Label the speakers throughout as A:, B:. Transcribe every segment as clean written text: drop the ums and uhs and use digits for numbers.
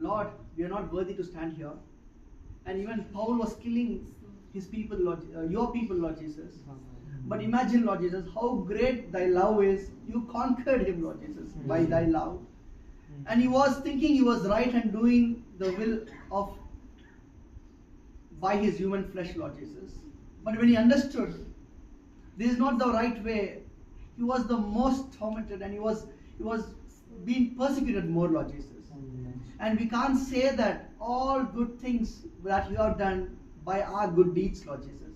A: Lord, we are not worthy to stand here. And even Paul was killing his people, Lord, your people, Lord Jesus. But imagine, Lord Jesus, how great thy love is. You conquered him, Lord Jesus, by thy love. And he was thinking he was right and doing the will of by his human flesh, Lord Jesus. But when he understood this is not the right way, he was the most tormented, and he was being persecuted more, Lord Jesus. And we can't say that all good things that you have done by our good deeds, Lord Jesus.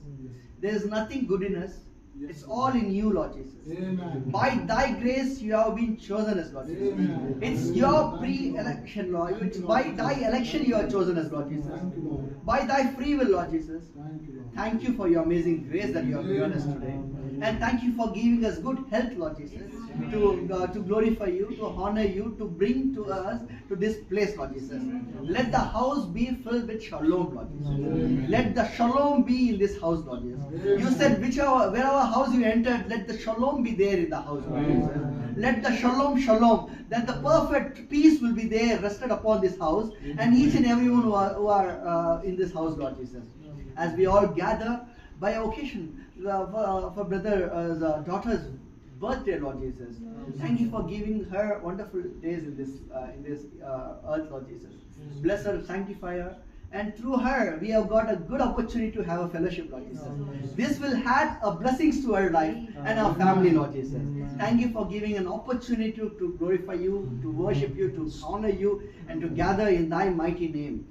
A: There is nothing good in us. It's all in you, Lord Jesus.
B: Amen.
A: By thy grace you have been chosen as Lord Jesus.
B: Amen.
A: It's your pre-election, Lord. It's by thy election you are chosen as Lord Jesus.
B: Thank you, Lord.
A: By thy free will, Lord Jesus.
B: Thank you, Lord.
A: Thank you for your amazing grace that you have given us today. And thank you for giving us good health, Lord Jesus, to glorify you, to honor you, to bring to us to this place, Lord Jesus. Let the house be filled with shalom, Lord Jesus. Let the shalom be in this house, Lord Jesus. You said wherever house you entered, let the shalom be there in the house, Lord Jesus. Let the shalom, that the perfect peace will be there rested upon this house and each and everyone who are in this house, Lord Jesus. As we all gather by occasion for brother's daughter's birthday, Lord Jesus. Thank you for giving her wonderful days in this earth, Lord Jesus. Bless her, sanctify her, and through her we have got a good opportunity to have a fellowship, Lord Jesus. This will add a blessings to our life and our family, Lord Jesus. Thank you for giving an opportunity to glorify you, to worship you, to honor you, and to gather in thy mighty name.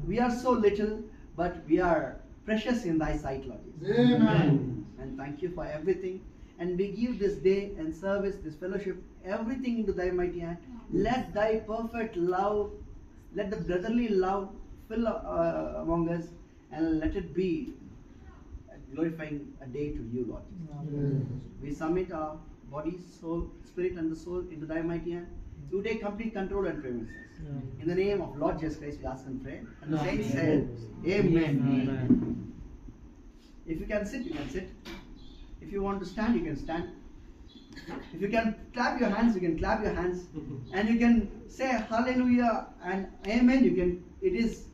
A: We are so little, but we are precious in thy sight, Lord Jesus.
B: Amen.
A: And thank you for everything. And we give this day and service, this fellowship, everything into thy mighty hand. Let thy perfect love, let the brotherly love fill among us, and let it be a glorifying a day to you, Lord Jesus. We submit our body, soul, spirit, and the soul into thy mighty hand. You take complete control and preeminence. In the name of Lord Jesus Christ, we ask and pray. And the saints said, Amen. If you can sit, you can sit. If you want to stand, you can stand. If you can clap your hands, you can clap your hands. And you can say hallelujah and amen. You can. It is.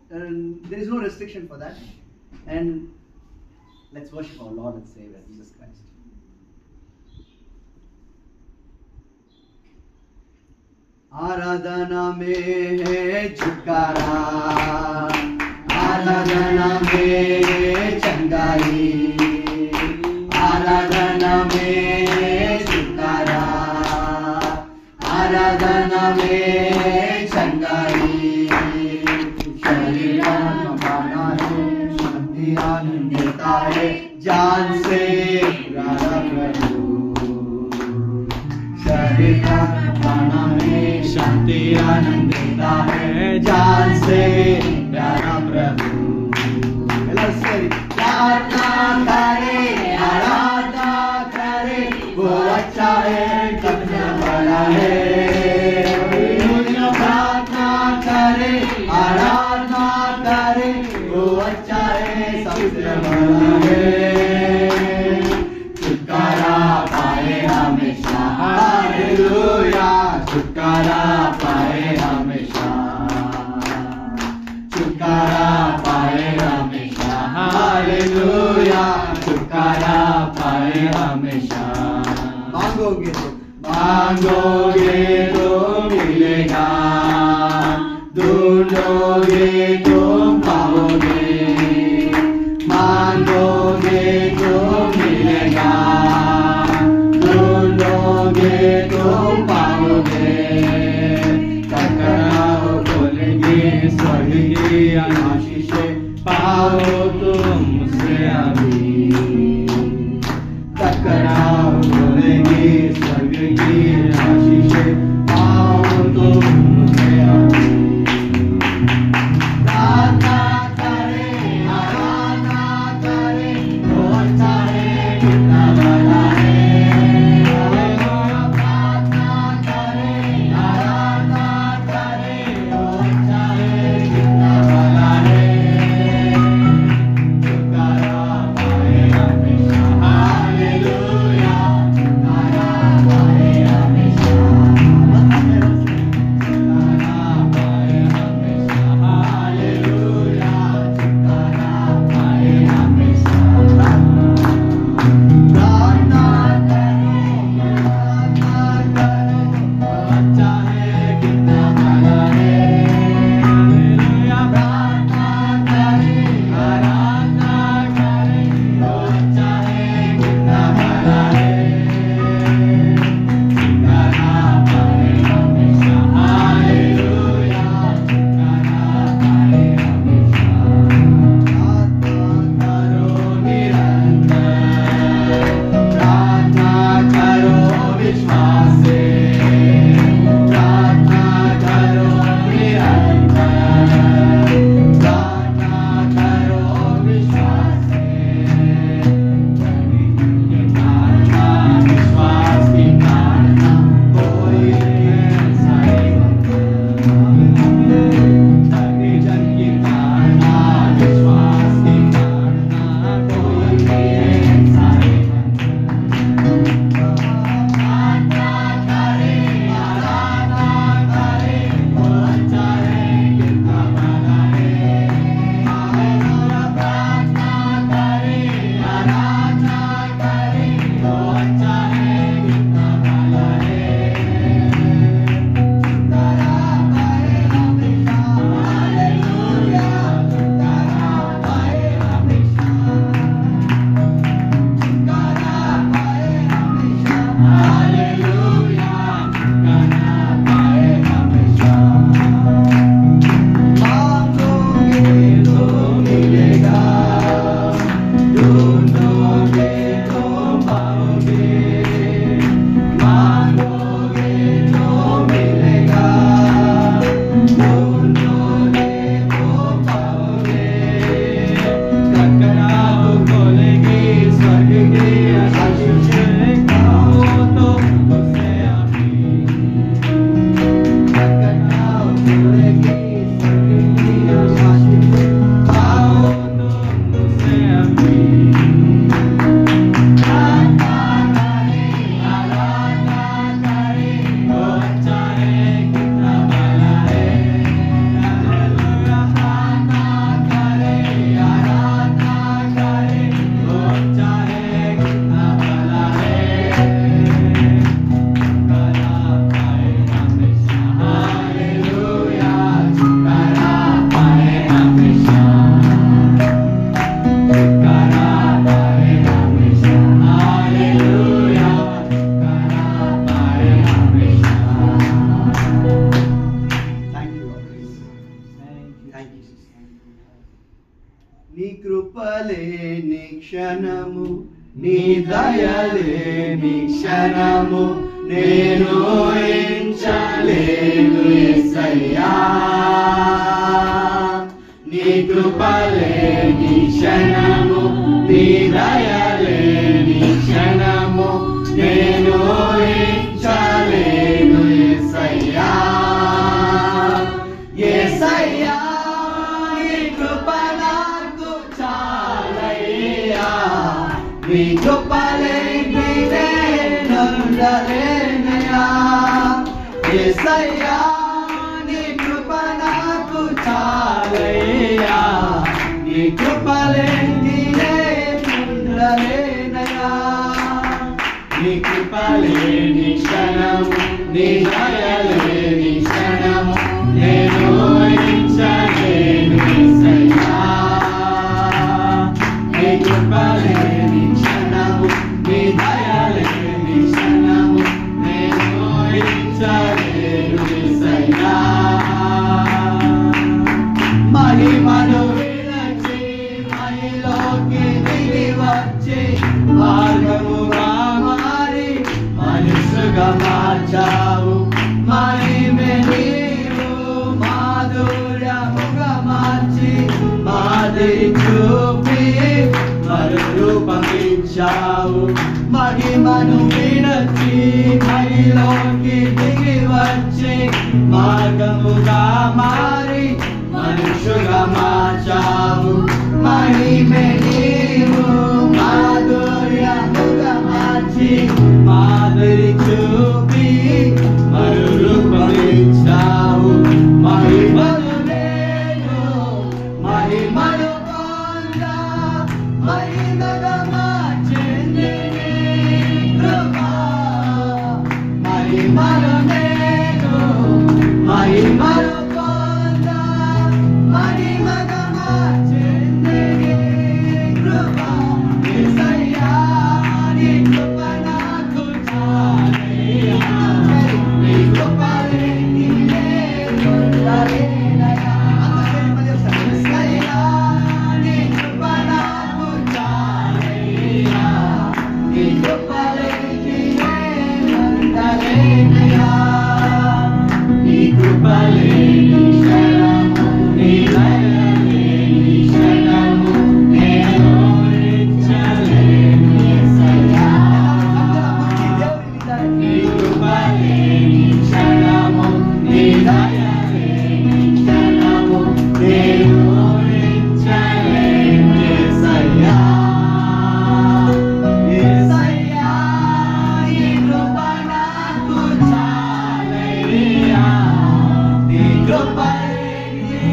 A: There is no restriction for that. And let's worship our Lord and Savior Jesus Christ. आराधना में है झुकारा, आराधना में चंगाई, आराधना में झुकारा, आराधना में चंगाई, शरीर बना है, शांति आनंद देता है, जान से प्यारा प्रभु, शरीर बना है, शांति आनंद देता है, जान से प्यारा प्रभु। प्रार्थना करे, आराधना करे, वो अच्छा है, सबसे बड़ा है। प्रार्थना करे, आराधना करे, वो अच्छा है, सबसे बड़ा है। छुटकारा पाए हमेशा, हालेलुया, छुटकारा पाए हमेशा, छुटकारा पाए हमेशा, हालेलुया, छुटकारा पाए हमेशा। मांगोगे तो मिलेगा, ढूंढोगे तो पाओगे, मांगोगे तो मिलेगा, ढूंढोगे तो पाओगे, टकराओ बोलेंगे स्वर्ग की आशीषें पाओ तुमसे अभी, टकराओ बोलेंगे स्वर्ग की आशीषें पाओ तुमसे अभी। కృపలేని క్షణము నీ దయలేని క్షణము నేను ఎంచలేను యేసయ్యా నీ కృపలేని క్షణము నీ దయలేని క్షణము నేను ఎంచలేను యేసయ్యా యేసయ్యా నీ కృప నాకు చాలయ్యా నీ కృపలేని నేనుండలేనయ్యా యేసయ్యా నీ కృప నాకు చాలయ్యా నీ కృపలేని నేనుండలేనయ్యా నీ కృపలేని క్షణము నీ దయలేని క్షణము నేను ఎంచలేను యేసయ్యా నీ కృపలేని క్షణము నీ దయలేని క్షణము నేను ఎంచలేను యేసయ్యా మహిమను విరచి మహిలోకి దిగి వచ్చి మార్గముగా మారి మనుషుగా మార్చావు మహిమే నీవు మాధుర్యముగా మార్చి మాదిరి చూపి మరురూపమిచ్చావు మహిమను విడచి మహిలోకి దిగి వచ్చి మార్గముగా మారి మనుషుగా మార్చావు మహిమే నీవు మాధుర్యముగా మార్చి మాదిరి చూపి మరురూపమిచ్చావు మహిమను నేను మహిమను పొందా మహిమగా మార్చింది నీ కృప మహిమను నేను మహిమను పొందా మహిమగా మార్చింది నీ కృప యేసయ్యా నీ కృప నాకు చాలయ్యా నీ కృప లేని నేనుండలేనయ్యా యేసయ్యా నీ కృప నాకు చాలయ్యా నీ కృప లేని నేనుండలేనయ్యా నీ కృప లేని క్షణము నీ దయలేని క్షణము నేను ఎంచలేను యేసయ్యా నీ కృప లేని క్షణము నీ దయలేని క్షణము నేను ఎంచలేను యేసయ్యా యేసయ్యా నీ కృప నాకు చాలయ్యా నీ కృప లేని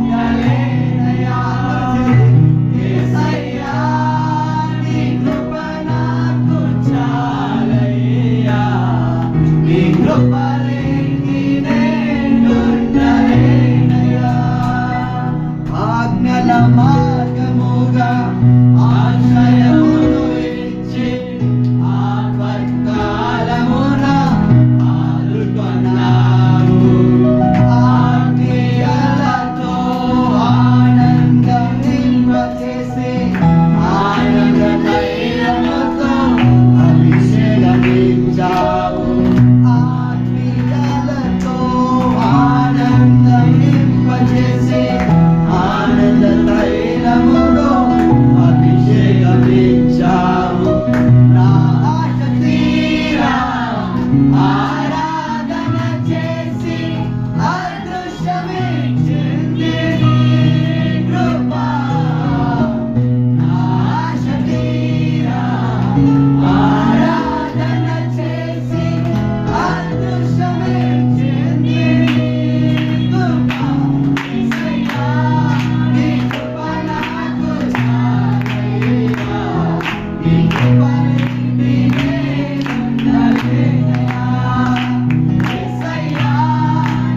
A: నేనుండలేనయ్యా యేసయ్యా నీ కృప నాకు చాలయ్యా నీ కృప లేని నేనుండలేనయ్యా ఆజ్ఞల మార్గముగా ఆశ్రయమును ఇచ్చి ఆపత్కాలమున ఆదుకొన్నావు ఆజ్ఞలతో ఆనందం నింపచేసి ఆనంద తైలముతో అభిషేకమించావు ఆజ్ఞలతో ఆనందం నింపచేసి ఆనంద తైలముతో అభిషేకమించావు నా ఆశ తీరా ఆరాధన చేసి అదృశ్యమిచ్చింది నీ కృప నా ఆశ తీరా ఆరాధన చేసి అదృశ్యమిచ్చింది నీ కృప యేసయ్యా నీ కృప నాకు చాలయ్యా నీ కృప లేని నేనుండలేనయ్యా యేసయ్యా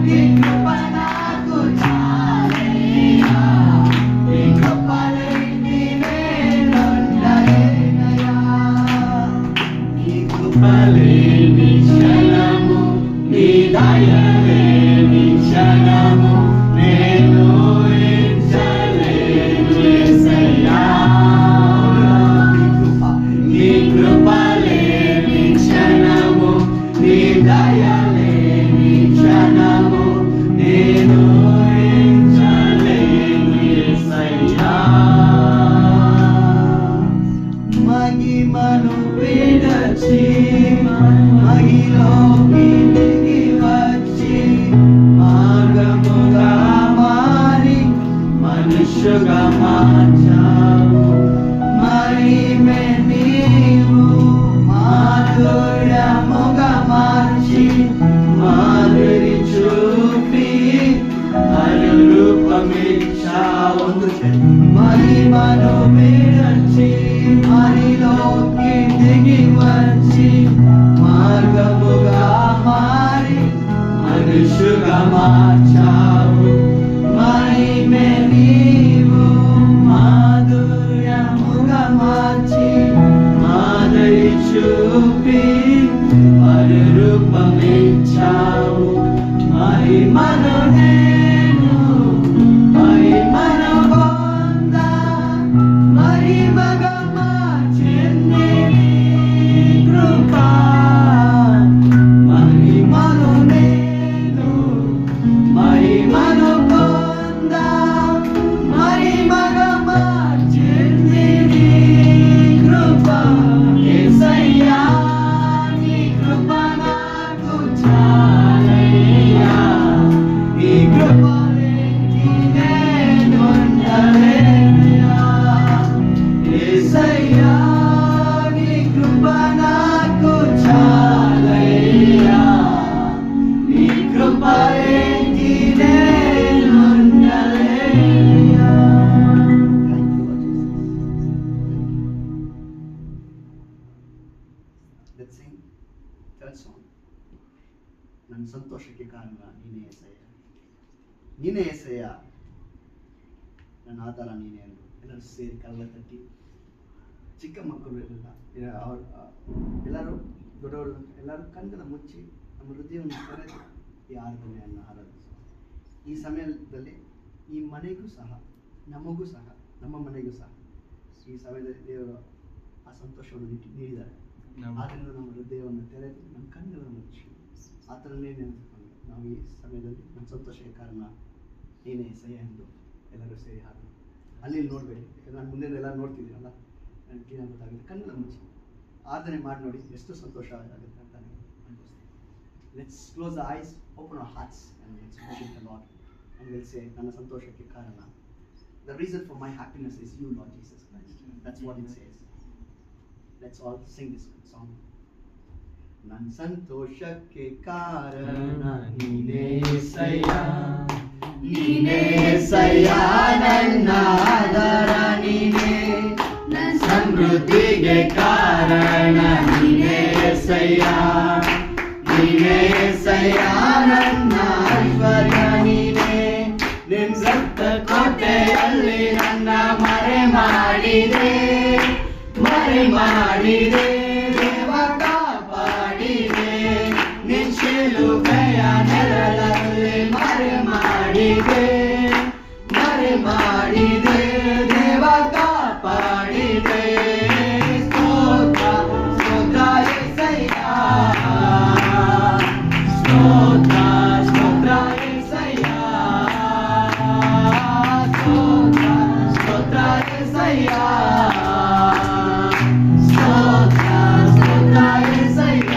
A: నీ కృప నాకు చాలయ్యా నీ కృప లేని నేనుండలేనయ్యా నీ కృప లేని క్షణము నీ దయలేని క్షణము నేను ఎంచలేను యేసయ్యా మనుషుగా మార్చావు మహిమే నీవు మాధుర్యముగా మార్చి మాదరి చూపి మరురూపమిచ్చావు మహిమను నేను మహిమను పొంద మహిమగా మార్చింది నీ కృప మహిమను నేను మహిమను పొంద మహిమగా మార్చింది నీ కృప యేసయ్యా నీ కృప నాకు చాలయ్యా నీ కృప లేని నేనుండలేనయ్యా యేసయ్యా నీ కృప నాకు చాలయ్యా నీ కృప లేని నేనుండలేనయ్యా. Let's sing third song. ನನ್ನ ಸಂತೋಷಕ್ಕೆ ಕಾರಣ ನೀನೇ ಏಸಯ್ಯ ನೀನೇ ಏಸಯ್ಯ ನನ್ನ ಆಧಾರ ನೀನೇ ಎಂದು ಎಲ್ಲರೂ ಸೇರಿ ಕಲ್ಲ ತಟ್ಟಿ ಚಿಕ್ಕ ಮಕ್ಕಳು ಎಲ್ಲರೂ ದೊಡ್ಡವರು ಎಲ್ಲರೂ ಕಣ್ಗಳ ಮುಚ್ಚಿ ನಮ್ಮ ಹೃದಯವನ್ನು ತೆರೆದು ಈ ಆರಾಧನೆಯನ್ನು ಆರಾಧಿಸುವ ಈ ಸಮಯದಲ್ಲಿ ಈ ಮನೆಗೂ ಸಹ ನಮಗೂ ಸಹ ನಮ್ಮ ಮನೆಗೂ ಸಹ ಈ ಸಮಯದಲ್ಲಿ ದೇವರು ಆ ಸಂತೋಷವನ್ನು ನೀಡಿದ್ದಾರೆ. ಆದ್ದರಿಂದ ನಮ್ಮ ಹೃದಯವನ್ನು ತೆರೆದು ನಮ್ಮ ಕಣ್ಣುಗಳನ್ನು ಮುಚ್ಚಿ ಆ ಥರನೇ ನೆನೆದುಕೊಂಡು ನಾವು ಈ ಸಮಯದಲ್ಲಿ ನಮ್ಮ ಸಂತೋಷಕ್ಕೆ ಕಾರಣ ನೀನೇ ಏಸಯ್ಯ ಎಂದು ಎಲ್ಲರೂ ಸೇರಿ ಹಾಡು ಅಲ್ಲಿ ನೋಡಬೇಡಿ. ಯಾಕಂದರೆ ನಾನು ಮುಂದೆ ಎಲ್ಲ ನೋಡ್ತಿದ್ದೀನಲ್ಲ ನನಗೆ ಕ್ಲೀನಾಗಿ ಗೊತ್ತಾಗುತ್ತೆ. ಕಣ್ಣನ್ನು ಮುಚ್ಚಿ ಆರಾಧನೆ ಮಾಡಿ ನೋಡಿ ಎಷ್ಟು ಸಂತೋಷ ಆಗುತ್ತೆ ಅಂತ ನನಗೆ ಅನಿಪಿಸ್ತೀನಿ. Let's close the eyes, open our hearts and let's worship the Lord and will say ನನ್ನ ಸಂತೋಷಕ್ಕೆ ಕಾರಣ the reason for my happiness is you Lord Jesus Christ. That's what it says. Let's all sing this song. ನನ್ನ ಸಂತೋಷಕ್ಕೆ ಕಾರಣ ನೀನೇ ಏಸಯ್ಯ ನೀನೇ ಏಸಯ್ಯ ನನ್ನ ಆಧಾರ ನೀನೇ ನನ್ನ ಸಮೃದ್ಧಿಗೆ ಕಾರಣ ನೀನೇ ಏಸಯ್ಯ ನೀನೇ ಏಸಯ್ಯ ನನ್ನ ಐಶ್ವರ್ಯ ನೀನೇ ನಿನ್ನ ಸತ್ತ ಕೋಟೆಯಲ್ಲಿ ನನ್ನ ಮರೆ ಮಾಡಿದೆ ದೇವ ಕಾಪಾಡಿದೆ ನಿನ್ನ ಶಿಲುಬೆಯ ನೆರಳಲ್ಲಿ ಮರೆ ಮಾಡಿದೆ ದೇವ ಕಾಪಾಡಿದೆ. ಸ್ತೋತ್ರ ಸ್ತೋತ್ರ యేసయ్య ಸ್ತೋತ್ರ ಸ್ತೋತ್ರ యేసయ్య ಸ್ತೋತ್ರ ಸ್ತೋತ್ರ యేసయ్య ಸ್ತೋತ್ರ ಸ್ತೋತ್ರ యేసయ్య.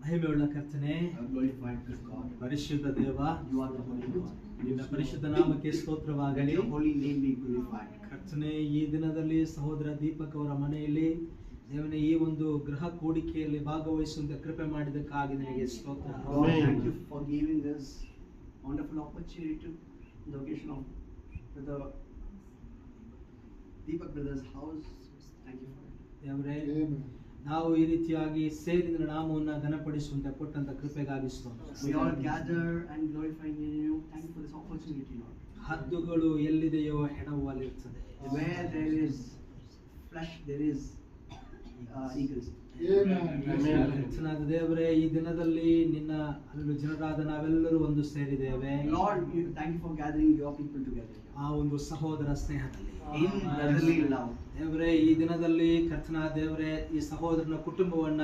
B: ಮಹಿಮೆಯುಳ್ಳ ಕರ್ತನೆ,
A: glorified this God.
B: ಪರಿಶುದ್ಧ ದೇವ,
A: You are the Holy God.
B: ನಿನ್ನ ಪರಿಶುದ್ಧ ನಾಮಕ್ಕೆ
A: Let
B: ಸ್ತೋತ್ರವಾಗಲಿ.
A: your holy name be glorified.
B: ಕರ್ತನೆ, ಈ ದಿನದಲ್ಲಿ ಸಹೋದರ ದೀಪಕ್ ಅವರ ಮನೆಯಲ್ಲಿ ದೇವನೇ ಈ ಒಂದು ಗೃಹ ಕೂಡಿಕೆಯಲ್ಲಿ ಭಾಗವಹಿಸುವಂತೆ ಕೃಪೆ ಮಾಡಿದ್ದಕ್ಕಾಗಿ ನಿನಗೆ ಸ್ತೋತ್ರ.
A: God, thank you for giving us wonderful opportunity to the occasion of the Deepak Brothers house. Thank you for it.
B: ದೇವರೇ, ನಾವು ಈ ರೀತಿಯಾಗಿ ಸೇರಿದ ನಾಮವನ್ನು ಘನಪಡಿಸುವಂತೆ ಕೊಟ್ಟಂತ ಕೃಪೆಗಾಗಿ ಸ್ತೋತ್ರ.
A: We all gather and glorify your name. Thank you for this opportunity, Lord.
B: ಹದ್ದುಗಳು ಎಲ್ಲಿದೆಯೋ ಹೆಣವು ಅಲ್ಲಿರ್ತದೆ.
A: Where there is flesh, there is eagles.
B: ಕರ್ತನಾದ ದೇವರೇ, ಈ ದಿನದಲ್ಲಿ ನಿನ್ನ ಜನರಾದ ನಾವೆಲ್ಲರೂ ಒಂದು ಸೇರಿದ್ದೇವೆ.
A: Lord, thank you for gathering your people together.
B: ಆ ಒಂದು ಸಹೋದರ ಸ್ನೇಹದಲ್ಲಿ
A: In brotherly love.
B: ದೇವರೇ, ಈ ದಿನದಲ್ಲಿ ಕರ್ತನಾದ ದೇವರೇ, ಈ ಸಹೋದರನ ಕುಟುಂಬವನ್ನ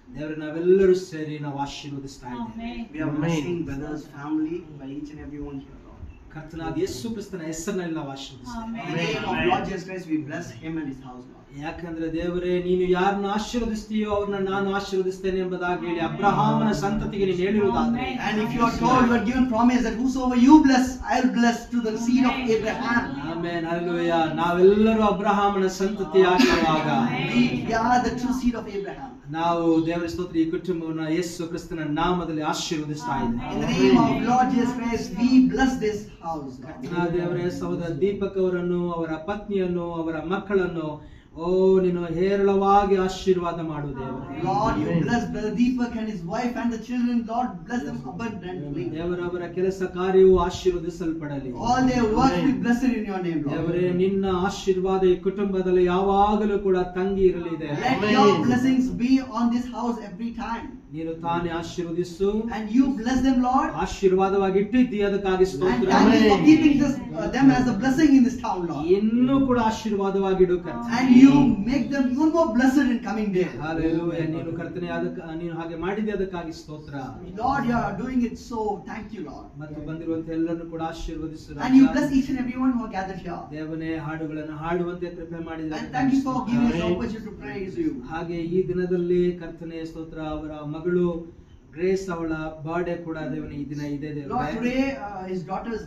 B: ದೇವರೇ ನಾವೆಲ್ಲರೂ ಸೇರಿ ನಾವು ಆಶೀರ್ವದಿಸ್ತಾ ಇದ್ದೇವೆ.
A: We are blessing brothers' family by each and every one here, Lord.
B: ಕರ್ತನಾದ ಯೇಸು ಕ್ರಿಸ್ತನ ಹೆಸರಿನಲ್ಲಿ ನಾವು ಆಶೀರ್ವದಿಸ್ತೇವೆ.
A: In the name of Lord Jesus Christ, we bless him and his house, Lord.
B: ಯಾಕಂದ್ರೆ ದೇವರೇ, ನೀನು ಯಾರನ್ನ ಆಶೀರ್ವದಿಸ್ತೀಯೋ ಅವ್ರನ್ನ ನಾನು ಆಶೀರ್ವದಿಸ್ತೇನೆ ಎಂಬುದಾಗಿ ಹೇಳಿ ಅಬ್ರಹಾಮನ ಸಂತತಿಗೆ ನೀನು ಹೇಳಿರುವುದಾದ್ರೆ,
A: And if you are told, you are given promise that whosoever you bless, I will bless to the seed of Abraham.
B: Amen, hallelujah. ನಾವೆಲ್ಲರೂ ಅಬ್ರಹಾಮನ ಸಂತತಿ ಆಗಿರುವಾಗ
A: We are the true seed of Abraham.
B: ನಾವು ದೇವರ ಸ್ತೋತ್ರ ಈ ಕುಟುಂಬವನ್ನು ಯೇಸು ಕ್ರಿಸ್ತನ ನಾಮದಲ್ಲಿ ಆಶೀರ್ವದಿಸ್ತಾ ಇದ್ದೇವೆ.
A: In the name of Lord Jesus Christ, we bless this house, Lord.
B: ದೇವರೇ, ಸಹೋದರ ದೀಪಕ್ ಅವರನ್ನು, ಅವರ ಪತ್ನಿಯನ್ನು, ಅವರ ಮಕ್ಕಳನ್ನು ನೀನು ಹೇರಳವಾಗಿ ಆಶೀರ್ವಾದ ಮಾಡು ದೇವರೇ.
A: Lord, you bless Brother Deepak and his wife and the children. Lord, bless them abundantly.
B: ದೇವರವರ ಕೆಲಸ ಕಾರ್ಯವು ಆಶೀರ್ವದಿಸಲ್ಪಡಲಿ.
A: All their work be blessed in your name, Lord.
B: ದೇವರೇ, ನಿನ್ನ ಆಶೀರ್ವಾದ ಈ ಕುಟುಂಬದಲ್ಲಿ ಯಾವಾಗಲೂ ಕೂಡ ತಂಗಿ ಇರಲಿದೆ.
A: Let your blessings be on this house every time.
B: ನೀನು ತಾನೇ ಆಶೀರ್ವದಿಸು,
A: And you bless them, Lord.
B: ಆಶೀರ್ವಾದವಾಗಿ ಇಟ್ಟಿದ್ದೀ, ಅದಕ್ಕಾಗಿ
A: And
B: ಸ್ತೋತ್ರ.
A: thank you for keeping them as a blessing in this town, Lord.
B: ಇನ್ನೂ ಕೂಡ ಆಶೀರ್ವಾದವಾಗಿಡು ಕರ್ತನೇ.
A: And you make them even more blessed in coming days.
B: Hallelujah. ನೀನು ಕರ್ತನೇ, ನೀನು ಹಾಗೆ ಮಾಡಿದ್ದೆ, ಅದಕ್ಕಾಗಿ ಸ್ತೋತ್ರ.
A: Lord, you are doing it, so thank you, Lord.
B: ಮತ್ತು ಬಂದಿರುವಂತ ಎಲ್ಲರನ್ನು ಕೂಡ ಆಶೀರ್ವದಿಸು.
A: And you bless each and everyone who are gathered here.
B: ದೇವನೇ, ಹಾಡುಗಳನ್ನು ಹಾಡುವಂತೆ ಕೃಪೆ ಮಾಡಿದ.
A: And thank you for giving us the opportunity to praise you.
B: ಹಾಗೆ ಈ ದಿನದಲ್ಲಿ ಕರ್ತನೇ ಸ್ತೋತ್ರ, ಅವರ ಮಗಳು ಗ್ರೇಸ್ ಅವಳ ಬರ್ಡೇ ಕೂಡ ದೇವನೇ ಈ ದಿನ ಇದೆ
A: Lord,
B: ದೇವರೇ.
A: today his daughter's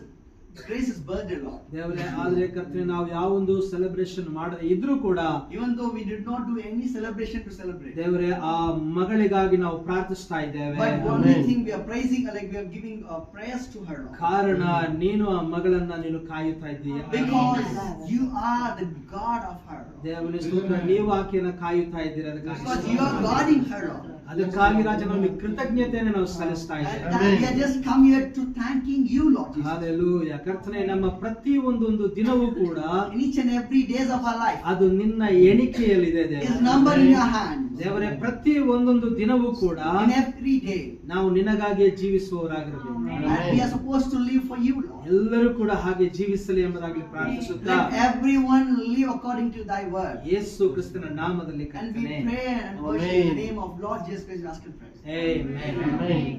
A: Grace's birthday, Lord.
B: ದೇವರೇ, ಆದ್ರೆ ಕರ್ತನೇ, ನಾವು ಯಾವೊಂದು ಸೆಲೆಬ್ರೇಷನ್ ಮಾಡದೆ ಇದ್ರೂ ಕೂಡ
A: Even though we did not do any celebration to celebrate,
B: ದೇವರೇ, ಆ ಮಗಳಿಗಾಗಿ ನಾವು ಪ್ರಾರ್ಥಿಸ್ತಾ ಇದ್ದೇವೆ.
A: but only thing we are praising, like we are giving prayers to her, Lord.
B: ಕಾರಣ ನೀನು ಆ ಮಗಳನ್ನ ನೀನು ಕಾಯುತ್ತಾ ಇದ್ದೀಯ.
A: Because you are the God of her, Lord.
B: ದೇವರೇ ಸ್ತೋತ್ರ, ನೀವು ಆಕೆಯನ್ನ ಕಾಯುತ್ತಾ ಇದ್ದೀರ,
A: Because you are guarding her, Lord.
B: ಅದಕ್ಕಾಗಿ ರಾಜ ನಾವು ಕೃತಜ್ಞತೆಯನ್ನು ನಾವು ಸಲ್ಲಿಸ್ತಾ
A: And
B: ಇದ್ದೇವೆ.
A: we are just come here to thanking you, Lord Jesus.
B: Hallelujah. ಕರ್ತನೇ, ನಮ್ಮ ಪ್ರತಿ ಒಂದೊಂದು ದಿನವೂ ಕೂಡ
A: In each and every days of our life
B: ಅದು ನಿನ್ನ ಎಣಿಕೆಯಲ್ಲಿದೆ
A: is
B: ದೇವರೇ.
A: number in your hand.
B: ದೇವರೇ, ಪ್ರತಿ ಒಂದೊಂದು ದಿನವೂ ಕೂಡ
A: In every day,
B: ನಾವು ನಿನಗಾಗಿ ಜೀವಿಸುವವರಾಗಿರಬೇಕು.
A: and we are supposed to live for you, Lord.
B: ಎಲ್ಲರೂ ಕೂಡ ಹಾಗೆ ಜೀವಿಸಲಿ ಎಂಬುದಾಗಿ ಪ್ರಾರ್ಥಿಸುತ್ತಾ,
A: Let everyone live according to thy word.
B: ಯೇಸು ಕ್ರಿಸ್ತನ ನಾಮದಲ್ಲಿ
A: And we
B: ಕರ್ತನೇ,
A: pray and worship in the name of Lord Jesus Christ, we ask and praise.
B: Amen.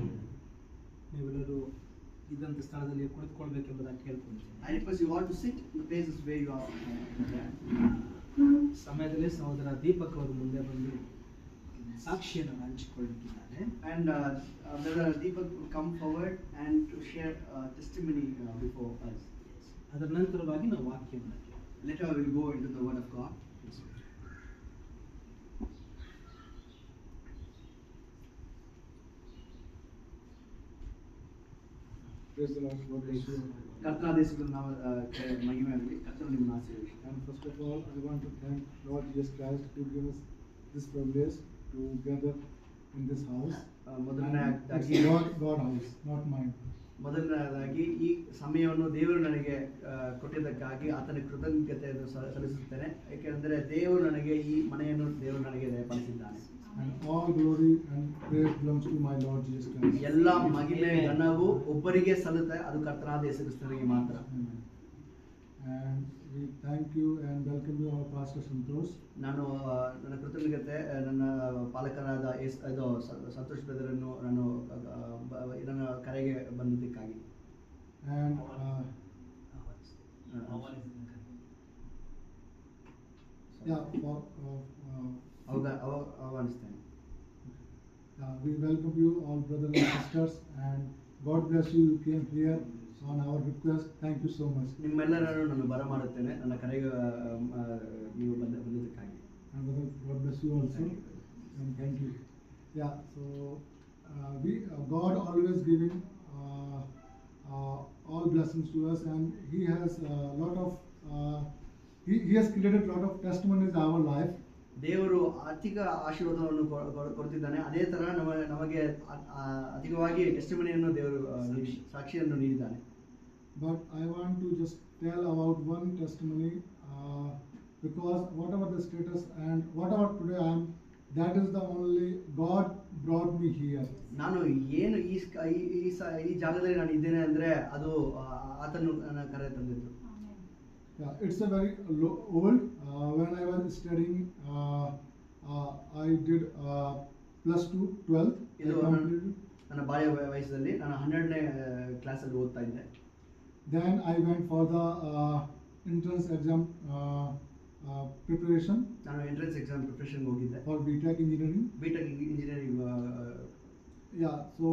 B: ನೀವೆಲ್ಲರೂ ಇದ್ದಂತ ಸ್ಥಳದಲ್ಲಿ ಕುಳಿತುಕೊಳ್ಬೇಕೆಂಬುದಾಗಿ ಕೇಳ್ಕೊಂತೀನಿ.
A: I request you all to sit in the places where you are.
B: ಸಮಯದಲ್ಲಿ ಸಹೋದರ ದೀಪಕ್ ಅವರು ಮುಂದೆ ಬಂದು ಸಾಕ್ಷಿಯನ್ನು ಹಂಚಿಕೊಳ್ಳುತ್ತಿದ್ದಾರೆ.
A: And Brother Deepak will come forward and to share testimony before us.
B: ಅದರ ನಂತರವಾಗಿ ನಾವು ವಾಕ್ಯವನ್ನು ಕೇಳೋಣ.
A: Later we will go into the word of God.
C: Praise the Lord. God bless you.
A: ಕರ್ತನ ದೇಶದ ನಾವು ಮಹಿಮೆಯಾಗಲಿ. ಕರ್ತನ ನಿಮ್ಮನ್ನು ಆಶೀರ್ವದಿಸಲಿ.
C: And first of all, I want to thank Lord Jesus Christ to give us this privilege to gather in this house.
A: ಮೊದಲನೇದಾಗಿ
C: It's God house, not mine.
A: ಮೊದಲನೇದಾಗಿ ಈ ಸಮಯವನ್ನು ದೇವರು ನನಗೆ ಕೊಟ್ಟಿದ್ದಕ್ಕಾಗಿ ಆತನ ಕೃತಜ್ಞತೆಯನ್ನು ಸಲ್ಲಿಸುತ್ತೇನೆ. ಏಕೆಂದರೆ ದೇವರು ನನಗೆ ಈ ಮನೆಯನ್ನು ದೇವರು ನನಗೆ ದಯಪಾಲಿಸಿದ್ದಾನೆ.
C: And all glory and praise belongs to my Lord Jesus Christ.
A: ಎಲ್ಲ ಮಹಿಮೆ ಘನವು ಒಬ್ಬರಿಗೆ ಸಲ್ಲುತ್ತೆ, ಅದು ಕರ್ತನಾದ ಯೇಸು ಕ್ರಿಸ್ತನಿಗೆ ಮಾತ್ರ.
C: Amen. And we thank you and welcome you, our Pastor Santosh.
A: ನಾನು ನನ್ನ ಕೃತಜ್ಞತೆ ನನ್ನ ಪಾಲಕರಾದ ಸಂತೋಷ್ ಬ್ರದರನ್ನು ನಾನು ನನ್ನ ಕರೆಗೆ ಬಂದಿದ್ದಕ್ಕಾಗಿ.
C: And yeah,
A: ಆಹ್ವಾನಿಸ್ತೇನೆ.
C: We welcome you all, brothers and sisters, and God bless you. You came here on our request. Thank you so much.
A: ನಿಮ್ಮೆಲ್ಲರನ್ನು ನಾನು ಬರಮಾಡುತ್ತೇನೆ ನನ್ನ ಕರೆಗೆ ನೀವು ಬಂದಿದ್ದಕ್ಕಾಗಿ.
C: And brother, God bless you also.
A: Thank you.
C: And thank you. Yeah, so God always giving all blessings to us, and He has a lot of He has created a lot of testimonies in our life.
A: ದೇವರು ಅಧಿಕ ಆಶೀರ್ವಾದವನ್ನು ಕೊಡ್ತಿದ್ದಾನೆ. ಅದೇ ತರ ನಮಗೆ ಅಧಿಕವಾಗಿ ಟೆಸ್ಟಿಮನಿಯನ್ನು ದೇವರು ಸಾಕ್ಷಿಯನ್ನು ನೀಡಿದ್ದಾನೆ.
C: But I want to just tell about one testimony, because whatever the status and whatever today I am, that is the only God brought me here.
A: ನಾನು ಏನು ಈ ಜಾಗದಲ್ಲಿ ನಾನು ಇದ್ದೇನೆ ಅಂದ್ರೆ ಅದು ಆತನು ನನ್ನ ಕರೆ ತಂದಿದ್ದು.
C: Yeah, it's a very old. When I was studying, I did +2, 12th.
A: ಇದು ನನ್ನ ಬಾಲ್ಯ ವಯಸ್ಸಲ್ಲಿ ನಾನು 12ನೇ ಕ್ಲಾಸಲ್ಲಿ ಓದ್ತಾ ಇದ್ದೆ.
C: Then I went for the entrance exam preparation.
A: ನಾನು ಎಂಟ್ರೆನ್ಸ್ ಎಕ್ಸಾಮ್ ಪ್ರಿಪರೇಷನ್ ಹೋಗಿದ್ದೆ.
C: For BTech engineering.
A: BTech engineering.
C: Yeah, so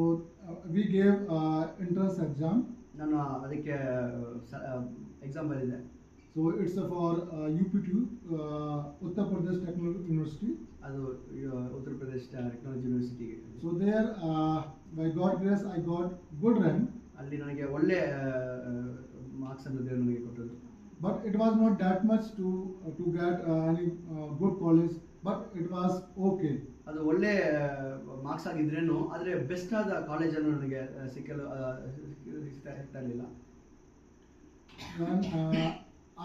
C: we gave entrance exam.
A: ನಾನು ಅದಕ್ಕೆ exam ಬರೆದಿದ್ದೆ.
C: So it's for UP2, Uttar Pradesh Technical University.
A: ಅದು Uttar Pradesh technology ಯೂನಿವರ್ಸಿಟಿಗೆ.
C: So there, by God's grace, I got good rank.
A: ಅಲ್ಲಿ ನನಗೆ ಒಳ್ಳೆ marks ಅನ್ನು ದೇವರು ನನಗೆ ಕೊಟ್ಟರು.
C: But it was not that much to get any good college, but it was okay.
A: ಅದು ಒಳ್ಳೆ ಮಾರ್ಕ್ಸ್ ಆಗಿದ್ರೇನು ಆದರೆ ಬೆಸ್ಟ್ ಆದ ಕಾಲೇಜನ್ನು ನನಗೆ ಸಿಕ್ಕಲು ಸಿಗ್ತಾ ಇರಲಿಲ್ಲ.
C: Then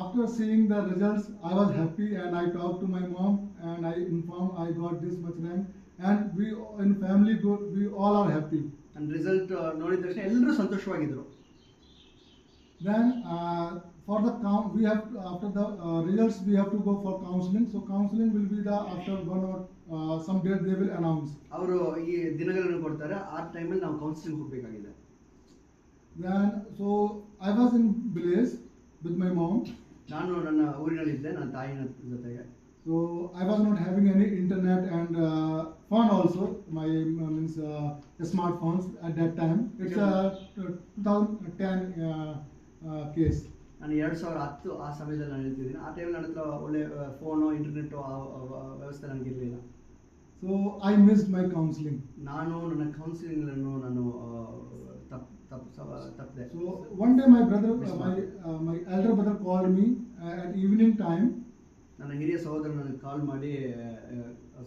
C: after seeing the results, I was happy and I talked to my mom and I informed I got this much rank, and we in family we all are happy.
A: ನನ್ನ result ನೋಡಿದ ತಕ್ಷಣ ಎಲ್ಲರೂ ಸಂತೋಷವಾಗಿದ್ರು.
C: Then for the we have after the results we have to go for counseling. So counseling will be the after one or some day they will announce.
A: ಅವರು ಈ ದಿನಗಳನ್ನು ಕೊಡ್ತಾರೆ. ಆ ಟೈಮಲ್ಲಿ ನಾವು ಕೌನ್ಸಿಲಿಂಗ್ ಹೋಗಬೇಕಾಗಿದೆ.
C: Then so I was in village with my mom.
A: ನಾನು ನನ್ನ ಊರಿನಲ್ಲಿದ್ದೆ ನನ್ನ ತಾಯಿನ ಜೊತೆಗೆ.
C: So I was not having any internet and phone also. My means smartphones at that time. It's a 2010 case.
A: ನಾನು 2010 ಆ ಸಮಯದಲ್ಲಿ ನಾನು ಹೇಳ್ತಿದ್ದೀನಿ. ಆ ಟೈಮಲ್ಲಿ ನನ್ನ ಹತ್ರ ಒಳ್ಳೆ ಫೋನು ಇಂಟರ್ನೆಟ್ ವ್ಯವಸ್ಥೆ ನನಗಿರಲಿಲ್ಲ.
C: So I missed my counseling.
A: ನಾನು ನನ್ನ ಕೌನ್ಸಿಲಿಂಗ್ ಅನ್ನು ನಾನು ತಪ್ಪಿದೆ.
C: So one day my brother, my elder brother called me at evening time.
A: ನನ್ನ ಹಿರಿಯ ಸಹೋದರ ನನಗೆ ಕಾಲ್ ಮಾಡಿ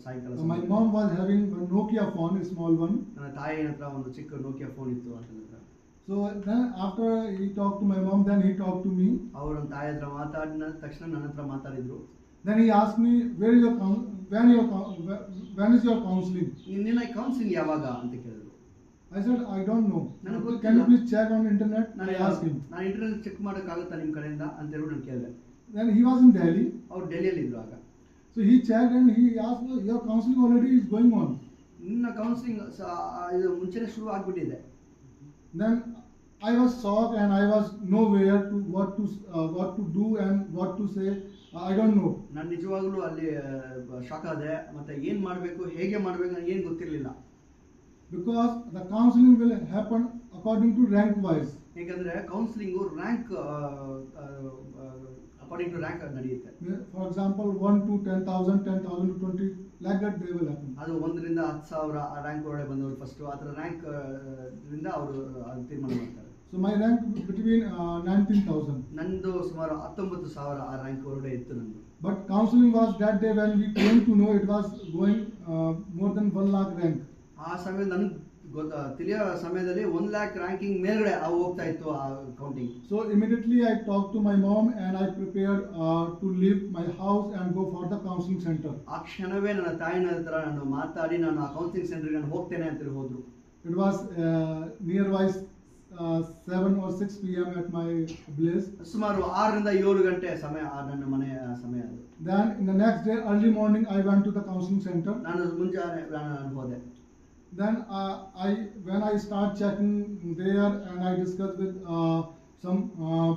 A: ಸಾಯಂಕಾಲ.
C: My mom was having a Nokia phone, a small one.
A: ನನ್ನ ತಾಯಿಯ ಹತ್ರ ಒಂದು ಚಿಕ್ಕ ನೋಕಿಯಾ ಫೋನ್ ಇತ್ತು ಅಂತ.
C: So then after he talked to my mom, then he talked to me.
A: ಅವರು ನನ್ನ ತಾಯಿ ಹತ್ರ ಮಾತಾಡಿದ ತಕ್ಷಣ ನನ್ನ ಹತ್ರ ಮಾತಾಡಿದ್ರು.
C: Then he asked me, when is your counseling?
A: ನಿನ್ನ ಕೌನ್ಸಿಲಿಂಗ್ ಯಾವಾಗ ಅಂತ ಕೇಳಿದ್ರು.
C: I said I don't know.
A: ನನಗೆ
C: Can you please check on internet? I asked him.
A: ನಾನು ಇಂಟರ್ನೆಟ್ ಚೆಕ್ ಮಾಡೋಕ್ಕಾಗುತ್ತಾ ನಿಮ್ಮ ಕಡೆಯಿಂದ ಅಂತ ಹೇಳಿ ನಾನು ಕೇಳಿದೆ.
C: Then he was in Delhi.
A: ಅವ್ರು ಡೆಲ್ಲಿಯಲ್ಲಿ ಇದ್ರು ಆಗ.
C: So he checked and he asked, your counseling already is going on.
A: ನಿನ್ನ ಕೌನ್ಸಿಲಿಂಗ್ ಇದು ಮುಂಚೆನೇ ಶುರು ಆಗ್ಬಿಟ್ಟಿದೆ.
C: Then I was shocked and I was nowhere to what to do and what to say. I don't know.
A: ನಾನು ನಿಜವಾಗ್ಲೂ ಅಲ್ಲಿ shock ಆದೆ. ಮತ್ತೆ ಏನ್ ಮಾಡಬೇಕು ಹೇಗೆ ಮಾಡಬೇಕು ನನಗೆ ಏನು ಗೊತ್ತಿರಲಿಲ್ಲ.
C: Because the counseling will happen according to rank wise.
A: ಯಾಕಂದ್ರೆ counselling rank according to rank ನಡೆಯುತ್ತೆ.
C: For example, 1 to 10,000, 10,000 to 20, like that they will happen.
A: ಅದು 1 ರಿಂದ 10,000 ಆ ರ್ಯಾಂಕ್ ಒಳಗೆ ಬಂದವರು ಫಸ್ಟ್ ಆ ಥರ ರ್ಯಾಂಕ್ ರಿಂದ ಅವರು ತೀರ್ಮಾನ ಮಾಡ್ತಾರೆ.
C: So my rank between 19,000.
A: ನಂದು ಸುಮಾರು 19,000 ಆ ರ್ಯಾಂಕ್ ಹೊರಗಡೆ ಇತ್ತು ನಂದು.
C: But counseling was that day when we came to know it was going more than 1 lakh rank.
A: ಆ ಸಮಯ ನನಗೆ ತಿಳಿಯೋ ಸಮಯದಲ್ಲಿ 1 lakh ರ್ಯಾಂಕಿಂಗ್ ಮೇಲ್ಗಡೆ ಹೋಗ್ತಾ ಇತ್ತು ಆ counting.
C: So immediately I talked to my mom and I prepared to leave my house and go for the counseling center.
A: ಆ ಕ್ಷಣವೇ ನನ್ನ ತಾಯಿನ ಹತ್ರ ನಾನು ಮಾತಾಡಿ ನಾನು ಆ ಕೌನ್ಸಿಲಿಂಗ್ ಸೆಂಟರ್ಗೆ ನಾನು ಹೋಗ್ತೇನೆ ಅಂತ ಹೇಳಿ ಹೋದ್ರು.
C: It was nearby 7 or 6 p.m. at my place.
A: ಸುಮಾರು 6 ರಿಂದ 7 ಗಂಟೆ ಸಮಯ ನನ್ನ ಮನೆಯ ಸಮಯ ಅದು.
C: Then in the next day early morning I went to the counseling center.
A: ನಾನು ಮುಂಜಾನೆ ನಾನು ಹೋದೆ.
C: Then when I start checking there and I discussed with some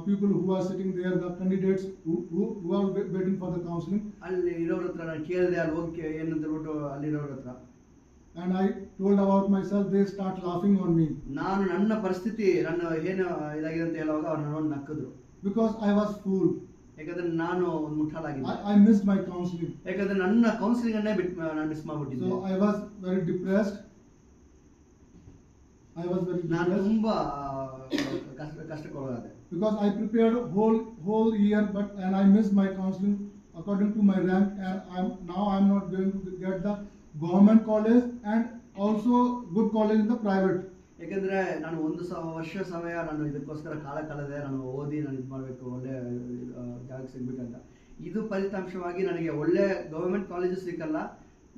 C: people who are sitting there, the candidates who are waiting for the counseling.
A: ಅಲ್ಲಿ ಇರೋರ ಹತ್ರ ನಾನು ಕೇಳಿದೆ ಅಲ್ಲಿ ಹೋಗಿ ಏನಂತ ಹೇಳ್ಬಿಟ್ಟು ಅಲ್ಲಿರೋರ ಹತ್ರ.
C: and I told about myself, they start laughing on me
A: ನಾನು ನನ್ನ ಪರಿಸ್ಥಿತಿ ನನ್ನ ಏನು ಇದಾಗಿದೆ ಅಂತ ಹೇಳುವಾಗ ಅವ್ರು ನನ್ನನ್ನು ನಕ್ಕಿದ್ರು.
C: because I was fool.
A: ಯಾಕಂದ್ರೆ ನಾನು ಒಂದು ಮುಟ್ಟಾಳಾಗಿದ್ದೆ.
C: I missed my counseling.
A: ಯಾಕಂದ್ರೆ ನನ್ನ ಕೌನ್ಸಿಲಿಂಗ್ ಅನ್ನೇ ನಾನು miss ಮಾಡ್ಬಿಟ್ಟಿದ್ದೆ.
C: So I was very depressed.
A: ನಾನು ತುಂಬಾ ಕಷ್ಟಕ್ಕೊಳಗಾದೆ.
C: Because I prepared whole year, and I missed my counseling according to my rank, and I'm not going to get the government college and also good college in the private.
A: ಯಾಕಂದ್ರೆ ನಾನು ಒಂದು ವರ್ಷ ಸಮಯ ನಾನು ಇದಕ್ಕೋಸ್ಕರ ಕಾಲ ಕಳೆದೆ. ನಾನು ಓದಿ ನಾನು ಇದು ಮಾಡಬೇಕು, ಒಳ್ಳೆ ಜಾಗಕ್ಕೆ ಸಿಗ್ಬೇಕಂತ. ಇದು ಫಲಿತಾಂಶವಾಗಿ ನನಗೆ ಒಳ್ಳೆ ಗವರ್ಮೆಂಟ್ ಕಾಲೇಜು ಸಿಕ್ಕಲ್ಲ.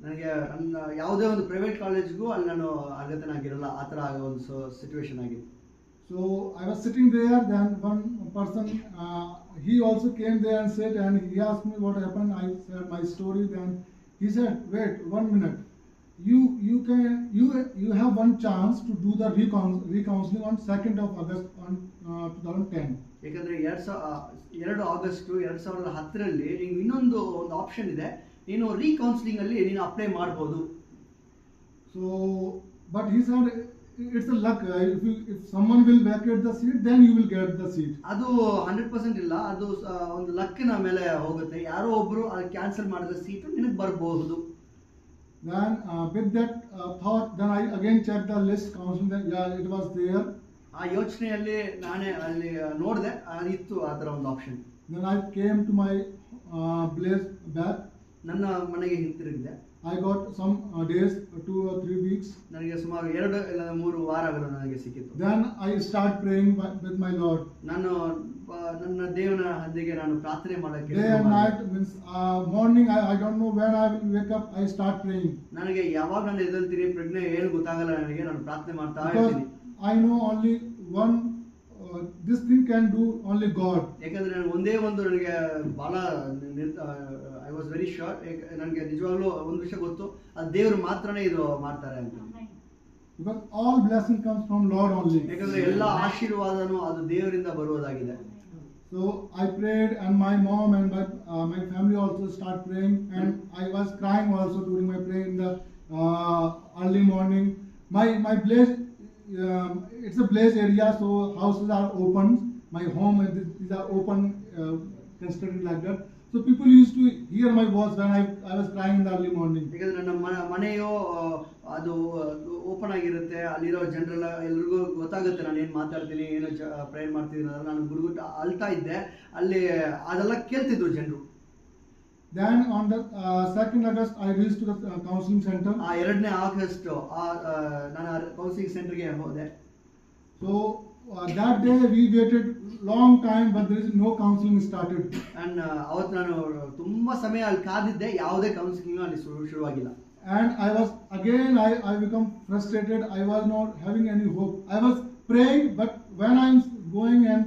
A: ನನಗೆ ನನ್ನ ಯಾವುದೇ ಒಂದು ಪ್ರೈವೇಟ್ ಕಾಲೇಜ್ಗೂ ಅಲ್ಲಿ ನಾನು ಅರ್ಹತೆನಾಗಿರಲ್ಲ. ಆ ಥರ ಒಂದು ಸಿಚುವೇಶನ್ ಆಗಿತ್ತು.
C: So I was sitting there, then one person, he also came there and said, and he asked me what happened. I said my story. Then he said, wait 1 minute, you have one chance to do the recounseling on 2nd of August on 2010.
A: ಯಾಕಂದ್ರೆ 2 August 2010ರಲ್ಲಿ ನಿಂಗೆ ಇನ್ನೊಂದು option ಇದೆ, ನೀನು ರೀಕೌನ್ಸಿಲಿಂಗ್ ಅಲ್ಲಿ ನೀನು apply ಮಾಡಬಹುದು.
C: So but he said it's a luck. If someone will vacate the seat, then you will get the seat.
A: ಅದು 100% ಇಲ್ಲ, ಅದು ಒಂದು ಲಕ್ಕಿನ ಮೇಲೆ ಹೋಗುತ್ತೆ. ಯಾರೋ ಒಬ್ರು ಅದು ಕ್ಯಾನ್ಸಲ್ ಮಾಡಿದ ಸೀಟು ನಿನಗೆ ಬರಬಹುದು.
C: Then with that thought, then I again checked the list counseling. That yeah, it was there.
A: ಆ ಯೋಚನೆಯಲ್ಲಿ ನಾನೇ ಅಲ್ಲಿ ನೋಡಿದೆ, ಇತ್ತು ಆ ಥರ ಒಂದು option.
C: Then I came to my place back.
A: ನನ್ನ ಮನೆಗೆ ಹಿಂತಿರುಗಿದೆ.
C: I got some days, 2 or 3 weeks.
A: ನನಗೆ ಸುಮಾರು 2 ಇಲ್ಲ 3 ವಾರಗಳು ನನಗೆ ಸಿಕ್ಕಿತ್ತು.
C: Then I start praying with my Lord.
A: ನಾನು ನನ್ನ ದೇವನ ಹಂದಿಗೆ ನಾನು ಪ್ರಾರ್ಥನೆ ಮಾಡಕ್ಕೆ
C: Day and night means morning. I don't know when I will wake up. I start praying.
A: ನನಗೆ ಯಾವಾಗ ನಾನು ಎದ್ದೇಳ್ತೀನಿ ಪ್ರಜ್ಞೆ ಏನು ಗೊತ್ತಾಗಲ್ಲ ನನಗೆ. ನಾನು ಪ್ರಾರ್ಥನೆ ಮಾಡ್ತಾ
C: Because
A: ಇರ್ತೀನಿ.
C: I know only one. This thing can do only God.
A: ಯಾಕಂದ್ರೆ ನಾನು ಒಂದೇ ಒಂದು ನನಗೆ ಬಹಳ ಐ ವಾಸ್ ವೆರಿ ಶೋರ್. ನನಗೆ ನಿಜವಾಗ್ಲೂ ಒಂದು ವಿಷಯ ಗೊತ್ತು, ಅದು ದೇವರು ಮಾತ್ರನೇ ಇದು ಮಾಡ್ತಾರೆ ಅಂತ.
C: Because all blessing comes from Lord only.
A: ಯಾಕಂದ್ರೆ ಎಲ್ಲ ಆಶೀರ್ವಾದನು ಅದು ದೇವರಿಂದ ಬರುವುದಾಗಿದೆ.
C: So I prayed, and my mom and my family also start praying, and I was crying also during my prayer in the early morning. My place, it's a place area, so houses are open. My home, these are open, constructed like that. So people used to hear my voice when I was crying in the early morning.
A: ಯಾಕಂದ್ರೆ ನನ್ನ ಮನೆಯು ಅದು open ಆಗಿರುತ್ತೆ. ಅಲ್ಲಿರೋ ಜನರೆಲ್ಲ ಎಲ್ರಿಗೂ ಗೊತ್ತಾಗುತ್ತೆ ನಾನು ಏನು ಮಾತಾಡ್ತೀನಿ, ಏನು ಪ್ರೇಯರ್ ಮಾಡ್ತೀನಿ. ನಾನು ಗುರುಗುಟ್ಟು ಅಳ್ತಾ ಇದ್ದೆ, ಅಲ್ಲಿ ಅದೆಲ್ಲ ಕೇಳ್ತಿದ್ರು ಜನರು.
C: Then on the 2nd August, I reached to the counseling center.
A: 2ನೇ ಆಗಸ್ಟ್ ನಾನು ಕೌನ್ಸಿಲಿಂಗ್ ಸೆಂಟರ್ಗೆ ಹೋದೆ.
C: So that day we waited long time, but there is no counseling started.
A: And ಅವತ್ತು ನಾನು ತುಂಬಾ ಸಮಯ ಅಲ್ಲಿ ಕಾದಿದ್ದೆ, ಯಾವುದೇ ಕೌನ್ಸಿಲಿಂಗ್ ಅಲ್ಲಿ ಶುರುವಾಗಿಲ್ಲ.
C: And I become frustrated. I was not having any hope. I was praying, but when I'm going and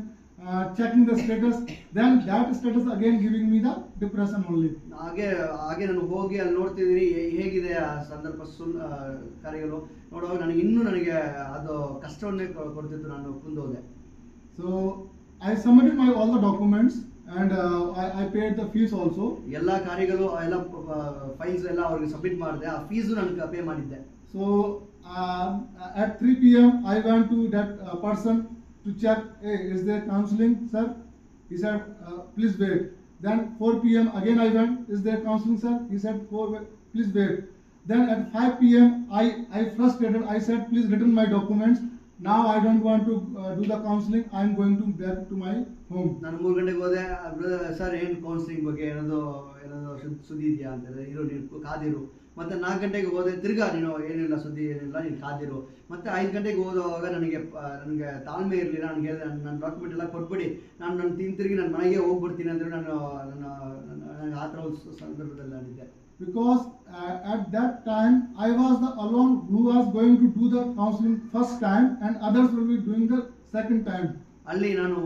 C: checking the status, then that status again giving me the depression only.
A: ಹಾಗೆ ನಾನು ಹೋಗಿ ಅಲ್ಲಿ ನೋಡ್ತಿದ್ದೀನಿ ಹೇಗಿದೆ ಆ ಸಂದರ್ಭ ಕಾರ್ಯಗಳು ನೋಡುವಾಗ ನನಗೆ ಅದು ಕಷ್ಟವನ್ನೇ ಕೊಡ್ತಿತ್ತು. ನಾನು ಕುಂದೋದೆ.
C: So I submitted all the documents, and I paid the fees also.
A: ಎಲ್ಲ ಕಾರ್ಯಗಳು ಎಲ್ಲ ಫೈಲ್ಸ್ ಎಲ್ಲ ಅವ್ರಿಗೆ ಸಬ್ಮಿಟ್ ಮಾಡಿದೆ. ಆ ಫೀಸು ನಾನು ಪೇ ಮಾಡಿದ್ದೆ.
C: So at 3 p.m. I went to that person to check, hey, is there counseling, sir? He said, please wait. Then 4 p.m. again I went, is there counseling, sir? He said, please wait. Then at 5 p.m. I frustrated. I said, please return my documents. Now I don't want to do the counseling. I am going to back to my home.
A: ನಾನು 3 ಗಂಟೆಗೆ ಹೋದೆ. Sir ಏನು counselling ಬಗ್ಗೆ ಏನಾದ್ರು ಸುದ್ದಿ ಇದೆಯಾ ಅಂತ. ಇರೋ ನೀನು ಕಾದಿರು. ಮತ್ತೆ 4 ಗಂಟೆಗೆ ಹೋದೆ. ತಿರ್ಗಾ ನೀನು ಏನಿಲ್ಲ ಸುದ್ದಿ ಏನಿಲ್ಲ, ನೀನು ಕಾದಿರು. ಮತ್ತೆ 5 ಗಂಟೆಗೆ ಹೋದಾಗ ನನಗೆ ತಾಳ್ಮೆ ಇರಲಿಲ್ಲ. ನನಗೆ ಹೇಳಿದೆ ನನ್ನ ಡಾಕ್ಯುಮೆಂಟ್ ಎಲ್ಲ ಕೊಟ್ಬಿಡಿ, ನಾನು ತಿರುಗಿ ನನ್ನ ಮನೆಗೆ ಹೋಗ್ಬಿಡ್ತೀನಿ ಅಂದರೆ ನನಗೆ ಆ ಥರ ಒಂದು ಸಂದರ್ಭದಲ್ಲಿ ನಾನಿದ್ದೆ.
C: Because at that time I was the alone who was going to do the counseling first time, and others will be doing the second time.
A: ಅಲ್ಲಿ ನಾನು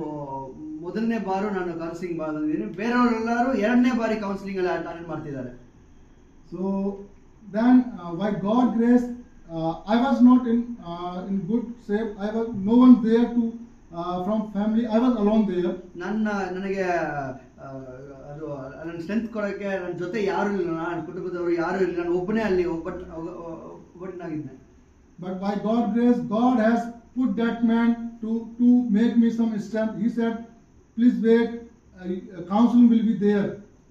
A: ಮೊದಲನೇ ಬಾರು ನಾನು ಕೌನ್ಸಿಲಿಂಗ್ ಬಂದಿದ್ದೀನಿ, ಬೇರೆಯವರೆಲ್ಲರೂ 2ನೇ ಬಾರಿ ಕೌನ್ಸಿಲಿಂಗ್ ಅಲ್ಲಿ ಅಟೆಂಡ್ ಮಾಡ್ತಿದ್ದಾರೆ.
C: So then by God grace, I was not in good shape. No one there to from family. I was alone there.
A: ನನಗೆ ಅದು ನನ್ನ ಸ್ಟ್ರೆಂತ್ ಕೊಡೋಕ್ಕೆ ನನ್ನ ಜೊತೆ ಯಾರು ಇಲ್ಲ, ನನ್ನ ಕುಟುಂಬದವರು ಯಾರು ಇಲ್ಲ, ನಾನು ಒಬ್ಬನೇ ಅಲ್ಲಿ ಒಬ್ಬನಾಗಿದ್ದೆ.
C: But by God's grace, God has put that man to make me some strength. He said, please wait, counseling will be there.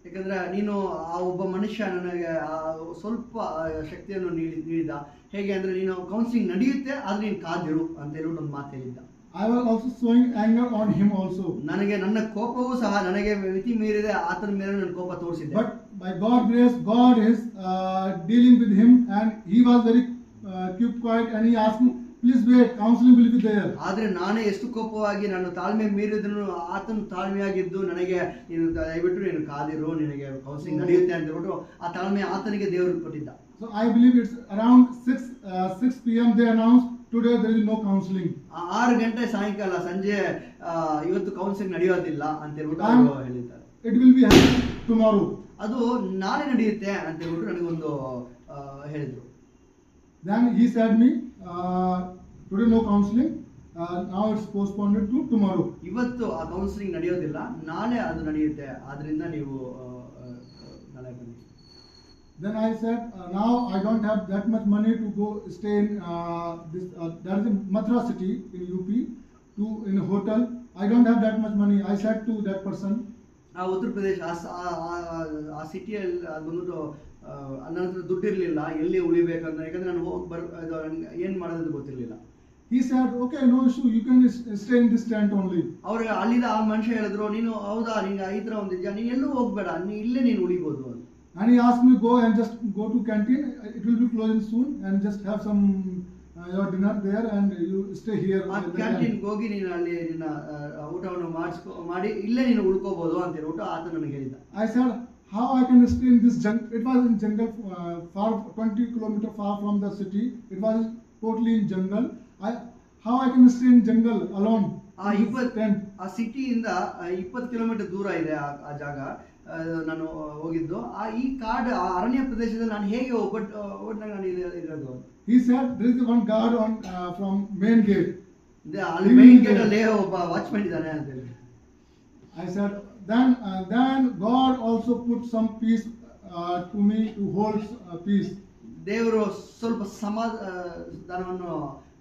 A: ಯಾಕಂದ್ರೆ ನೀನು ಆ ಒಬ್ಬ ಮನುಷ್ಯ ನನಗೆ ಸ್ವಲ್ಪ ಶಕ್ತಿಯನ್ನು ನೀಡಿದ. ಹೇಗೆ ಅಂದ್ರೆ ನೀನು ಕೌನ್ಸಿಲಿಂಗ್ ನಡೆಯುತ್ತೆ ಆದ್ರೆ ನೀನು ಕಾದಿರು ಅಂತ ಹೇಳ್ಬಿಟ್ಟು ಒಂದು ಮಾತು ಹೇಳಿದ್ದ.
C: I was also showing anger on him also.
A: ನನಗೆ ನನ್ನ ಕೋಪವೂ ಸಹ ನನಗೆ ಮಿತಿ ಮೀರಿದೆ, ಆತನ ಮೇಲೆ ನನ್ನ ಕೋಪ ತೋರಿಸಿದ್ದೆ.
C: But by God's grace, God is dealing with him, and he was very kept quiet, and he asked me, please wait, counseling will be there.
A: ಆದ್ರೆ ನಾನೇ ಎಷ್ಟು ಕೋಪವಾಗಿ ನಾನು ತಾಳ್ಮೆ ಮೀರಿದ್ರು ಆತನು ತಾಳ್ಮೆಯಾಗಿದ್ದು ನನಗೆ ನೀನು ದಯವಿಟ್ಟು ನೀನು ಕಾದಿರು, ನಿನಗೆ ಕೌನ್ಸಿಲಿಂಗ್ ನಡೆಯುತ್ತೆ ಅಂತ ಹೇಳ್ಬಿಟ್ಟು ಆ ತಾಳ್ಮೆ ಆತನಿಗೆ ದೇವರು ಕೊಟ್ಟಿದ್ದ.
C: So I believe it's around 6 p.m. they announced today there is no counseling.
A: 6 ಗಂಟೆ ಸಾಯಂಕಾಲ ಸಂಜೆ ಇವತ್ತು ಕೌನ್ಸಿಲಿಂಗ್ ನಡೆಯೋದಿಲ್ಲ ಅಂತ ಹೇಳ್ಬಿಟ್ಟು ಅವರು ಹೇಳಿದ್ದಾರೆ.
C: It will be happening tomorrow.
A: ಅದು ನಾಳೆ ನಡೆಯುತ್ತೆ ಅಂತ ಹೇಳ್ಬಿಟ್ಟು ನನಗೊಂದು ಹೇಳಿದ್ರು.
C: Then he said me, today no counseling, now it's postponed to tomorrow.
A: ಇವತ್ತು ಆ ಕೌನ್ಸಿಲಿಂಗ್ ನಡೆಯೋದಿಲ್ಲ, ನಾಳೆ ಅದು ನಡೆಯುತ್ತೆ, ಆದ್ರಿಂದ ನೀವು ನಾಳೆ ಬನ್ನಿ.
C: Then I said, now I don't have that much money to go stay in that is in Mathura city in UP, in a hotel. I don't have that much money. I said to that person,
A: ಆ ಉತ್ತರ ಪ್ರದೇಶ ಆ ಸಿಟಿಯಲ್ಲಿ ಬಂದ್ಬಿಟ್ಟು ನನ್ನ ಹತ್ರ ದುಡ್ಡು ಇರಲಿಲ್ಲ, ಎಲ್ಲಿ ಉಳಿಬೇಕಂತ, ಯಾಕಂದ್ರೆ ನಾನು ಏನು ಮಾಡೋದು ಗೊತ್ತಿರಲಿಲ್ಲ.
C: He said, okay, no issue, you can stay in this tent only.
A: ಅವ್ರಿಗೆ ಅಲ್ಲಿದ ಆ ಮನುಷ್ಯ ಹೇಳಿದ್ರು, ನೀನು ಹೌದಾ ನಿಂಗೆ ಈ ಥರ ಒಂದಿದ್ಯಾ, ನೀನು ಎಲ್ಲೂ ಹೋಗ್ಬೇಡ, ನೀ ಇಲ್ಲೇ ನೀನು ಉಳಿಬೋದು ಅಂತ.
C: And he asked me, go and just go to canteen, it will be closing soon, and just have some your dinner there and you stay here.
A: ಆ ಕ್ಯಾಂಟೀನ್ಗೆ ಹೋಗಿ ನೀನು ಅಲ್ಲಿ ನಿನ್ನ ಊಟವನ್ನು ಮಾಡಿ ಇಲ್ಲೇ ನೀನು ಉಳ್ಕೋಬಹುದು ಅಂತ ಹೇಳ್ಬಿಟ್ಟು ಆತ ನನಗೆ ಹೇಳಿದ್ದ.
C: I said, how I can stay in this jungle? It was in jungle, far 20 kilometers far from the city. It was totally in jungle. How I can stay in jungle alone?
A: ಆ ಸಿಟಿಯಿಂದ 20 kilometre ದೂರ ಇದೆ ಆ ಜಾಗ. ನಾನು ಹೋಗಿದ್ದು ಈ ಕಾಡು ಅರಣ್ಯ ಪ್ರದೇಶದಲ್ಲಿ ನಾನು ಹೇಗೆ ಒಬ್ಬಟ್ಟು ನಾನು ಇರೋದು.
C: He said there is one guard on from main gate.
A: ಅಲ್ಲಿ ಮೇನ್ ಗೇಟ್ ಅಲ್ಲಿ ಒಬ್ಬ ವಾಚ್ಮನ್ ಇದ್ದಾನೆ ಅಂತ ಹೇಳಿ. I
C: said then God also put some peace to me to hold peace.
A: ದೇವರು ಸ್ವಲ್ಪ ಸಮಾಧಾನವನ್ನು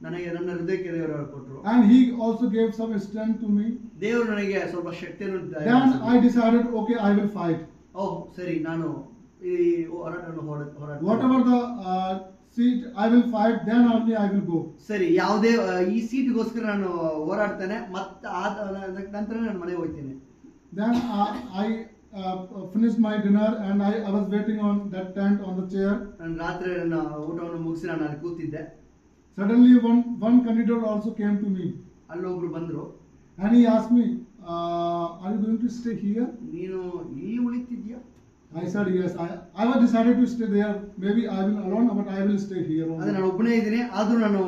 A: ನನಗೆ ನನ್ನ ಹೃದಯಕ್ಕೆ ದೇವರು ಕೊಟ್ಟರು.
C: And he also gave some strength to me.
A: ದೇವರು ನನಗೆ ಸ್ವಲ್ಪ ಶಕ್ತಿಯನ್ನು.
C: Then I decided, okay, I will fight.
A: ಸರಿ, ನಾನು ಈ ಹೋರಾಟವನ್ನು
C: whatever the seat I will fight, then only I will go.
A: ಸರಿ, ಯಾವುದೇ ಈ ಸೀಟ್ಗೋಸ್ಕರ ನಾನು ಹೋರಾಡ್ತೇನೆ, ಮತ್ತೆ ನಂತರ ನಾನು ಮನೆಗೆ ಹೋಗ್ತೇನೆ.
C: Then I finished my dinner and I was waiting on that tent on the chair.
A: ನಾನು ರಾತ್ರಿ ನನ್ನ ಊಟವನ್ನು ಮುಗಿಸಿ ನಾನು ಅಲ್ಲಿ ಕೂತಿದ್ದೆ.
C: Suddenly one candidate also came to me.
A: ಅಲ್ಲೊಬ್ರು ಬಂದ್ರು.
C: And he asked me, are you going to stay here?
A: ನೀನು ಇಲ್ಲಿ ಉಳಿತಿದ್ಯಾ?
C: I said yes. I was decided to stay there. Maybe I will alone, but I will stay here.
A: ಅದೇ ನಾನು ಒಬ್ಬನೇ ಇದ್ದೀನಿ, ಆದ್ರೂ ನಾನು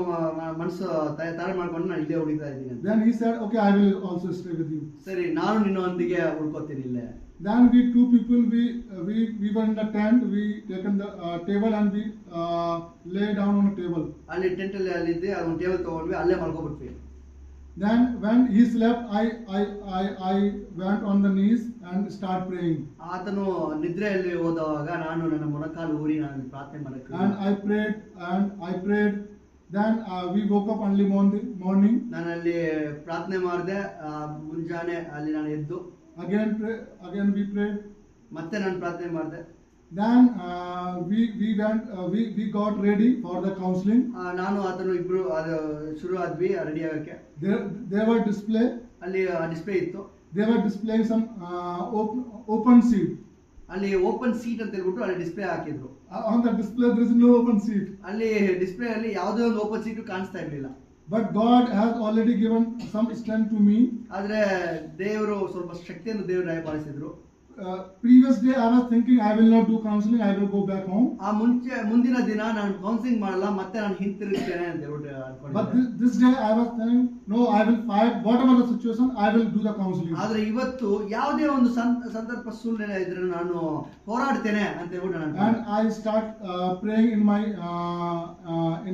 A: ಮನಸ್ಸು ತಯಾರು ಮಾಡ್ಕೊಂಡು ನಾನು ಇಲ್ಲೇ ಉಳಿತಾ ಇದ್ದೀನಿ.
C: Then he said, okay, I will also stay with you.
A: ಸರಿ, ನಾನು ನಿನ್ನೊಂದಿಗೆ ಉಳ್ಕೋತೀನಿ ಇಲ್ಲೇ.
C: Then we two people we were in the tent. We taken the table and we lay down on a table.
A: ಅಲ್ಲಿ ಟೆಂಟ್ ಅಲ್ಲಿ ಅಲ್ಲಿದ್ದೆ, ಒಂದು table ತಗೊಂಡ್ವಿ, ಅಲ್ಲೇ ಮಲ್ಕೊಬಿಟ್ವಿ.
C: Then when he slept, I went on the knees and start praying.
A: ಆತನು ನಿದ್ರೆಯಲ್ಲಿ ಹೋದಾಗ ನಾನು ನನ್ನ ಮೊಣಕಾಲು ಊರಿ ನಾನು ಪ್ರಾರ್ಥನೆ ಮಾಡಕ್ಕೆ.
C: And I prayed. Then we woke up early morning.
A: ನಾನು ಅಲ್ಲಿ ಪ್ರಾರ್ಥನೆ ಮಾಡಿದೆ, ಮುಂಜಾನೆ ಅಲ್ಲಿ ನಾನು ಎದ್ದು
C: again we prayed.
A: ಮತ್ತೆ ನಾನು ಪ್ರಾರ್ಥನೆ ಮಾಡಿದೆ.
C: Then we got ready for the counseling.
A: ನಾನು ಆತನು ಇಬ್ರು ಶುರು ಆದ್ವಿ ರೆಡಿ ಆಗಕ್ಕೆ.
C: There were display.
A: ಅಲ್ಲಿ ಡಿಸ್ಪ್ಲೇ ಇತ್ತು.
C: They were displaying some open seat.
A: ಅಲ್ಲಿ ಓಪನ್ ಸೀಟ್ ಅಂತ ಹೇಳ್ಬಿಟ್ಟು ಅಲ್ಲಿ ಡಿಸ್ಪ್ಲೇ ಹಾಕಿದ್ರು.
C: On the display there is no open seat.
A: ಅಲ್ಲಿ ಡಿಸ್ಪ್ಲೇ ಅಲ್ಲಿ ಯಾವುದೇ ಒಂದು ಓಪನ್ ಸೀಟ್ ಕಾಣಿಸ್ತಾ ಇರಲಿಲ್ಲ.
C: But God has already given some strength to me.
A: ಆದ್ರೆ ದೇವರು ಸ್ವಲ್ಪ ಶಕ್ತಿಯನ್ನು ದೇವರು ದಯಪಾಲಿಸಿದ್ರು.
C: Previous day I was thinking I will not do counseling, I will go back home.
A: ಮುಂದಿನ ದಿನ ನಾನು ಕೌನ್ಸಿಲಿಂಗ್ ಮಾಡಲ್ಲ, ಮತ್ತೆ ನಾನು ಹಿಂತಿರುಗ್ತೇನೆ ಅಂತ ಹೇಳ್ಬಿಟ್ಟು ಅನ್ಕೊಂಡಿದ್ದೆ.
C: But this day I was saying no, I will fight whatever the situation, I will do the counseling.
A: ಆದ್ರೆ ಇವತ್ತು ಯಾವುದೇ ಒಂದು ಸಂದರ್ಭ ಸುಳ್ಳು ಇದ್ರೆ ನಾನು ಹೋರಾಡ್ತೇನೆ ಅಂತ ಹೇಳ್ಬಿಟ್ಟು ನಾನು.
C: And I start praying in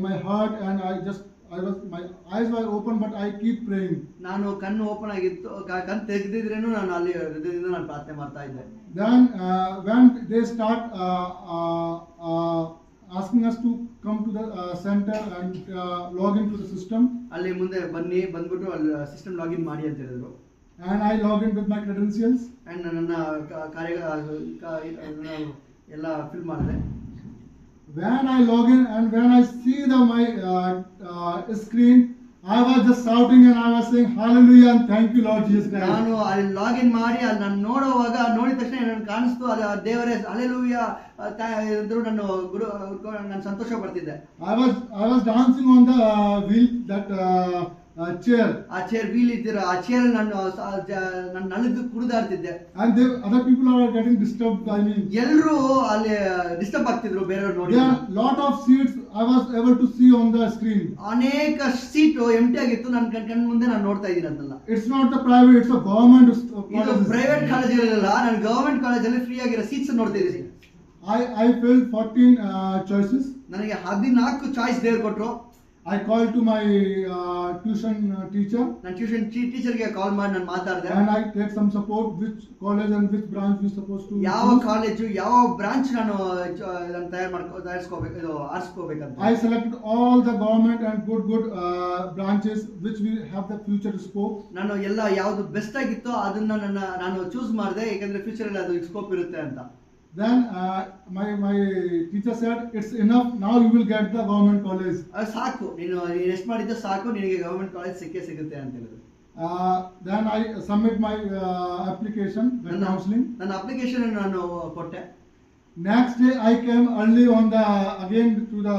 C: my heart, and I just my eyes were open, but I keep praying.
A: ನಾನು ಕಣ್ಣು ಓಪನ್ ಆಗಿತ್ತು, ಕಣ್ಣು ತೆಗೆದಿದ್ರೇನು ನಾನು ಅಲ್ಲಿ ಹೃದಯದಿಂದ ನಾನು ಪ್ರಾರ್ಥನೆ ಮಾಡ್ತಾ ಇದ್ದೆ.
C: Then when they start asking us to come to the center and log into the system,
A: ಅಲ್ಲಿ ಮುಂದೆ ಬಂದ್ಬಿಟ್ಟು ಅಲ್ಲಿ ಸಿಸ್ಟಮ್ ಲಾಗಿನ್ ಮಾಡಿ ಅಂತ ಹೇಳಿದ್ರು.
C: and I log in with my credentials.
A: And ನನ್ನ ಎಲ್ಲ ಫಿಲ್ ಮಾಡಿದೆ.
C: When I log in and when I see my screen, I was just shouting and I was saying hallelujah and thank you Lord Jesus Christ.
A: ನಾನು ಅಲ್ಲಿ login ಮಾಡಿ ಅಲ್ಲಿ ನಾನು ನೋಡಿದ ತಕ್ಷಣ ನನಗೆ ಕಾಣಿಸ್ತು, ಅದು ದೇವರೇ ಹಲ್ಲೆಲೂಯಾ ಅಂದ್ರು. ನಾನು ಸಂತೋಷ ಪಡ್ತಿದ್ದೆ.
C: I was dancing on the wheel, that chair.
A: ಆ ಚೇರ್ ವೀಲ್ ಇದ್ದೀರ, ಆ ಚೇರ್ ನಾನು ನಲುಗು ಕುಡಿದಾಡ್ತಿದ್ದೆ.
C: And other people are getting disturbed by me.
A: ಎಲ್ಲರೂ ಅಲ್ಲಿ ಡಿಸ್ಟರ್ಬ್ ಆಗ್ತಿದ್ರು ಬೇರೆಯವ್ರು ನೋಡಿ.
C: There are lot of seats I was able to see on the screen.
A: ಅನೇಕ seat ಎಂಟಿ ಆಗಿತ್ತು, ನನ್ನ ಕಣ್ಣು ಮುಂದೆ ನಾನು ನೋಡ್ತಾ ಇದ್ದೀನಿ ಅದನ್ನೆಲ್ಲ.
C: It's not the private, it's a government
A: ಇದು
C: college.
A: ಪ್ರೈವೇಟ್ ಕಾಲೇಜಲ್ಲ, ನಾನು ಗವರ್ಮೆಂಟ್ ಕಾಲೇಜಲ್ಲಿ ಫ್ರೀ ಆಗಿರೋ ಸೀಟ್ಸ್ ನೋಡ್ತಾ ಇದ್ದೀನಿ.
C: I filled 14 choices.
A: ನನಗೆ 14 ಚಾಯ್ಸ್ ದೇವ್ರು ಕೊಟ್ರು.
C: I called to my tuition teacher.
A: ನಾನು ಟ್ಯೂಷನ್ ಟೀಚರ್ಗೆ ಕಾಲ್ ಮಾಡಿ ನಾನು ಮಾತಾಡಿದೆ.
C: And I take some support, which college and which branch we supposed to
A: ಯಾವ
C: choose.
A: ಕಾಲೇಜು ಯಾವ ಬ್ರಾಂಚ್ ನಾನು ಆರಿಸ್ಕೋಬೇಕಂತ.
C: I selected all the government and good branches which will have the future scope.
A: ನಾನು ಎಲ್ಲ ಯಾವ್ದು best ಆಗಿತ್ತೋ ಅದನ್ನ ನಾನು choose ಮಾಡಿದೆ, ಯಾಕಂದ್ರೆ ಫ್ಯೂಚರ್ ಅಲ್ಲಿ ಅದು ಸ್ಕೋಪ್ ಇರುತ್ತೆ ಅಂತ.
C: Then my teacher said, it's enough, now you will get the government college.
A: ಅದು ಸಾಕು, ನೀನು ಎಷ್ಟು ಮಾಡಿದ್ದು ಸಾಕು, ನಿನಗೆ ಗವರ್ಮೆಂಟ್ ಕಾಲೇಜ್ ಸಿಗುತ್ತೆ ಅಂತ ಹೇಳಿದ್ರು.
C: Then I submit my application, the counseling.
A: ನನ್ನ ಅಪ್ಲಿಕೇಶನ್ ನಾನು ಕೊಟ್ಟೆ.
C: Next day I came early again to the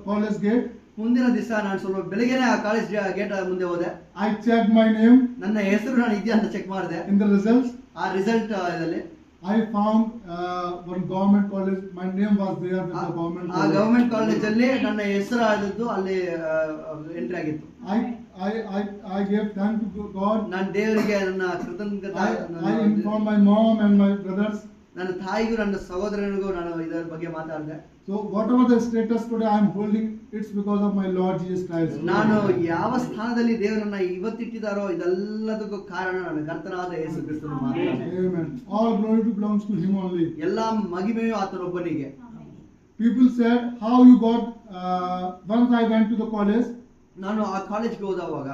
C: college gate.
A: ಮುಂದಿನ ದಿವಸ ನಾನು ಸ್ವಲ್ಪ ಬೆಳಿಗ್ಗೆನೆ ಆ ಕಾಲೇಜ್ ಗೇಟ್ ಮುಂದೆ ಹೋದೆ.
C: I checked my name.
A: ನನ್ನ ಹೆಸರು ನಾನು ಇದೆಯಾ ಅಂತ ಚೆಕ್ ಮಾಡಿದೆ.
C: In the results,
A: ಆ ರಿಸಲ್ಟ್ ಇದರಲ್ಲಿ
C: I found one government college. My name was there with the government
A: ಆ
C: college.
A: ಗವರ್ಮೆಂಟ್ ಕಾಲೇಜ್ ಅಲ್ಲಿ ನನ್ನ ಹೆಸರು ಆದದ್ದು ಅಲ್ಲಿ ಎಂಟ್ರಿ ಆಗಿತ್ತು.
C: I gave thanks to God.
A: ನಾನು ದೇವರಿಗೆ ನನ್ನ ಕೃತಜ್ಞತೆ
C: I informed my mom and my brothers.
A: ನನ್ನ ತಾಯಿಗೂ ನನ್ನ ಸಹೋದರನಿಗೂ ನಾನು ಇದರ ಬಗ್ಗೆ ಮಾತಾಡಿದೆ.
C: So whatever the status today I am holding, it's because of my Lord Jesus Christ.
A: ನಾನು ಯಾವ ಸ್ಥಾನದಲ್ಲಿ ದೇವರನ್ನ ಇವತ್ತಿಟ್ಟಿದ್ದಾರೋ ಇದೆಲ್ಲದಕ್ಕೂ ಕಾರಣ ನನ್ನ ಕರ್ತನಾದ ಯೇಸು ಕ್ರಿಸ್ತನು ಮಾತ್ರ.
C: Amen. All glory belongs to Him only.
A: ಎಲ್ಲಾ ಮಹಿಮೆಯು ಆತನೊಬ್ಬನಿಗೆ.
C: People said, how you got, once I went to the college,
A: ನಾನು ಆ ಕಾಲೇಜ್ಗೆ ಹೋದವಾಗ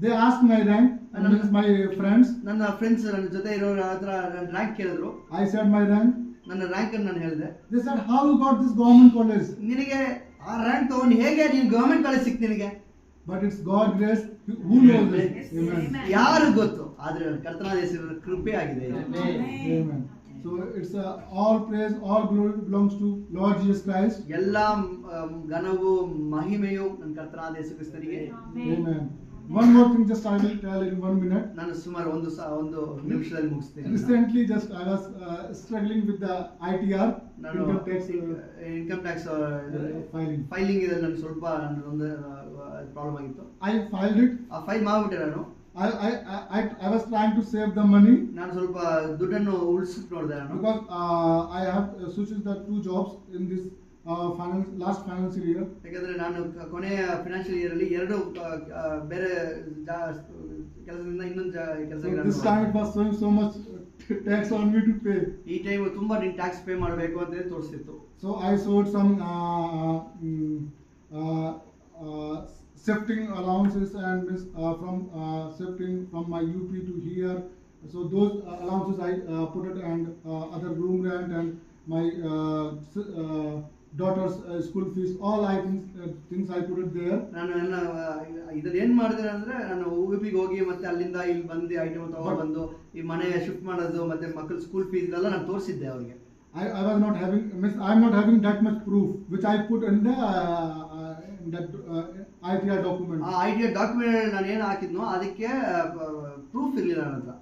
C: they asked my rank, and means my friends.
A: ನನ್ನ ಫ್ರೆಂಡ್ಸ್ ನನ್ನ ಜೊತೆ ಇರೋರ ಹತ್ರ ನನ್ನ ರ್ಯಾಂಕ್ ಕೇಳಿದ್ರು.
C: I said my rank.
A: ನನ್ನ ರ್ಯಾಂಕ್ ಅನ್ನು ನಾನು ಹೇಳಿದೆ.
C: They said, how you got this government college?
A: ನಿನಗೆ ಆ ರ್ಯಾಂಕ್ ತಗೊಂಡು ಹೇಗೆ ನೀನು ಗವರ್ಮೆಂಟ್ ಕಾಲೇಜ್ ಸಿಕ್ತು ನಿನಗೆ?
C: But it's God grace. Who knows this? Amen.
A: ಯಾರು ಗೊತ್ತು, ಆದ್ರೆ ಕರ್ತನಾದ ಯೇಸುವಿನ ಕೃಪೆ ಆಗಿದೆ.
C: Amen. So it's all praise, all glory belongs to Lord Jesus Christ.
A: ಎಲ್ಲಾ ಘನವು ಮಹಿಮೆಯು ನನ್ನ ಕರ್ತನಾದ ಯೇಸು ಕ್ರಿಸ್ತನಿಗೆ.
C: Amen. One more thing, just I will tell in 1 minute.
A: ನಾನು ಸುಮಾರು ಒಂದು ನಿಮಿಷದಲ್ಲಿ ಮುಗಿಸ್ತೀನಿ.
C: Recently, just I was struggling with the ITR,
A: ನಾನು ಇನ್ಕಮ್ ಟ್ಯಾಕ್ಸ್
C: filing.
A: ಇದೆ, ನಾನು ಸ್ವಲ್ಪ ಒಂದು ಪ್ರಾಬ್ಲಮ್ ಆಗಿತ್ತು.
C: I filed it.
A: ಆ ಫೈಲ್ ಮಾಡ್ಬಿಟ್ಟೆ ನಾನು.
C: I was trying to save the money
A: ನಾನು ಸ್ವಲ್ಪ ದುಡ್ಡನ್ನು ಉಳಿಸಕ್ ನೋಡಿದೆ ನಾನು.
C: because I have switched the 2 jobs in this last financial year.
A: ಯಾಕಂದ್ರೆ ನಾನು ಕೊನೆಯ ಫಿನಾನ್ಷಿಯಲ್ ಇಯರ್ ಅಲ್ಲಿ 2 ಬೇರೆ ಕೆಲಸದಿಂದ ಇನ್ನೊಂದು
C: So this time it was showing so much tax on me to pay.
A: ಈ ಟೈಮ್ ತುಂಬಾ ನೀನು ಟ್ಯಾಕ್ಸ್ ಪೇ ಮಾಡಬೇಕು ಅಂತ ತೋರಿಸ್ತಿತ್ತು.
C: So I showed some shifting allowances and from shifting from my UP to here. So those allowances I put it, and other room rent and my daughter's school fees, all things I put it there.
A: ನಾನು ಇದನ್ನ ಏನ್ ಮಾಡಿದ್ರೆ ಅಂದ್ರೆ ನಾನು ಉಡುಪಿಗೆ ಹೋಗಿ ಮತ್ತೆ ಅಲ್ಲಿಂದ ಇಲ್ಲಿ ಬಂದು ಐಟಮ್ ತಗೊಂಡು ಬಂದು ಈ ಮನೆ ಶಿಫ್ಟ್ ಮಾಡೋದು ಮತ್ತೆ ಮಕ್ಕಳ ಸ್ಕೂಲ್ ಫೀಸ್ ಎಲ್ಲ ನಾನು ತೋರಿಸಿದ್ದೆ ಅವ್ರಿಗೆ.
C: I was not having, I'm not having that much proof which I put in the that ITR document.
A: ಆ ITR ಡಾಕ್ಯುಮೆಂಟ್ ನಾನು ಏನು ಹಾಕಿದ್ನೋ ಅದಕ್ಕೆ ಪ್ರೂಫ್ ಇರಲಿಲ್ಲ ನನ್ನ ಹತ್ರ.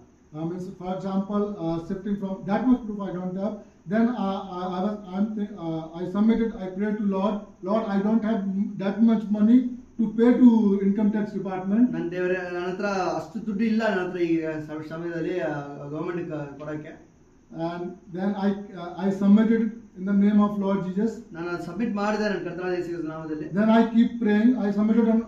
C: Means for example, shifting from that much proof I don't have. Then I submitted. I prayed to Lord. I don't have that much money to pay to income tax department.
A: ನನ್ನ ದೇವರೇ, ನನ್ನ ಹತ್ರ ಅಷ್ಟು ದುಡ್ಡು ಇಲ್ಲ ನನ್ನ ಹತ್ರ ಈ ಸಮಯದಲ್ಲಿ ಗವರ್ಮೆಂಟ್ ಕೊಡಕ್ಕೆ.
C: And then I submitted in the name of Lord Jesus.
A: ನಾನು ಸಬ್ಮಿಟ್ ಮಾಡಿದೆ ನನ್ನ ಕರ್ತನಾದ ಯೇಸುವಿನ ನಾಮದಲ್ಲಿ.
C: Then I keep praying. I submitted and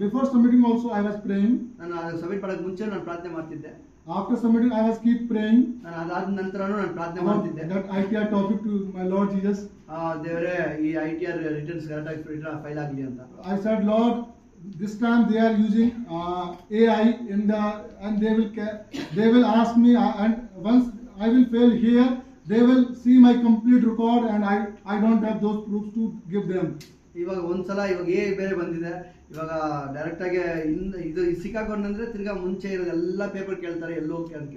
C: before submitting also I was praying.
A: ನಾನು ಸಬ್ಮಿಟ್ ಮಾಡಕ್ಕೆ ಮುಂಚೆ ನಾನು ಪ್ರಾರ್ಥನೆ ಮಾಡ್ತಿದ್ದೆ.
C: After submitting I was keep praying.
A: ನಾನು ಅದಾದ ನಂತರನೂ ನಾನು ಪ್ರಾರ್ಥನೆ
C: About
A: ಮಾಡ್ತಿದ್ದೆ.
C: that ITR topic to my Lord Jesus.
A: ದೇವರೇ ಈ ITR ರಿಟರ್ನ್ಸ್ ಕರೆಕ್ಟಾಗಿ ಫೈಲ್ ಆಗಲಿ ಅಂತ.
C: I said, Lord, this time they are using AI in the and they will ask me and once I will fail here, they will see my complete record and I don't have those proofs to give them.
A: ಇವಾಗ ಒಂದ್ಸಲ ಇವಾಗ ಬೇರೆ ಬಂದಿದೆ. ಇವಾಗ direct ಆಗಿ ಇದು ಸಿಕ್ಕಾಕೊಂಡ್ರೆ ತಿರ್ಗಾ ಮುಂಚೆ ಇರೋದು ಎಲ್ಲ ಪೇಪರ್ ಕೇಳ್ತಾರೆ, ಎಲ್ಲೋ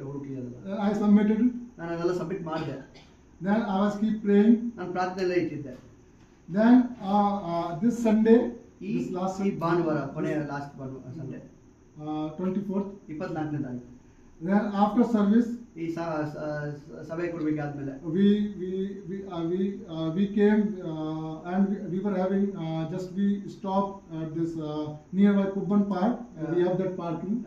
A: ಹುಡುಕ್ಲಿ ಅದಲ್ಲ.
C: I submitted.
A: ನಾನು ಅದೆಲ್ಲ ಸಬ್ಮಿಟ್ ಮಾಡಿದೆ.
C: Then I was keep praying.
A: ನಾನು ಪ್ರಾರ್ಥನೆಯಲ್ಲೇ ಇಟ್ಟಿದ್ದೆ.
C: Then this Sunday,
A: ಈ
C: this last
A: ಈ ಭಾನುವಾರ ಕೊನೆಯ ಲಾಸ್ಟ್ ಸಂಡೇ
C: 24th.
A: 24ನೇ ತಾರೀಕು.
C: Then after service,
A: ಈ ಸಭೆ ಕೊಡ್ಬೇಕಾದ್ಮೇಲೆ
C: we came and we were having we stopped at this nearby Kubban Park. We have that parking.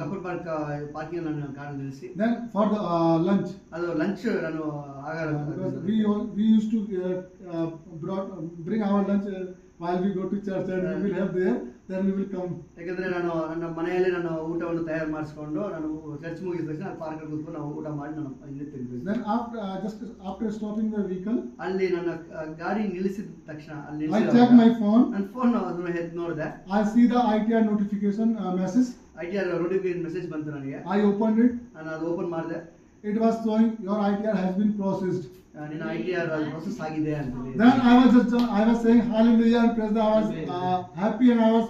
A: Cubbon park parking ನಾನು car ನಿಲ್ಲಿಸಿ.
C: Then for the lunch.
A: ಅದು lunch ನಾನು ಆಗಾರ
C: Because we used to bring our lunch while we go to church and we will have there. Then we will come.
A: ಯಾಕಂದ್ರೆ ನಾನು ನನ್ನ ಮನೆಯಲ್ಲಿ ನಾನು ಊಟವನ್ನು ತಯಾರು ಮಾಡಿಸ್ಕೊಂಡು ನಾನು ಚರ್ಚ್ ಮುಗಿದ ತಕ್ಷಣ ಪಾರ್ಕ್ ಕೂತ್ಕೊಂಡು ನಾವು ಊಟ ಮಾಡಿ ನಾನು ಇಲ್ಲಿ ತಿರುಗಿದ್ದೆ.
C: Then after stopping the vehicle,
A: ಅಲ್ಲಿ ನನ್ನ ಗಾಡಿ ನಿಲ್ಲಿಸಿದ ತಕ್ಷಣ ಅಲ್ಲಿ
C: I checked my phone.
A: ನನ್ನ ಫೋನ್ ಅದನ್ನ ಎದ್ದು ನೋಡಿದೆ.
C: I see the ITR notification message.
A: ITR notification message ಬಂತು ನನಗೆ.
C: I opened it.
A: ನಾನು ಅದು ಓಪನ್ ಮಾಡಿದೆ.
C: It was showing your ITR has been processed.
A: ನಿನ್ನ ITR ಪ್ರೊಸೆಸ್ ಆಗಿದೆ ಅಂತ.
C: Then I was saying hallelujah and praise God. I was happy and I was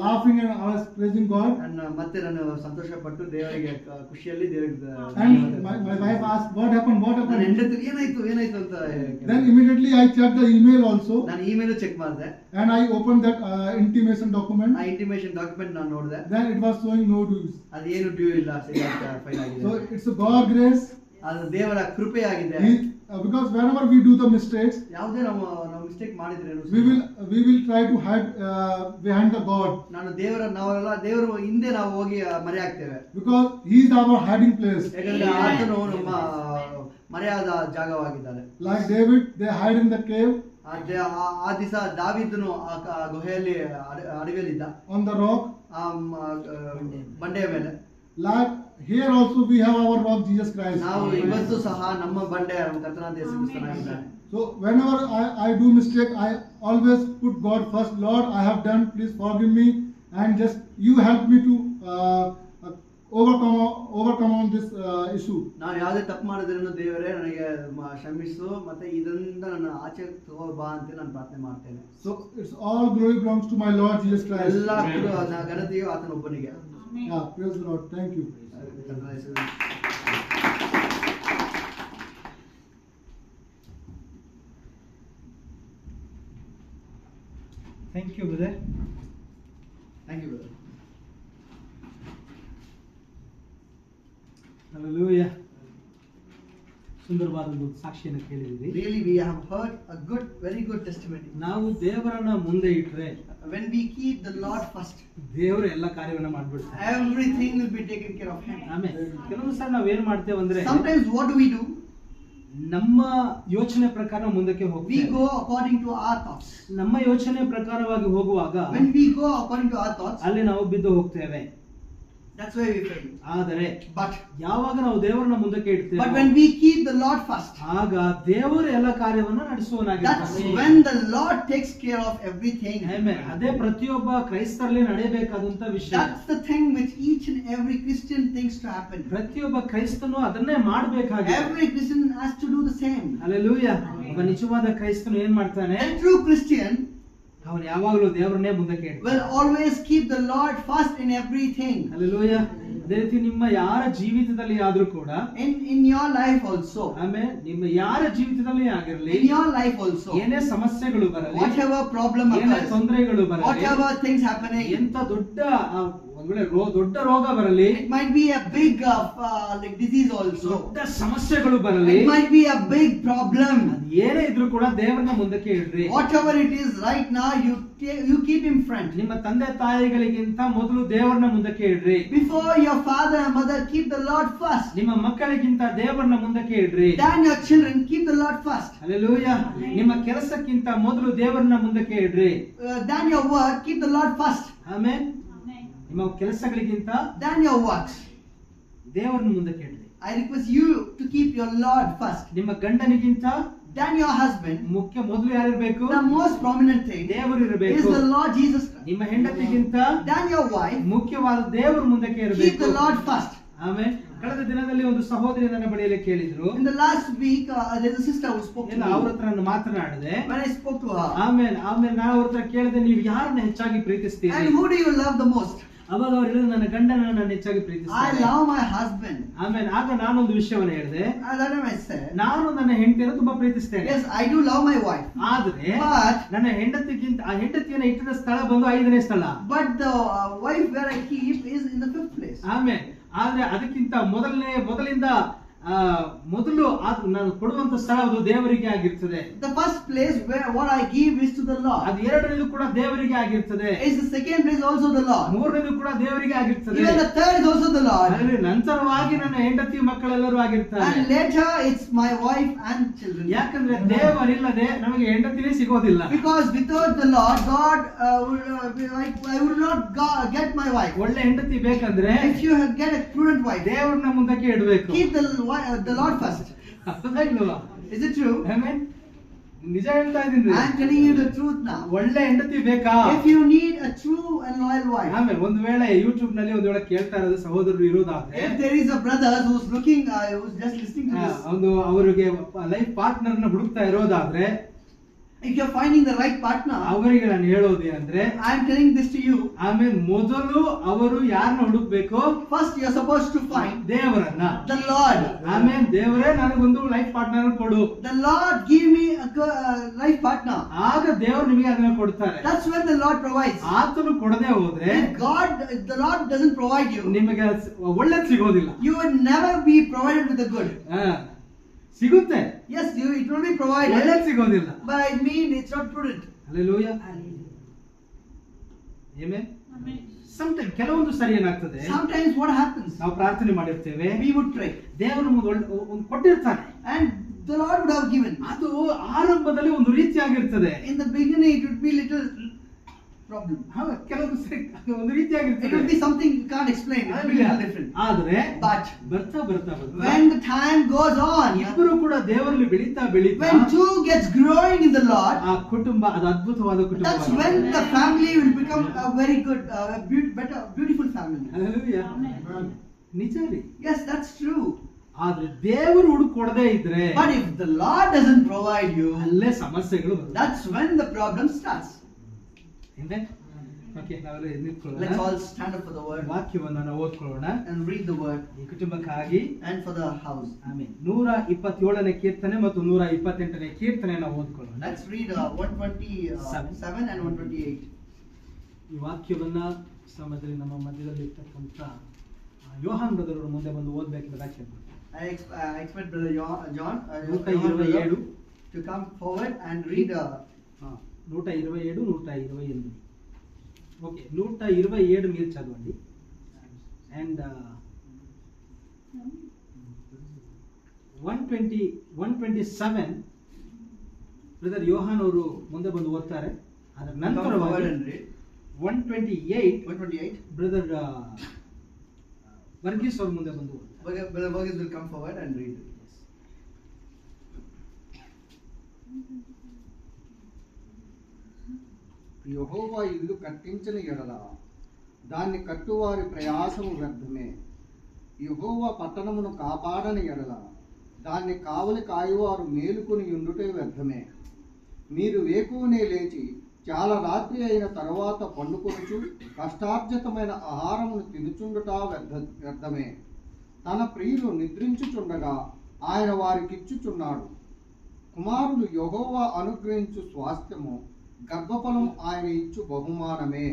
C: laughing and I was praising God.
A: ಮತ್ತೆ ನಾನು ಸಂತೋಷ ಪಟ್ಟು ದೇವರಿಗೆ ಖುಷಿಯಲ್ಲಿ ದೇವರಿಗೆ.
C: And my wife asked what happened.
A: ನನ್ನ ಹೆಂಡತಿ ಏನಾಯ್ತು ಅಂತ.
C: Then immediately I checked the email also.
A: ನಾನು ಇಮೇಲ್ ಚೆಕ್ ಮಾಡಿದೆ.
C: And I opened that intimation document.
A: ಆ ಇಂಟಿಮೇಷನ್ ಡಾಕ್ಯುಮೆಂಟ್ ನಾನು ನೋಡಿದೆ.
C: Then it was showing no dues.
A: ಅದೇನು ಡ್ಯೂ ಇಲ್ಲ, ಸರಿಯಾಗಿ ಫೈಲ್ ಆಗಿದೆ.
C: So it's a God grace.
A: ಅದು ದೇವರ ಕೃಪೆ ಆಗಿದೆ.
C: Because whenever we do the mistakes,
A: ಯಾವುದೇ ನಾವು ಮಿಸ್ಟೇಕ್ ಮಾಡಿದ್ರೆ
C: we will try to hide behind the God.
A: ನಾವೆಲ್ಲ ದೇವರು ಹಿಂದೆ ನಾವು ಹೋಗಿ ಮರೆಯಾಗ್ತೇವೆ.
C: Because he is our hiding place.
A: ಯಾಕಂದ್ರೆ ಆತನು ನಮ್ಮ ಮರೆಯಾದ ಜಾಗವಾಗಿದ್ದಾನೆ.
C: Like David, they hide in the cave.
A: ಆ ದಿವಸ ದಾವೀದನು ಆ ಗುಹೆಯಲ್ಲಿ ಅಡವಿಯಲ್ಲಿದ್ದ.
C: On the rock.
A: ಬಂಡೆಯ ಮೇಲೆ.
C: Like here also we have our rock Jesus Christ.
A: ನಾವು ಇವತ್ತು ಸಹ ನಮ್ಮ ಬಂಡೆ ಕರ್ತನಾದ ಯೇಸು ಕ್ರಿಸ್ತನಾಗಿದ್ದಾನೆ.
C: So whenever I do mistake, I always put God first. Lord, I have done, please forgive me, and just you help me to overcome on this issue.
A: ನಾನು ಯಾವುದೇ ತಪ್ಪು ಮಾಡಿದ್ರೂ ದೇವರೇ ನನಗೆ ಕ್ಷಮಿಸು, ಮತ್ತೆ ಇದರಿಂದ ನನ್ನ ಆಚೆ ಬಾ ಅಂತ ನಾನು ಪ್ರಾರ್ಥನೆ ಮಾಡ್ತೇನೆ.
C: So it's all glory belongs to my Lord Jesus Christ.
A: ಎಲ್ಲ ಘನತೆಯು ಆತನೊಬ್ಬನಿಗೆ.
C: Yeah, praise the Lord. Thank you.
B: Thank you, brother.
A: Thank you, brother.
B: Hallelujah. ಸುಂದರವಾದ ಒಂದು ಸಾಕ್ಷಿಯನ್ನು ಕೇಳಿದಿರಿ.
A: Really we have heard a very good testimony.
B: ನಾವು ದೇವರನ್ನ ಮುಂದೆ ಇಟ್ಟರೆ,
A: when we keep the Lord first,
B: ದೇವರು ಎಲ್ಲ ಕಾರ್ಯವನ್ನ ಮಾಡ್ಬಿಡ್ತಾರೆ.
A: Everything will be taken care of him.
B: ಆಮೇಲೆ ಕೆಲವು ಸಲ ನಾವು ಏನ್ ಮಾಡ್ತೇವೆ ಅಂದ್ರೆ,
A: sometimes what do we do?
B: ನಮ್ಮ ಯೋಚನೆ ಪ್ರಕಾರ ಮುಂದಕ್ಕೆ
A: We
B: ಹೋಗ್ತೇವೆ.
A: go according to our thoughts.
B: ನಮ್ಮ ಯೋಚನೆ ಪ್ರಕಾರವಾಗಿ ಹೋಗುವಾಗ
A: when we go according to our thoughts,
B: ಅಲ್ಲಿ ನಾವು ಬಿದ್ದು ಹೋಗ್ತೇವೆ.
A: that's why we fail.
B: ಆದರೆ
A: but
B: ಯಾವಾಗ ನಾವು ದೇವರನ್ನ ಮುಂದಕ್ಕೆ ಇಡ್ತೇವೆ,
A: but when we keep the Lord first,
B: ಆಗ ದೇವರು ಎಲ್ಲ ಕಾರ್ಯವನ್ನ
A: that's
B: ನಡೆಸುವನಾಗಿರ್ತಾನೆ.
A: when the Lord takes care of everything.
B: Amen. ಅದೇ ಪ್ರತಿಯೊಬ್ಬ ಕ್ರೈಸ್ತರಲ್ಲಿ ನಡೆಯಬೇಕಾದಂತ ವಿಷಯ.
A: That's the thing which each and every Christian thinks to happen.
B: ಪ್ರತಿಯೊಬ್ಬ ಕ್ರೈಸ್ತನು ಅದನ್ನೇ ಮಾಡಬೇಕಾಗಿದೆ.
A: Every Christian has to do the same.
B: Hallelujah. ಒಬ್ಬ ನಿಜವಾದ ಕ್ರೈಸ್ತನು ಏನ್ ಮಾಡ್ತಾನೆ?
A: A true Christian
B: ಅವನು ಯಾವಾಗಲೂ ದೇವರನ್ನೇ ಮುಂದಕ್ಕೆ ಇಡ್ತಾನೆ.
A: will always keep the Lord first in everything.
B: Hallelujah. ಅದೇ ರೀತಿ ನಿಮ್ಮ ಯಾರ ಜೀವಿತದಲ್ಲಿ ಆದ್ರೂ ಕೂಡ,
A: in your life also,
B: ಆಮೇಲೆ ನಿಮ್ಮ ಯಾರ ಜೀವಿತದಲ್ಲಿ ಆಗಿರಲಿ,
A: in your life also,
B: ಏನೇ ಸಮಸ್ಯೆಗಳು ಬರಲಿ,
A: whatever problem
B: ಏನೇ
A: occurs,
B: ತೊಂದರೆಗಳು ಬರಲಿ,
A: whatever things happening,
B: ಎಂತ ದೊಡ್ಡ ಒಂದ್ ವೇಳೆ ದೊಡ್ಡ ರೋಗ ಬರಲಿ,
A: it might be a big like disease also,
B: ದೊಡ್ಡ ಸಮಸ್ಯೆಗಳು ಬರಲಿ,
A: it might be a big problem.
B: ಅದು ಏನೇ ಇದ್ರೂ ಕೂಡ ದೇವರನ್ನ ಮುಂದಕ್ಕೆ ಇಡ್ರಿ.
A: Whatever it is right now, you keep him front.
B: ನಿಮ್ಮ ತಂದೆ ತಾಯಿಗಳಿಗಿಂತ ಮೊದಲು ದೇವರನ್ನ ಮುಂದಕ್ಕೆ ಇಡ್ರಿ.
A: Before your father and mother, keep the Lord first.
B: ನಿಮ್ಮ ಮಕ್ಕಳಿಗಿಂತ ದೇವರನ್ನ ಮುಂದಕ್ಕೆ ಇಡ್ರಿ.
A: Than your children, keep the Lord first.
B: Hallelujah. ನಿಮ್ಮ ಕೆಲಸಕ್ಕಿಂತ ಮೊದಲು ದೇವರನ್ನ ಮುಂದಕ್ಕೆ ಇಡ್ರಿ.
A: Than your work, keep the Lord first.
B: Amen. ನಿಮ್ಮ ಕೆಲಸಗಳಿಗಿಂತ
A: Than your works,
B: ದೇವರನ್ನ ಮುಂದಕ್ಕೆ ಇಡ್ರಿ.
A: I request you to keep your Lord first.
B: ನಿಮ್ಮ ಗಂಡನಿಗಿಂತ
A: Than your husband,
B: ಮುಖ್ಯ ಮೊದಲು ಯಾರಿರ್ಬೇಕು?
A: the most prominent thing
B: ದೇವರು
A: is
B: ಇರಬೇಕು.
A: the Lord Jesus Christ.
B: ನಿಮ್ಮ ಹೆಂಡತಿಗಿಂತ
A: Than your wife,
B: ಮುಖ್ಯವಾದ ದೇವರು ಮುಂದಕ್ಕೆ
A: keep
B: ಇರಬೇಕು.
A: the Lord first.
B: ಆಮೆನ್. ಕಳೆದ ದಿನದಲ್ಲಿ ಒಂದು ಸಹೋದರಿ ನನ್ನ ಬಳಿಯಲ್ಲಿ ಕೇಳಿದ್ರು.
A: In the last week, there's a sister who spoke to
B: ಎಲ್ಲ
A: me.
B: ಅವ್ರ ಹತ್ರ ನಾನು ಮಾತನಾಡಿದೆ.
A: When I spoke to her,
B: ಆಮೇಲೆ ನಾನು ಅವ್ರ ಹತ್ರ ಕೇಳಿದೆ, ನೀವು ಯಾರನ್ನ ಹೆಚ್ಚಾಗಿ ಪ್ರೀತಿಸ್ತೀರಿ?
A: and who do you love the most?
B: ಅವಾಗ ಅವ್ರು ಹೇಳಿದ್ರು, ನನ್ನ ಗಂಡನ ನಾನು ಹೆಚ್ಚಾಗಿ
A: I
B: ಪ್ರೀತಿಸ್ತೀನಿ.
A: love my husband.
B: ಆಮೇಲೆ ಆಗ ನಾನೊಂದು ವಿಷಯವನ್ನ ಹೇಳಿದೆ,
A: And that time I said,
B: ನಾನು ನನ್ನ ಹೆಂಡತಿಯನ್ನು ತುಂಬಾ ಪ್ರೀತಿಸ್ತೇನೆ.
A: yes, I do love my wife.
B: ಆದ್ರೆ
A: But
B: ನನ್ನ ಹೆಂಡತಿಗಿಂತ ಆ ಹೆಂಡತಿಯನ್ನ ಇಟ್ಟಿದ ಸ್ಥಳ ಬಂದು 5ನೇ ಸ್ಥಳ.
A: the wife where I keep is in the 5th place.
B: ಆಮೇಲೆ ಆದ್ರೆ ಅದಕ್ಕಿಂತ ಮೊದಲಿಂದ ಮೊದಲು ನಾನು ಕೊಡುವಂತ ಸ್ಥಳ ಅದು ದೇವರಿಗೆ ಆಗಿರ್ತದೆ.
A: The first place where what I give is to the Lord.
B: ಅದು ಎರಡನೇದು ಕೂಡ ದೇವರಿಗೆ ಆಗಿರ್ತದೆ.
A: Is the second place also the Lord.
B: ಮೂರನೇದು ಕೂಡ ದೇವರಿಗೆ ಆಗಿರ್ತದೆ.
A: Even the third is also the Lord.
B: ಅದರಲ್ಲಿ ನಂತರವಾಗಿ ನನ್ನ ಹೆಂಡತಿ ಮಕ್ಕಳೆಲ್ಲರೂ ಆಗಿರ್ತಾರೆ.
A: And later it's my wife and children.
B: ಯಾಕಂದ್ರೆ ದೇವರಿಲ್ಲದೆ ನಮಗೆ ಹೆಂಡತಿನೇ ಸಿಗೋದಿಲ್ಲ.
A: Because without the Lord, God I would not get my wife.
B: ಒಳ್ಳೆ ಹೆಂಡತಿ ಬೇಕಂದ್ರೆ
A: If you get a prudent wife,
B: ದೇವರನ್ನ ಮುಂದಕ್ಕೆ ಇಡಬೇಕು.
A: keep the Lord first.
B: ಅರ್ಥಾ ಇಲ್ವಾ?
A: Is it true?
B: ಆಮೆನ್. ನಿಜ ಹೇಳ್ತಾ ಇದ್ದೀನಿ.
A: I am telling you the truth now.
B: ಒಳ್ಳೆ ಹೆಂಡತಿ ಬೇಕಾ?
A: If you need a true and loyal wife,
B: ಆಮೇಲೆ ಒಂದು ವೇಳೆ ಯೂಟ್ಯೂಬ್ ನಲ್ಲಿ ಒಂದು ವೇಳೆ ಕೇಳ್ತಾ ಇರೋದು ಸಹೋದರರು ಇರೋದಾದ್ರೆ,
A: if there is a brother who's looking, who's just listening to this,
B: ಒಂದು ಅವರಿಗೆ ಲೈಫ್ ಪಾರ್ಟ್ನರ್ ನ ಹುಡುಕ್ತಾ ಇರೋದಾದ್ರೆ,
A: if you're finding the right partner,
B: ಅವರಿಗೆ ನಾನು ಹೇಳೋದು ಏನಂದ್ರೆ,
A: I am telling this to you.
B: ಆಮೇಲೆ ಮೊದಲು ಅವರು ಯಾರನ್ನ ಹುಡುಕ್ಬೇಕು?
A: First you're supposed to find
B: ದೇವರನ್ನ.
A: the Lord.
B: ಆಮೇಲೆ ದೇವರೇ ನನಗೊಂದು ಲೈಫ್ ಪಾರ್ಟ್ನರ್ ಕೊಡು.
A: The Lord give me a life partner.
B: ಆಗ ದೇವರು ನಿಮಗೆ ಅದನ್ನ ಕೊಡ್ತಾರೆ.
A: That's when the Lord provides.
B: ಆತನು ಕೊಡದೆ ಹೋದ್ರೆ,
A: If the Lord doesn't provide you,
B: ನಿಮಗೆ ಒಳ್ಳೆದ್ ಸಿಗೋದಿಲ್ಲ.
A: you will never be provided with the good.
B: ಸಿಗುತ್ತೆ,
A: Yes, it will be provided,
B: ಒಳ್ಳೆದ್ ಸಿಗೋದಿಲ್ಲ.
A: but I mean it's not prudent.
B: Hallelujah. Amen. Sometime ಕೆಲವೊಂದು ಸರಿ ಏನಾಗ್ತದೆ,
A: Sometimes what happens,
B: ನಾವು ಪ್ರಾರ್ಥನೆ ಮಾಡಿರ್ತೇವೆ,
A: we would pray,
B: ದೇವರು ಒಂದು ಕೊಟ್ಟಿರ್ತಾನೆ,
A: and the Lord would have given.
B: ಅದು ಆರಂಭದಲ್ಲಿ ಒಂದು ರೀತಿಯಾಗಿರ್ತದೆ.
A: In the beginning it would be little problem.
B: ಕೆಲವೊಂದು ಸರಿ ಒಂದು
A: It
B: ರೀತಿಯಾಗಿರ್ತದೆ.
A: would be something you can't explain. It will be little different.
B: ಆದ್ರೆ
A: But
B: ಬರ್ತಾ
A: when the time goes on,
B: ಇಬ್ಬರು ಕೂಡ ದೇವರಲ್ಲಿ ಬೆಳೀತಾ
A: when two gets growing in the Lord,
B: ಆ ಕುಟುಂಬ ಅದು ಅದ್ಭುತವಾದ ಕುಟುಂಬ.
A: that's when the family will become a very good, beautiful family.
B: Hallelujah. ನಿಜ ರೀ.
A: Yes, that's true.
B: ಆದ್ರೆ ದೇವರು ಹುಡುಕೊಡದೇ ಇದ್ರೆ,
A: But if the Lord doesn't provide you,
B: ಅಲ್ಲೇ ಸಮಸ್ಯೆಗಳು ಬರುತ್ತೆ.
A: that's when the problem starts.
B: Okay, ನಾವೆಲ್ಲ ನಿಂತ್ಕೊಳ್ಳೋಣ.
A: Let's all stand up for the word
B: ವಾಕ್ಯವನ್ನ ನಾವು ಓದ್ಕೊಳ್ಳೋಣ.
A: and read the word,
B: ಈ ಕುಟುಂಬಕ್ಕಾಗಿ
A: and for the house.
B: ಆಮೇಲೆ 127ನೇ ಕೀರ್ತನೆ ಮತ್ತು 128ನೇ ಕೀರ್ತನೆ ನಾವು ಓದ್ಕೊಳ್ಳೋಣ.
A: Let's read 127 and 128.
B: ಈ ವಾಕ್ಯವನ್ನ ಸಮಯದಲ್ಲಿ ನಮ್ಮ ಮಧ್ಯದಲ್ಲಿ ಇರ್ತಕ್ಕಂಥ ಯೋಹಾನ್ ಬ್ರದರ್ ಅವರು ಮುಂದೆ ಬಂದು ಓದಬೇಕೆಂದು ವಾಕ್ಯ.
A: I expect Brother John
B: ಲೂಕ 27
A: to come forward and read
B: 127 121. Okay, 127 మీరు చదవండి. అండ్ 127 ಬ್ರದರ್ ಯೋಹಾನ್ ಅವರು ಮುಂದೆ ಬಂದು ಓದ್ತಾರೆ. ಅದರ ನಂತರವಾಗಿ 128 ಬ್ರದರ್ ವರ್ಗೀಸ್ ಅವರು ಮುಂದೆ ಬಂದು ಓದ್ತಾರೆ.
A: Brother Varghese will come forward and read.
D: యెహోవా ఇల్లు కట్టించిన ఎడల దాన్ని కట్టువారి ప్రయాసము వ్యర్థమే. యెహోవా పట్టణమును కాపాడని ఎడల దాన్ని కావలి కాయువారు మేలుకొని ఉండుటే వ్యర్థమే. మీరు వేకువనే లేచి చాలా రాత్రి అయిన తరువాత పండుకొనుచు కష్టార్జితమైన ఆహారమును తినుచుండుట వ్యర్థమే. తన ప్రియులు నిద్రించుచుండగా ఆయన వారికిచ్చుచున్నాడు. కుమారులు యెహోవా అనుగ్రహించు స్వాస్థ్యము, గర్భఫలం ఆయన ఇచ్చు బహుమానమే.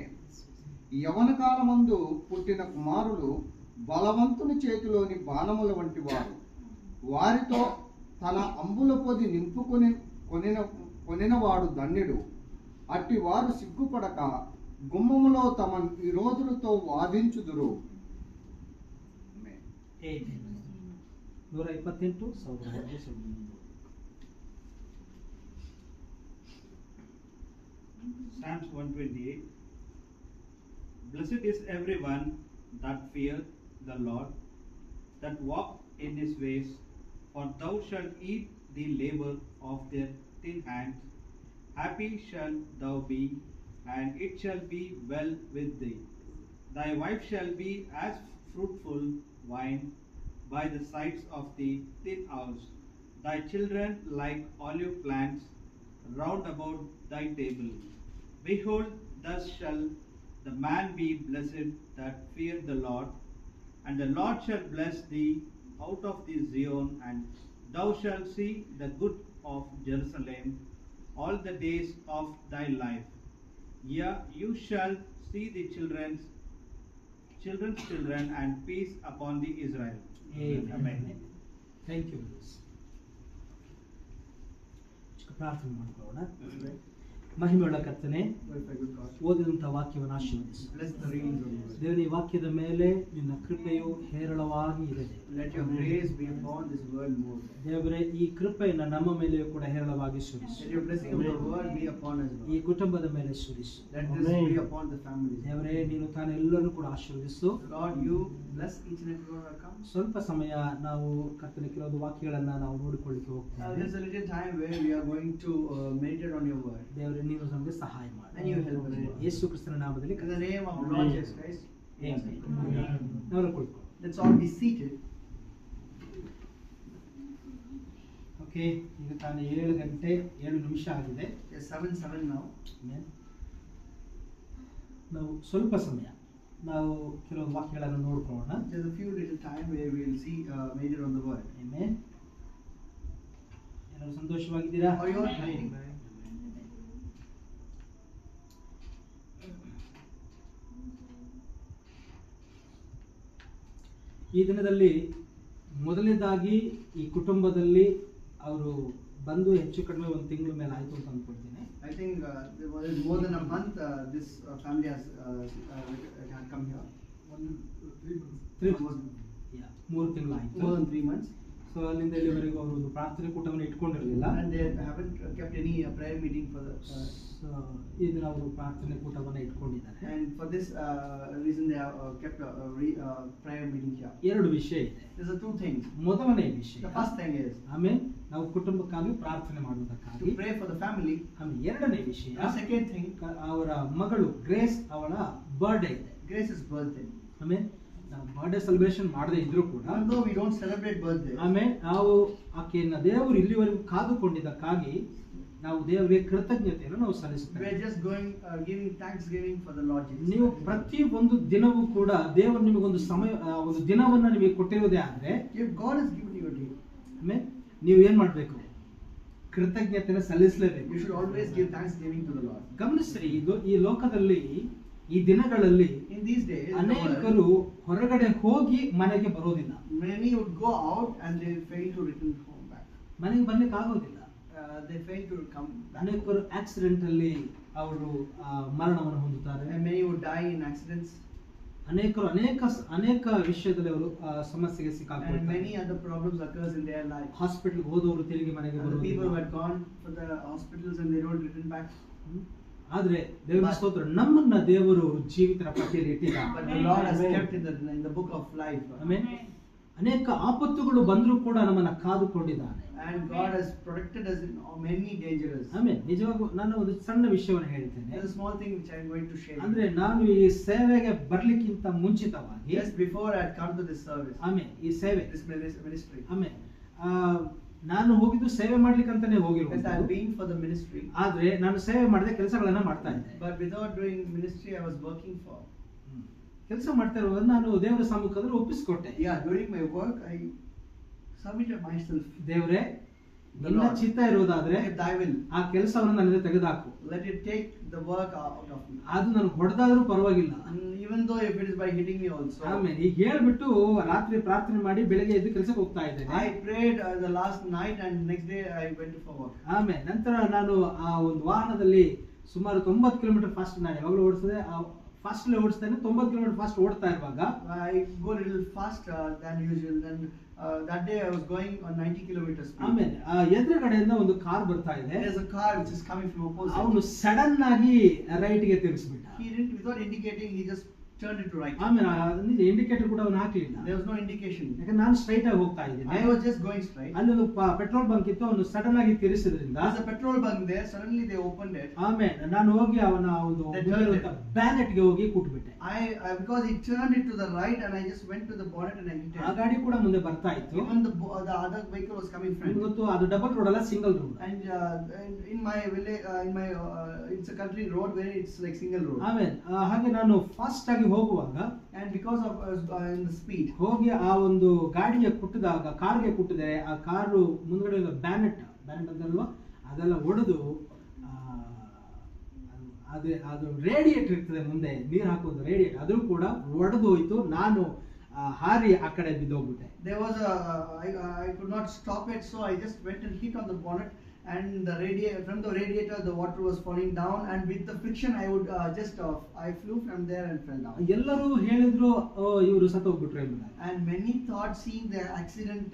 D: యవన కాలమందు పుట్టిన కుమారులు బలవంతుని చేతిలోని బాణముల వంటి వారు. వారితో తన అంబుల పొది నింపుకొని కొనినవాడు ధన్యుడు. అట్టి వారు సిగ్గుపడక గుమ్మములో తమ విరోధులతో వాదించుదురు.
B: 128 ಸಹೋದರರಿಗೆ ಸಲ್ಲಿಸುವುದು.
E: Psalms 128. Blessed is everyone that feareth the Lord, that walk in his ways, for thou shalt eat the labor of their thin hands. Happy shalt thou be, and it shall be well with thee. Thy wife shall be as fruitful wine by the sides of the thin house, thy children like olive plants round about thy table. Behold, thus shall the man be blessed that fear the Lord, and the Lord shall bless thee out of the Zion, and thou shalt see the good of Jerusalem all the days of thy life. Yea, you shall see the children's children, and peace upon the Israel.
B: Amen. Thank you. ಪ್ರಾರ್ಥನೆ ಮಾಡ್ಕೊಳ್ಳೋಣ. ಮಹಿಮೆಯುಳ್ಳ ಕರ್ತನೇ, ಓದಿದಂಥ ವಾಕ್ಯವನ್ನು ಆಶೀರ್ವದಿಸು.
A: Bless the readings of the word.
B: ದೇವರ ಈ ವಾಕ್ಯದ ಮೇಲೆ ನಿನ್ನ ಕೃಪೆಯು ಹೇರಳವಾಗಿ ಇದೆ.
A: Let your grace be upon this word more.
B: ದೇವರೇ, ಈ ಕೃಪೆಯನ್ನು ನಮ್ಮ ಮೇಲೆಯೂ ಕೂಡ ಹೇರಳವಾಗಿ ಸುರಿಸು.
A: Let your blessing of the word be upon us,
B: ಈ
A: Lord.
B: ಕುಟುಂಬದ ಮೇಲೆ ಸುರಿಸು.
A: Let this be upon the families.
B: ದೇವರೇ, ನೀನು ತಾನು ಎಲ್ಲರನ್ನು ಕೂಡ ಆಶೀರ್ವದಿಸು.
A: Lord, you bless each and every one that comes.
B: ಸ್ವಲ್ಪ ಸಮಯ ನಾವು ಕರ್ತನ ಕೆಲವೊಂದು ವಾಕ್ಯಗಳನ್ನ ನಾವು ನೋಡಿಕೊಳ್ಳಿಕ್ಕೆ
A: Now,
B: ಹೋಗ್ತೇವೆ.
A: there's a little time where we are going to meditate on your word.
B: ದೇವರೇ, ನೀನು ನಮಗೆ ಸಹಾಯ ಮಾಡು.
A: And you help us, Lord.
B: ಯೇಸು ಕ್ರಿಸ್ತನ ನಾಮದಲ್ಲಿ
A: In the name of the Lord Jesus Christ.
B: Amen. ನಾವು ಕುಳಿತುಕೊಳ್ಳೋಣ.
A: Let's all be seated.
B: Okay, ಈಗ ತಾನು 7 ಗಂಟೆ 7 ನಿಮಿಷ ಆಗಿದೆ.
A: It's 7:07 now.
B: ಆಮೆನ್. ನಾವು ಸ್ವಲ್ಪ ಸಮಯ ನಾವು ಕೆಲವು ವಾಕ್ಯಗಳನ್ನು ನೋಡ್ಕೊಳ್ಳೋಣ.
A: There's a few little time where we'll see meditate on the word.
B: Amen. ಎಲ್ಲರೂ ಸಂತೋಷವಾಗಿದ್ದೀರಾ?
A: Are you all happy?
B: ಈ ದಿನದಲ್ಲಿ ಮೊದಲನೇದಾಗಿ ಈ ಕುಟುಂಬದಲ್ಲಿ ಅವರು ಬಂದು ಹೆಚ್ಚು ಕಡಿಮೆ 1 ತಿಂಗಳ ಮೇಲೆ ಆಯ್ತು ಅಂತ ಅಂದ್ಕೊಳ್ತೀನಿ.
A: I think there was more than a month this family has come here.
B: 3 ತಿಂಗಳು ಆಯ್ತು.
A: More than 3 months.
B: ಸೊ ಅಲ್ಲಿಂದ ಇಲ್ಲಿವರೆಗೂ ಅವರು ಒಂದು ಪ್ರಾರ್ಥನೆ ಕೂಟವನ್ನು ಇಟ್ಕೊಂಡಿರಲಿಲ್ಲ.
A: And they haven't kept any prayer meeting for the.
B: So ಈ ದಿನ ಅವರು ಪ್ರಾರ್ಥನೆ ಕೂಟವನ್ನು ಇಟ್ಕೊಂಡಿದ್ದಾರೆ.
A: And for this reason they have kept a prayer meeting here.
B: 2 ವಿಷಯ ಇದೆ.
A: There's a 2 things.
B: ಮೊದಲನೇ ವಿಷಯ,
A: The first thing is
B: ಆಮೇಲೆ ನಾವು ಕುಟುಂಬಕ್ಕಾಗಿ ಪ್ರಾರ್ಥನೆ
A: to
B: ಮಾಡುವುದಕ್ಕಾಗಿ.
A: pray for the family.
B: ಆಮೇಲೆ 2ನೇ ವಿಷಯ,
A: The second thing,
B: ಅವರ ಮಗಳು ಗ್ರೇಸ್ ಅವಳ ಬರ್ಡೇ ಇದೆ.
A: Grace's birthday.
B: ಆಮೇಲೆ ನಾವು ಬರ್ಡೇ ಸೆಲೆಬ್ರೇಷನ್ ಮಾಡದೇ ಇದ್ರೂ ಕೂಡ
A: Although we don't celebrate birthday,
B: ಆಮೇಲೆ ನಾವು ಆಕೆಯನ್ನ ದೇವರು ಇಲ್ಲಿವರೆಗೂ ಕಾದುಕೊಂಡಿದ್ದಕ್ಕಾಗಿ ನಾವು ದೇವರಿಗೆ ಕೃತಜ್ಞತೆಯನ್ನು ನಾವು
A: we
B: ಸಲ್ಲಿಸುತ್ತೇವೆ.
A: are just going giving thanksgiving for the Lord Jesus.
B: ನೀವು ಪ್ರತಿ ಒಂದು ದಿನವೂ ಕೂಡ ದೇವರು ನಿಮಗೊಂದು ಸಮಯ ಒಂದು ದಿನವನ್ನ ನಿಮಗೆ ಕೊಟ್ಟಿರುವುದೇ ಆದ್ರೆ,
A: If God has given you a day,
B: ಆಮೇಲೆ ನೀವು ಏನ್ ಮಾಡ್ಬೇಕು? ಕೃತಜ್ಞತೆಯನ್ನು ಸಲ್ಲಿಸಲೇಬೇಕು.
A: you should always give thanksgiving to the Lord.
B: ಗಮನಿಸ್ರಿ, ಇದು ಈ ಲೋಕದಲ್ಲಿ ಈ ದಿನಗಳಲ್ಲಿ
A: In these days, in the
B: ಅನೇಕರು ಹೊರಗಡೆ ಹೋಗಿ ಮನೆಗೆ ಬರೋದಿಲ್ಲ.
A: world, many would go out and they fail to return home back.
B: ಮನೆಗೆ ಬರ್ಲಿಕ್ಕೆ ಆಗೋದಿಲ್ಲ.
A: They fail to come back.
B: ಅನೇಕರು ಆಕ್ಸಿಡೆಂಟ್ ಅಲ್ಲಿ ಅವರು ಮರಣವನ್ನು ಹೊಂದುತ್ತಾರೆ.
A: And many would die in accidents.
B: ಅನೇಕರು ಅನೇಕ ವಿಷಯದಲ್ಲಿ ಅವರು ಸಮಸ್ಯೆಗೆ
A: And
B: ಸಿಕ್ಕಾಕೊಳ್ತಾರೆ.
A: many other problems occurs in their life.
B: Hospital ಹೋದವರು ತಿರುಗಿ ಮನೆಗೆ
A: And the people who
B: ಬರೋದಿಲ್ಲ.
A: had gone for the hospitals and they don't return back.
B: ಆದ್ರೆ ದೇವರ ಸ್ತೋತ್ರ, ನಮ್ಮನ್ನ ದೇವರು ಜೀವಿತರ ಪಟ್ಟಿಯಲ್ಲಿ ಇಟ್ಟಿದ್ದಾರೆ.
A: But the Lord has kept in the book of life.
B: Amen. ಅನೇಕ ಆಪತ್ತುಗಳು ಬಂದರೂ ಕೂಡ ನಮ್ಮನ್ನ ಕಾದುಕೊಂಡಿದ್ದಾನೆ.
A: And God has protected us in many dangers.
B: ಆಮೇಲೆ ನಿಜವಾಗೂ ನಾನು ಒಂದು ಸಣ್ಣ ವಿಷಯವನ್ನು ಹೇಳ್ತೇನೆ.
A: There's a small thing which I'm going to share.
B: ಅಂದ್ರೆ ನಾನು ಈ ಸೇವೆಗೆ ಬರ್ಲಿಕ್ಕಿಂತ ಮುಂಚಿತವಾಗಿ,
A: Just before I had come to this service,
B: ಆಮೇಲೆ ಈ ಸೇವೆ,
A: this ministry,
B: ಆಮೇಲೆ ನಾನು ಹೋಗಿದ್ದು ಸೇವೆ ಮಾಡ್ಲಿಕ್ಕಂತಾನೆ
A: yes,
B: ಹೋಗಿರೋದು.
A: I've been for the ministry,
B: ಆದ್ರೆ ನಾನು ಸೇವೆ ಮಾಡದೆ ಕೆಲಸಗಳನ್ನ ಮಾಡ್ತಾ ಇದ್ದೆ.
A: but without doing ministry, I was working for.
B: ಕೆಲಸ ಮಾಡ್ತಾ ಇರುವಾಗ ನಾನು ದೇವರ ಸಮ್ಮುಖದಲ್ಲಿ ಒಪ್ಪಿಸಿಕೊಟ್ಟೆ.
A: Yeah, during my work, I submitted myself.
B: ದೇವರೇ,
A: the
B: ನಿನ್ನ
A: Lord.
B: ಚಿತ್ತ ಇರೋದಾದ್ರೆ
A: If thy will,
B: ಆ ಕೆಲಸವನ್ನು ನನ್ನಿಂದ ತೆಗೆದುಹಾಕು.
A: let it take the work out of me.
B: ಅದು ನನಗೆ ಹೊಡೆದಾದ್ರೂ ಪರವಾಗಿಲ್ಲ.
A: And even though if it is by hitting me also.
B: ಆಮೇಲೆ ಈಗ ಹೇಳ್ಬಿಟ್ಟು ರಾತ್ರಿ ಪ್ರಾರ್ಥನೆ ಮಾಡಿ ಬೆಳಗ್ಗೆ ಎದ್ದು ಕೆಲಸಕ್ಕೆ ಹೋಗ್ತಾ ಇದ್ದೇನೆ.
A: I prayed the last night and next day I went for work.
B: ಆಮೇಲೆ ನಂತರ ನಾನು ಆ ಒಂದು ವಾಹನದಲ್ಲಿ ಸುಮಾರು 90 ಕಿಲೋಮೀಟರ್ ಫಾಸ್ಟ್ ನಾನು ಯಾವಾಗಲೂ ಓಡಿಸಿದೆ, ಫಾಸ್ಟ್ ಓಡಿಸ್ತೇನೆ. 90 ಕಿಲೋಮೀಟರ್ ಫಾಸ್ಟ್ ಓಡ್ತಾ ಇರುವಾಗ
A: I go a little faster than usual. And that day I was going on 90 kilometers speed.
B: ಆಮೇಲೆ ಎದುರುಗಡೆಯಿಂದ ಒಂದು ಕಾರ್ ಬರ್ತಾ ಇದೆ.
A: There's a car which is coming from opposite.
B: ಅವನು ಸಡನ್ ಆಗಿ ರೈಟ್ ಗೆ ತಿರುಗಿಸ್ಬಿಟ್ಟ.
A: He didn't, without indicating, he just turned it to right.
B: ಆಮೇಲೆ indicator ಕೂಡ ಅವನು ಹಾಕ್ಲಿಲ್ಲ.
A: There was no indication.
B: ಯಾಕಂದ್ರೆ ನಾನು ಸ್ಟ್ರೈಟ್ ಆಗಿ ಹೋಗ್ತಾ ಇದ್ದೀನಿ.
A: I was just going straight.
B: ಅಲ್ಲಿ ಒಂದು ಪೆಟ್ರೋಲ್ ಬಂಕ್ ಇತ್ತು, ಅವನು ಸಡನ್ ಆಗಿ ತಿರುಗಿಸಿದ್ರಿಂದ
A: There's a petrol bunk there. Suddenly they opened it.
B: ಆಮೇಲೆ ನಾನು ಹೋಗಿ ಅವನ ಒಂದು ಬ್ಯಾನೆಟ್ ಗೆ ಹೋಗಿ ಕೂಟ್ಬಿಟ್ಟೆ.
A: Because he turned it to the right and I just went to the bonnet and I hit
B: ಆ
A: it.
B: ಗಾಡಿ ಕೂಡ ಮುಂದೆ ಬರ್ತಾ ಇತ್ತು.
A: Even the other vehicle was coming
B: ನಿಮ್ಗೆ
A: front.
B: ಗೊತ್ತು ಅದು ಡಬಲ್ ರೋಡ್ ಅಲ್ಲ, single road.
A: And in my village, it's a country road where it's like single road.
B: ಆಮೇಲೆ ಹಾಗೆ ನಾನು ಫಾಸ್ಟ್ ಆಗಿ ಹೋಗುವಾಗ
A: And because of in the speed,
B: ಹೋಗಿ ಆ ಒಂದು ಗಾಡಿಗೆ ಕುಟ್ಟಿದಾಗ, ಕಾರ್ಗೆ ಕುಟ್ಟಿದೆ, ಆ ಕಾರು ಮುಂದ್ಗಡೆ ಬ್ಯಾನೆಟ್ ಅಂತಲ್ವಾ ಅದೆಲ್ಲ ಒಡೆದು ಅದು ರೇಡಿಯೇಟರ್ ಇರ್ತದೆ ಮುಂದೆ ನೀರು ಹಾಕೋದು ರೇಡಿಯೇಟರ್, ಅದು ಕೂಡ ಒಡೆದು ಹೋಯ್ತು. ನಾನು ಹಾರಿ ಆ ಕಡೆ ಬಿದ್ದೋಗ್ಬಿಟ್ಟೆ.
A: there was I could not stop it, so I just went and hit on the bonnet. And from the radiator the water was falling down, and with the friction I would I flew from there and fell down.
B: ಎಲ್ಲರೂ ಹೇಳಿದ್ರು ಇವರು ಸತ್ತೋಗ್ಬಿಟ್ರು ಎಂಬ.
A: And many thought seeing the accident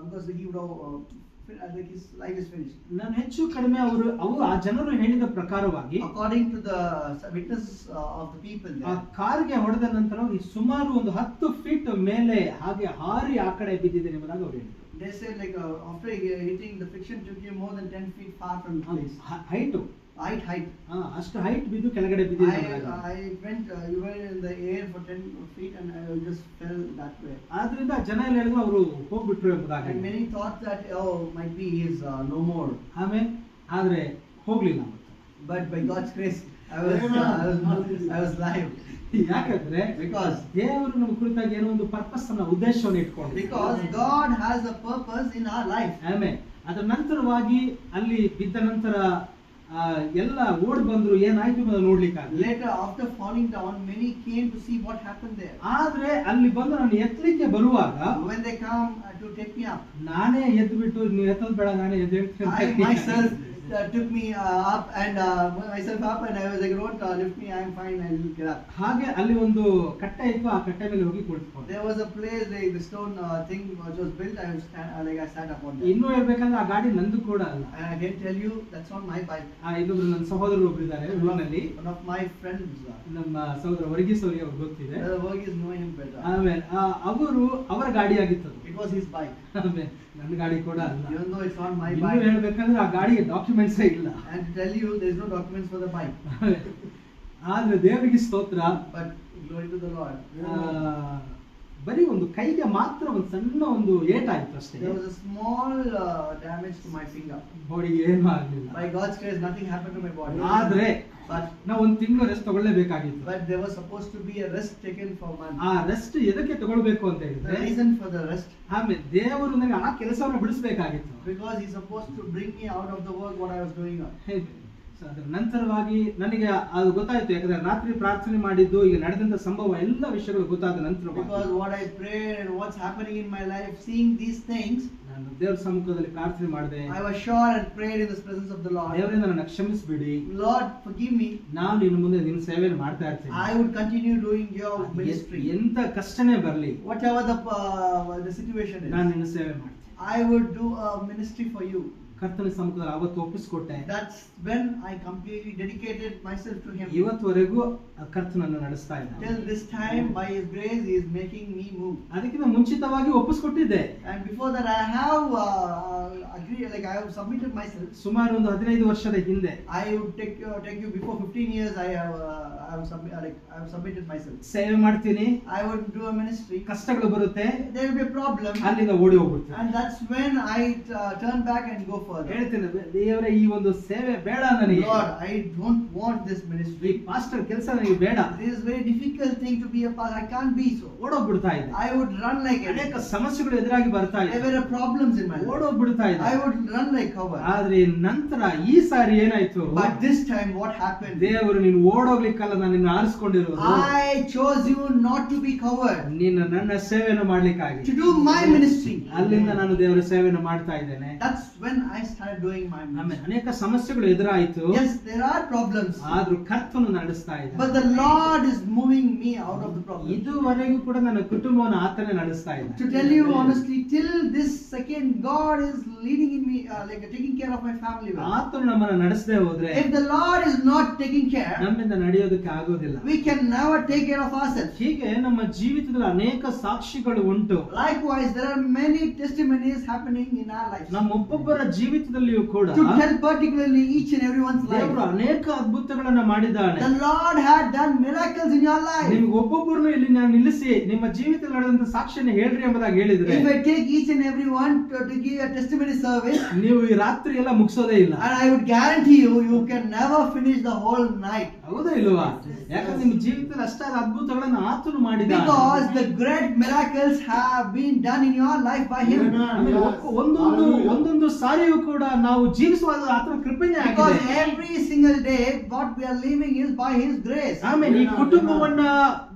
A: because he would have like his life is finished.
B: ನಾನು ಹೆಚ್ಚು ಕಡಿಮೆ ಅವರು ಆ ಜನರು ಹೇಳಿದ ಪ್ರಕಾರವಾಗಿ
A: According to the witnesses of the people
B: ಆ
A: there,
B: ಕಾರ್ಗೆ ಹೊಡೆದ ನಂತರ ಸುಮಾರು ಒಂದು 10 ಫೀಟ್ ಮೇಲೆ ಹಾಗೆ ಹಾರಿ ಆ ಕಡೆ ಬಿದ್ದಿದ್ದೇನೆ ಎಂಬುದಾಗಿ ಅವರು ಹೇಳಿದ್ರು.
A: they said like after hitting, the friction took him more than 10 feet far from the place. height.
B: ಅಷ್ಟು ಹೈಟ್ ಬಿದ್ದು ಕೆಳಗಡೆ ಬಿದ್ದಿದ್ದೆ.
A: I went even in the air for 10 feet and I just fell that way.
B: ಆದ್ರಿಂದ ಜನ ಎಲ್ಲ ಹೇಳಿದ್ರು ಅವರು ಹೋಗ್ಬಿಟ್ರು ಎಂಬುದಾಗಿ.
A: And many thought that might be he is no more.
B: ಆಮೇಲೆ ಆದ್ರೆ ಹೋಗ್ಲಿಲ್ಲ.
A: But by God's grace I was live.
B: ಯಾಕಂದ್ರೆ
A: Because
B: ದೇವರು ನಮ್ಮ ಕುರಿತಾಗಿ ಏನೋ ಒಂದು ಪರ್ಪಸ್ ಅನ್ನ ಉದ್ದೇಶವನ್ನು ಇಟ್ಕೊಂಡು,
A: because God has a purpose in our life.
B: ಆಮೇಲೆ ಅದರ ನಂತರವಾಗಿ ಅಲ್ಲಿ ಬಿದ್ದ ನಂತರ ಎಲ್ಲ ಓಡ್ ಬಂದ್ರು, ಏನಾಯ್ತು ಅಂತ ನೋಡ್ಲಿಕ್ಕೆ.
A: Later after falling down, many came to see what happened there.
B: ಆದ್ರೆ ಅಲ್ಲಿ ಬಂದು ನಾನು ಎತ್ತಲಿಕ್ಕೆ ಬರುವಾಗ
A: When they come to take me up,
B: ನಾನೇ ಎದ್ದು ಬಿಟ್ಟು ನೀವು ಎತ್ತೋದ್ ಬೇಡ, ನಾನೇ ಎದ್ದು
A: I myself took me up and myself up, and I was like, don't lift me, I am fine, I will get up.
B: ಹಾಗೆ ಅಲ್ಲಿ ಒಂದು ಕಟ್ಟೆ ಇತ್ತು, ಆ ಕಟ್ಟೆ ಮೇಲೆ ಹೋಗಿ ಕುಳಿತುಕೊಂಡೆ.
A: There was a place like the stone thing which was built. I was I sat upon that.
B: ಇನ್ನೂ ಹೇಳ್ಬೇಕಂದ್ರೆ ಆ ಗಾಡಿ ನಂದು ಕೂಡ ಅಲ್ಲ.
A: And I can tell you that's not my bike.
B: ಇನ್ನೊಬ್ರು ನನ್ನ ಸಹೋದರರು ಒಬ್ರು ಇದ್ದಾರೆ ಊರಿನಲ್ಲಿ.
A: One of my friends,
B: ನಮ್ಮ ಸಹೋದರ ವರ್ಗೀಸ್ ಅವರಿಗೆ ಅವ್ರು ಗೊತ್ತಿದೆ.
A: the work is knowing him better.
B: ಆಮೇಲೆ ಅವರು ಅವರ ಗಾಡಿ ಆಗಿತ್ತು.
A: It was his bike.
B: ಆಮೇಲೆ ನನ್ನ ಗಾಡಿ ಕೂಡ ಅಲ್ಲ.
A: Even though it's not my
B: ಇನ್ನೂ
A: bike.
B: ಹೇಳ್ಬೇಕಂದ್ರೆ ಆ ಗಾಡಿಗೆ ಡಾಕ್ಯುಮೆಂಟ್ಸ್ ಇಲ್ಲ.
A: And to tell you, there is no documents for the bike.
B: ಆದ್ರೆ ದೇವರಿಗೆ ಸ್ತೋತ್ರ.
A: But glory to the Lord.
B: ಬರೀ ಒಂದು ಕೈಗೆ ಮಾತ್ರ ಒಂದು ಸಣ್ಣ ಒಂದು ಏಟಾಯ್ತು ಅಷ್ಟೇ.
A: There was a small damage to my finger.
B: ಬಾಡಿಗೆ ಏನು ಆಗ್ಲಿಲ್ಲ.
A: By God's grace, nothing happened to my body.
B: ಆದ್ರೆ
A: But
B: ನಾವು ಒಂದು ತಿಂಗಳು rest ತಗೊಳ್ಳೇಬೇಕಾಗಿತ್ತು.
A: there was supposed to be a rest taken for months.
B: ಆ ರೆಸ್ಟ್ ಎದಕ್ಕೆ ತಗೊಳ್ಬೇಕು ಅಂತ
A: The
B: ಹೇಳಿದ್ರೆ,
A: reason for the rest,
B: ಆಮೇಲೆ ದೇವರು ನನಗೆ ಆ ಕೆಲಸವನ್ನು ಬಿಡಿಸ್ಬೇಕಾಗಿತ್ತು.
A: because he's supposed to bring me out of the work what I was doing.
B: So ಅದರ ನಂತರವಾಗಿ ನನಗೆ ಅದು ಗೊತ್ತಾಯ್ತು. ಯಾಕಂದ್ರೆ ರಾತ್ರಿ ಪ್ರಾರ್ಥನೆ ಮಾಡಿದ್ದು, ಈಗ ನಡೆದಂತ ಸಂಭವ ಎಲ್ಲ ವಿಷಯಗಳು ಗೊತ್ತಾದ ನಂತರ,
A: Because what I prayed and what's happening in my life, seeing these things,
B: ನಾನು ದೇವರ ಸಮ್ಮುಖದಲ್ಲಿ ಪ್ರಾರ್ಥನೆ ಮಾಡಿದೆ.
A: I was sure and prayed in the presence of the Lord.
B: ದೇವರೇ ನನ್ನನ್ನು ಕ್ಷಮಿಸಬೇಡಿ,
A: Lord, forgive me.
B: ನಾನು ಇನ್ನು ಮುಂದೆ ನಿನ್ನ ಸೇವೆಯನ್ನು ಮಾಡ್ತಾ ಇರ್ತೀನಿ.
A: I would continue doing your ministry.
B: ಎಂತ ಕಷ್ಟನೇ ಬರಲಿ,
A: Whatever the situation is,
B: ನಾನು ನಿನ್ನ ಸೇವೆ ಮಾಡ್ತೀನಿ.
A: I would do a ministry for you.
B: ಕರ್ತನ ಸಮ್ಮುಖದಲ್ಲಿ ಅವತ್ತು ಒಪ್ಪಿಸಿಕೊಟ್ಟೆ.
A: That's when I completely dedicated myself to him.
B: ಇವತ್ತುವರೆಗೂ ಕರ್ತನನ್ನು ನಡೆಸ್ತಾ ಇದ್ದಾನೆ.
A: Till this time, by his grace, he is making me move.
B: ಅದಕ್ಕಿಂತ ಮುಂಚಿತವಾಗಿ ಒಪ್ಪಿಸಿಕೊಟ್ಟಿದ್ದೆ.
A: And before that, I have agreed, like I have submitted myself.
B: ಸುಮಾರು ಒಂದು 15 ವರ್ಷದ ಹಿಂದೆ
A: I would take you before 15 years. I have submitted myself.
B: ಸೇವೆ ಮಾಡ್ತೀನಿ,
A: I would do a ministry.
B: ಕಷ್ಟಗಳು ಬರುತ್ತೆ,
A: There will be a problem,
B: ಅಲ್ಲಿಂದ ಓಡಿ ಹೋಗ್ಬಿಡ್ತೀನಿ.
A: and that's when I turn back and go further.
B: ಹೇಳ್ತೇನೆ, ದೇವರೇ ಈ ಒಂದು ಸೇವೆ ಬೇಡ ನನಗೆ,
A: Lord, I don't want this
B: ಈ
A: ministry.
B: ಪಾಸ್ಟರ್ ಕೆಲಸ ನನಗೆ ಬೇಡ,
A: This is very difficult thing to be a pastor. I can't be so.
B: ಓಡೋಗ್ಬಿಡ್ತಾ ಇದೆ.
A: I would run like it.
B: ಅನೇಕ ಸಮಸ್ಯೆಗಳು ಎದುರಾಗಿ ಬರ್ತಾ ಇದೆ,
A: There were problems in my life.
B: ಓಡೋಗ್ಬಿಡ್ತಾ ಇದೆ.
A: I would run like cover.
B: ಆದ್ರೆ ನಂತರ ಈ ಸಾರಿ ಏನಾಯ್ತು,
A: But this time what happened?
B: ದೇವರು ನೀನು ಓಡೋಗ್ಲಿಕ್ಕಲ್ಲ ನಾನು ನಿನ್ನ ಆರಿಸ್ಕೊಂಡಿರೋದು,
A: I chose you not to be covered,
B: ನೀನು ನನ್ನ ಸೇವೆಯನ್ನು ಮಾಡ್ಲಿಕ್ಕಾಗಿ,
A: to do my ministry.
B: ಅಲ್ಲಿಂದ ನಾನು ದೇವರ ಸೇವೆಯನ್ನು ಮಾಡ್ತಾ ಇದ್ದೇನೆ.
A: That's when I started doing my
B: ಆಮೇಲೆ
A: ministry.
B: ಅನೇಕ ಸಮಸ್ಯೆಗಳು ಎದುರಾಯ್ತು,
A: Yes, there are problems,
B: ಆದ್ರೂ ಕರ್ತನು ನಡೆಸ್ತಾ ಇದ್ದ.
A: but the Lord is moving me out of the problem.
B: ಇದುವರೆಗೂ ಕೂಡ ನನ್ನ ಕುಟುಂಬವನ್ನು ಆತನೇ ನಡೆಸ್ತಾ ಇದ್ದ.
A: To tell you honestly, till this second, God is leading in me, like taking care of my family well.
B: ಆತನು ನಮ್ಮನ್ನ ನಡೆಸದೆ ಹೋದ್ರೆ,
A: If the Lord is not taking care,
B: ನಮ್ಮಿಂದ ನಡೆಯೋದಕ್ಕೆ ಆಗೋದಿಲ್ಲ.
A: we can never take care of ourselves.
B: ಹೀಗೆ ನಮ್ಮ ಜೀವಿತದಲ್ಲಿ ಅನೇಕ ಸಾಕ್ಷಿಗಳು ಉಂಟು.
A: Likewise, there are many testimonies happening in our lives.
B: ನಮ್ಮ ಒಬ್ಬೊಬ್ಬರ ಜೀವಿತದಲ್ಲಿಯೂ ಕೂಡ
A: To tell particularly each and everyone's
B: ದೇವರು
A: life.
B: ಅನೇಕ ಅದ್ಭುತಗಳನ್ನ ಮಾಡಿದ್ದಾನೆ.
A: The Lord had done miracles in your life.
B: ನಿಮ್ಗೆ ಒಬ್ಬೊಬ್ಬರನ್ನು ಇಲ್ಲಿ ನಾನು ನಿಲ್ಲಿಸಿ ನಿಮ್ಮ ಜೀವಿತದಲ್ಲಿ ನಡೆದಂತ ಸಾಕ್ಷಿಯನ್ನು ಹೇಳ್ರಿ ಎಂಬುದಾಗಿ ಹೇಳಿದ್ರೆ,
A: If I take each and every one to give a testimony service,
B: ನೀವು ಈ ರಾತ್ರಿ ಎಲ್ಲ ಮುಗಿಸೋದೇ ಇಲ್ಲ.
A: and I would guarantee you, you can never finish the whole night.
B: ಹೌದಾ ಇಲ್ವಾ? ಯಾಕಂದ್ರೆ ನಿಮ್ಮ ಜೀವಿತದಲ್ಲಿ ಅಷ್ಟಾದ ಅದ್ಭುತಗಳನ್ನ ಆತನು ಮಾಡಿದ್ದಾನೆ.
A: Because the great miracles have been done in your life by Him.
B: ಆಮೇಲೆ ಒಂದೊಂದು ಸಾರಿಯೂ ಕೂಡ ನಾವು ಜೀವಿಸುವಾಗ ಆತನ ಕೃಪೆನೇ
A: Because
B: ಆಗಿದೆ.
A: every single day, what we are living is by His grace.
B: ಆಮೇಲೆ ಈ ಕುಟುಂಬವನ್ನ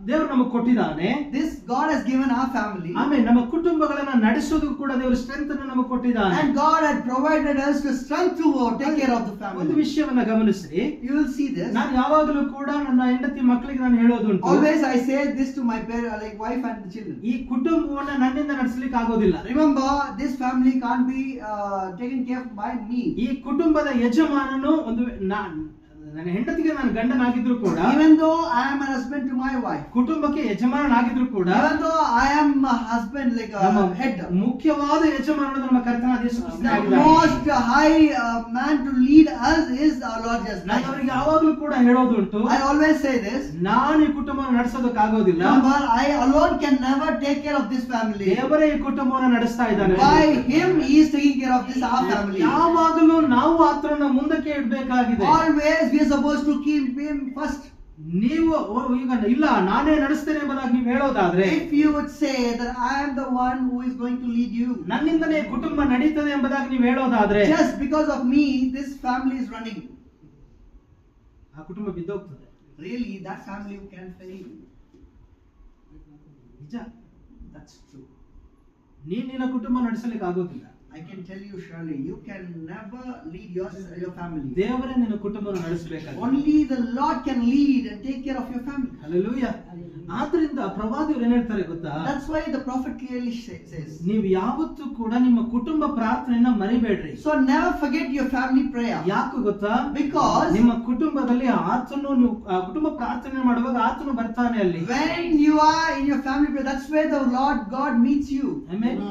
B: ದೇವರು ನಮಗೆ ಕೊಟ್ಟಿದ್ದಾನೆ.
A: This God has given our family.
B: ಆಮೇಲೆ ನಮ್ಮ ಕುಟುಂಬಗಳನ್ನ ನಡೆಸೋದಕ್ಕೂ ಕೂಡ ದೇವರು ಸ್ಟ್ರೆಂತ್ ಅನ್ನು ನಮಗೆ ಕೊಟ್ಟಿದ್ದಾನೆ.
A: And God had provided us the strength to take care of the
B: ಒಂದು
A: family.
B: ವಿಷಯವನ್ನ ಗಮನಿಸಿ,
A: You will see this.
B: ನಾನು ಯಾವಾಗಲೂ ಕೂಡ ನನ್ನ ಹೆಂಡತಿ ಮಕ್ಕಳಿಗೆ ನಾನು ಹೇಳೋದುಂಟು,
A: Always I say this to my parents, like wife and the children.
B: ಈ ಕುಟುಂಬವನ್ನ ನನ್ನಿಂದ ನಡೆಸಲಿಕ್ಕೆ ಆಗೋದಿಲ್ಲ.
A: Remember, this family can't be taken care of by me.
B: ಈ ಕುಟುಂಬದ ಯಜಮಾನನು ನನ್ನ ಹೆಂಡತಿಗೆ ನಾನು ಗಂಡನಾಗಿದ್ರು ಕೂಡ,
A: Even though I am a husband to my wife,
B: ಕುಟುಂಬಕ್ಕೆ ಯಜಮಾನನಾಗಿದ್ರು ಕೂಡ,
A: even though I am a husband, like a
B: ನಮ್ಮ
A: head,
B: ಮುಖ್ಯವಾದ ಯಜಮಾನನು ನಮ್ಮ ಕರ್ತನಾದ ಯೇಸು ಕ್ರಿಸ್ತನೇ
A: the
B: ಆಗಿದ್ದಾನೆ.
A: most high man to lead us is our Lord Jesus
B: ನಾನು
A: Christ.
B: ಅವರಿಗೆ ಯಾವಾಗಲೂ ಕೂಡ ಹೇಳೋದುಂಟು,
A: I always say this.
B: ನಾನು ಈ ಕುಟುಂಬವನ್ನು ನಡೆಸೋದಕ್ಕಾಗೋದಿಲ್ಲ,
A: Remember, I alone can never take care of this family.
B: ದೇವರೇ ಈ ಕುಟುಂಬವನ್ನು ನಡೆಸ್ತಾ ಇದ್ದಾನೆ.
A: By Him, He is taking care of this our family.
B: ಯಾವಾಗಲೂ ನಾವು ಆತನನ್ನ ಮುಂದಕ್ಕೆ ಇಡಬೇಕಾಗಿದೆ.
A: Always we are supposed to keep Him first.
B: ನೀವು ಈಗ ಇಲ್ಲ ನಾನೇ ನಡೆಸ್ತೇನೆ ಎಂಬುದಾಗಿ ನೀವು ಹೇಳೋದಾದ್ರೆ,
A: If you would say that I am the one who is going to lead you,
B: ನನ್ನಿಂದನೇ ಕುಟುಂಬ ನಡೀತದೆ ಎಂಬುದಾಗಿ ನೀವು ಹೇಳೋದಾದ್ರೆ,
A: just because of me this family is running,
B: ಆ ಕುಟುಂಬ ಬಿದ್ದೋಗ್ತದೆ.
A: really that family can fail.
B: ನಿಜ,
A: That's true.
B: ನಿನ್ನ ಕುಟುಂಬ ನಡೆಸಲಿಕ್ಕೆ ಆಗೋದಿಲ್ಲ.
A: I can tell you surely, you can never lead your family.
B: ದೇವರೇ ನಿನ್ನ ಕುಟುಂಬವನ್ನು ನಡೆಸಬೇಕಾಗಿದೆ.
A: Only the Lord can lead and take care of your family.
B: Hallelujah. ಆದ್ರಿಂದ ಪ್ರವಾದಿಯವರು ಏನ್ ಹೇಳ್ತಾರೆ ಗೊತ್ತಾ?
A: That's why the prophet clearly says,
B: ನೀವು ಯಾವತ್ತೂ ಕೂಡ ನಿಮ್ಮ ಕುಟುಂಬ ಪ್ರಾರ್ಥನೆಯನ್ನ ಮರಿಬೇಡ್ರಿ.
A: so never forget your family prayer.
B: ಯಾಕೆ ಗೊತ್ತಾ?
A: Because
B: ನಿಮ್ಮ ಕುಟುಂಬದಲ್ಲಿ ಆತನು ನೀವು ಕುಟುಂಬ ಪ್ರಾರ್ಥನೆ ಮಾಡುವಾಗ ಆತನು ಬರ್ತಾನೆ ಅಲ್ಲಿ.
A: when you are in your family prayer, that's where the Lord God meets you.
B: ಆಮೇಲೆ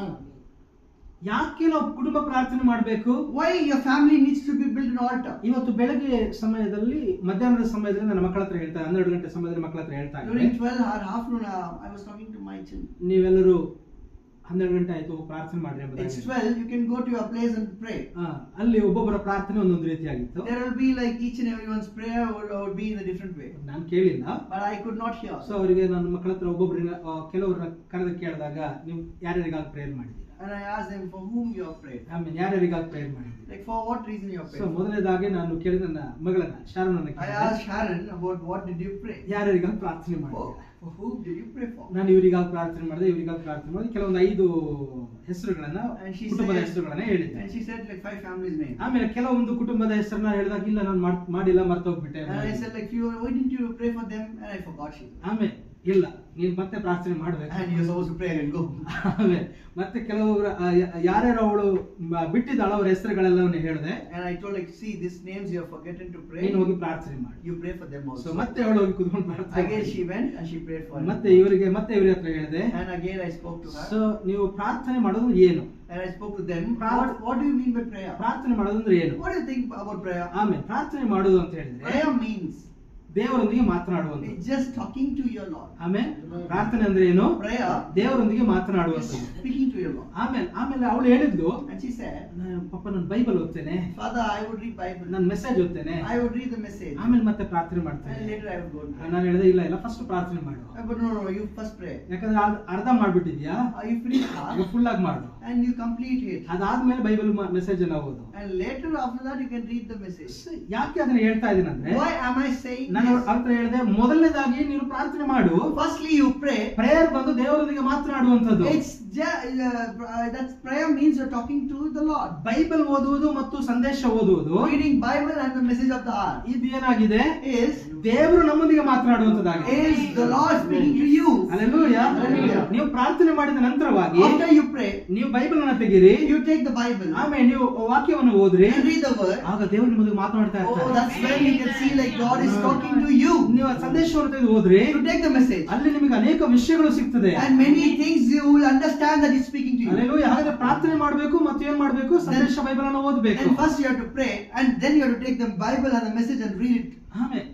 B: ಯಾಕೆ ನಾವು ಕುಟುಂಬ ಪ್ರಾರ್ಥನೆ ಮಾಡಬೇಕು?
A: Why your family needs to be built an altar.
B: ಇವತ್ತು ಬೆಳಗ್ಗೆ ಸಮಯದಲ್ಲಿ ಮಧ್ಯಾಹ್ನದ ಸಮಯದಲ್ಲಿ ನನ್ನ ಮಕ್ಕಳ ಹತ್ರ ಹೇಳ್ತಾ 12 ಗಂಟೆ ಸಮಯದಲ್ಲಿ ಮಕ್ಕಳ ಹತ್ರ ಹೇಳ್ತಾ ಇದ್ದೆ,
A: During 12 or afternoon, I was talking to my children.
B: ನೀವೆಲ್ಲರೂ 12 ಗಂಟೆ ಆಯ್ತು ಪ್ರಾರ್ಥನೆ ಮಾಡ್ರಿ
A: It's
B: ಎಂಬುದಾಗಿ.
A: 12, you can go to your place and pray.
B: ಅಲ್ಲಿ ಒಬ್ಬೊಬ್ಬರ ಪ್ರಾರ್ಥನೆ ಒಂದೊಂದು ರೀತಿಯಾಗಿತ್ತು.
A: There will be like each and everyone's prayer would be in a different way.
B: ನಾನು ಕೇಳಿಲ್ಲ.
A: But I could not hear.
B: So ಅವರಿಗೆ ನನ್ನ ಮಕ್ಕಳ ಹತ್ರ ಒಬ್ಬೊಬ್ಬರಿಗೆ ಕೆಲವರನ್ನ ಕರೆದು ಕೇಳಿದಾಗ ನೀವು ಯಾರ್ಯಾರಿಗಾಗಿ ಪ್ರೇಯರ್ ಮಾಡಿದ್ದೀರಾ,
A: And I asked them for whom you have prayed.
B: ಆಮೇಲೆ ಯಾರ್ಯಾರಿಗಾಗಿ ಪ್ರೇಯರ್ ಮಾಡಿದ್ದೀರಾ.
A: Like for what reason you have
B: so
A: prayed.
B: ಮೊದಲನೇದಾಗಿ ನಾನು ಕೇಳಿದ ನನ್ನ ಮಗಳನ್ನ ಶಾರನನ್ನ
A: I asked Sharon about what did you pray.
B: ಯಾರ್ಯಾರಿಗಾಗಿ ಪ್ರಾರ್ಥನೆ ಮಾಡಿದ್ದೀರಾ.
A: For whom did you pray for?
B: ನಾನು ಇವರಿಗಾಗಿ ಪ್ರಾರ್ಥನೆ ಮಾಡಿದೆ, ಇವರಿಗಾಗಿ ಪ್ರಾರ್ಥನೆ ಮಾಡಿದೆ, ಕೆಲವೊಂದು 5 ಹೆಸರುಗಳನ್ನ
A: And she
B: ಕುಟುಂಬದ
A: said,
B: ಹೆಸರುಗಳನ್ನ ಹೇಳಿದ್ದೆ.
A: and she said like 5 families' name.
B: ಆಮೇಲೆ ಕೆಲವೊಂದು ಕುಟುಂಬದ ಹೆಸರನ್ನ ಹೇಳಿದಾಗ ಇಲ್ಲ ನಾನು ಮಾಡಿಲ್ಲ ಮರ್ತೋಗ್ಬಿಟ್ಟೆ.
A: And I said like, why didn't you pray for them? And I forgot she.
B: ಆಮೇಲೆ ಇಲ್ಲ ನೀನ್ ಮತ್ತೆ ಪ್ರಾರ್ಥನೆ ಮಾಡ್ಬೇಕು.
A: And you're supposed to pray and go.
B: ಆಮೇಲೆ ಮತ್ತೆ ಕೆಲವರು ಯಾರ್ಯಾರು ಅವಳು ಬಿಟ್ಟಿದ್ದಾಳ ಅವರ ಹೆಸರುಗಳೆಲ್ಲವನ್ನು ಹೇಳಿದೆ.
A: And I told like, see, these names you have forgotten to pray.
B: ನೀನು ಹೋಗಿ ಪ್ರಾರ್ಥನೆ ಮಾಡಿ.
A: You pray for them also.
B: So ಮತ್ತೆ ಅವಳು ಹೋಗಿ ಕುತ್ಕೊಂಡು ಪ್ರಾರ್ಥನೆ
A: Again
B: ಮಾಡಿ.
A: she went and she prayed for
B: ಮತ್ತೆ
A: them.
B: ಇವ್ರ ಹತ್ರ ಹೇಳಿದೆ.
A: And again I spoke to her.
B: So ನೀವು ಪ್ರಾರ್ಥನೆ ಮಾಡೋದು ಏನು?
A: And I spoke to them.
B: Pra-
A: What do you mean by prayer?
B: ಪ್ರಾರ್ಥನೆ ಮಾಡೋದಂದ್ರೆ ಏನು?
A: What do you think about prayer?
B: ಆಮೇಲೆ ಪ್ರಾರ್ಥನೆ ಮಾಡೋದು ಅಂತ ಹೇಳಿದ್ರೆ
A: Prayer means
B: ದೇವರೊಂದಿಗೆ ಮಾತನಾಡುವಂಥದ್ದು.
A: It's just talking to your Lord.
B: ಆಮೇಲೆ ಪ್ರಾರ್ಥನೆ ಅಂದ್ರೆ ಏನು?
A: Prayer,
B: ದೇವರೊಂದಿಗೆ ಮಾತನಾಡುವಂಥದ್ದು.
A: speaking to your Lord.
B: ಆಮೇಲೆ ಅವಳು ಹೇಳಿದ್ಲು,
A: And she said,
B: ಪಾಪ ನಾನು ಬೈಬಲ್ ಓದ್ತೇನೆ,
A: Father, I would read Bible.
B: ನಾನು ಮೆಸೇಜ್ ಓದ್ತೇನೆ,
A: I would read the message.
B: ಆಮೇಲೆ ಮತ್ತೆ ಪ್ರಾರ್ಥನೆ
A: And
B: ಮಾಡ್ತೇನೆ.
A: later I would go and pray.
B: ನಾನು ಹೇಳಿದೆ ಇಲ್ಲ ಫಸ್ಟ್ ಪ್ರಾರ್ಥನೆ ಮಾಡು,
A: But no, you first pray.
B: ಯಾಕಂದ್ರೆ ಅರ್ಧ ಮಾಡ್ಬಿಟ್ಟಿದ್ಯಾ,
A: You finish half
B: ಫುಲ್ ಆಗಿ ಮಾಡು,
A: and you complete it.
B: ಅದಾದ್ಮೇಲೆ ಬೈಬಲ್ ಮೆಸೇಜ್ ಅನ್ನ ಓದು.
A: And later after that you can read the message.
B: ಯಾಕೆ ಅದನ್ನ ಹೇಳ್ತಾ ಇದ್ದೀನಂದ್ರೆ,
A: Why am I saying
B: ನಾನು
A: this?
B: ಅರ್ಥ ಹೇಳಿದೆ, ಮೊದಲನೇದಾಗಿ ನೀನು ಪ್ರಾರ್ಥನೆ ಮಾಡು.
A: Firstly you pray.
B: ಪ್ರೇಯರ್ ಬಂದು ದೇವರೊಂದಿಗೆ ಮಾತನಾಡುವಂಥದ್ದು.
A: That prayer means you're talking to the Lord.
B: Bible ಓದುವುದು ಮತ್ತು ಸಂದೇಶ ಓದುವುದು,
A: Reading Bible and the message of the heart
B: ಇದು ಏನಾಗಿದೆ,
A: is
B: ದೇವರು ನಮ್ಮೊಂದಿಗೆ ಮಾತನಾಡುವಂತದ್ದಾಗಿದೆ.
A: the Lord speaking to you.
B: Hallelujah.
A: Hallelujah.
B: ನೀವು ಪ್ರಾರ್ಥನೆ ಮಾಡಿದ ನಂತರವಾಗಿ
A: After you pray,
B: ನೀವು ಬೈಬಲ್ ಅನ್ನ ತೆಗೀರಿ,
A: you take the Bible
B: ಆಮೇಲೆ ನೀವು ವಾಕ್ಯವನ್ನು ಓದ್ರಿ,
A: and read the word.
B: ಆಗ ದೇವರು ನಿಮಗೆ ಮಾತನಾಡ್ತಾ
A: Oh,
B: ಇರ್ತಾರೆ.
A: that's when you can see like God is talking to you.
B: ನೀವು ಆ ಸಂದೇಶವನ್ನು ತೆಗೆದು ಓದ್ರಿ,
A: You take the message
B: ಅಲ್ಲಿ ನಿಮಗೆ ಅನೇಕ ವಿಷಯಗಳು ಸಿಗ್ತದೆ.
A: and many things you will understand that He's speaking to you.
B: Hallelujah. ಹಾಗಾದ್ರೆ ಪ್ರಾರ್ಥನೆ ಮಾಡಬೇಕು ಮತ್ತು ಏನ್ ಮಾಡಬೇಕು, ಸಂದೇಶ ಬೈಬಲ್ ಅನ್ನು ಓದಬೇಕು.
A: And first you have to pray and then you have to take the Bible and the message and read it.
B: ಆಮೇಲೆ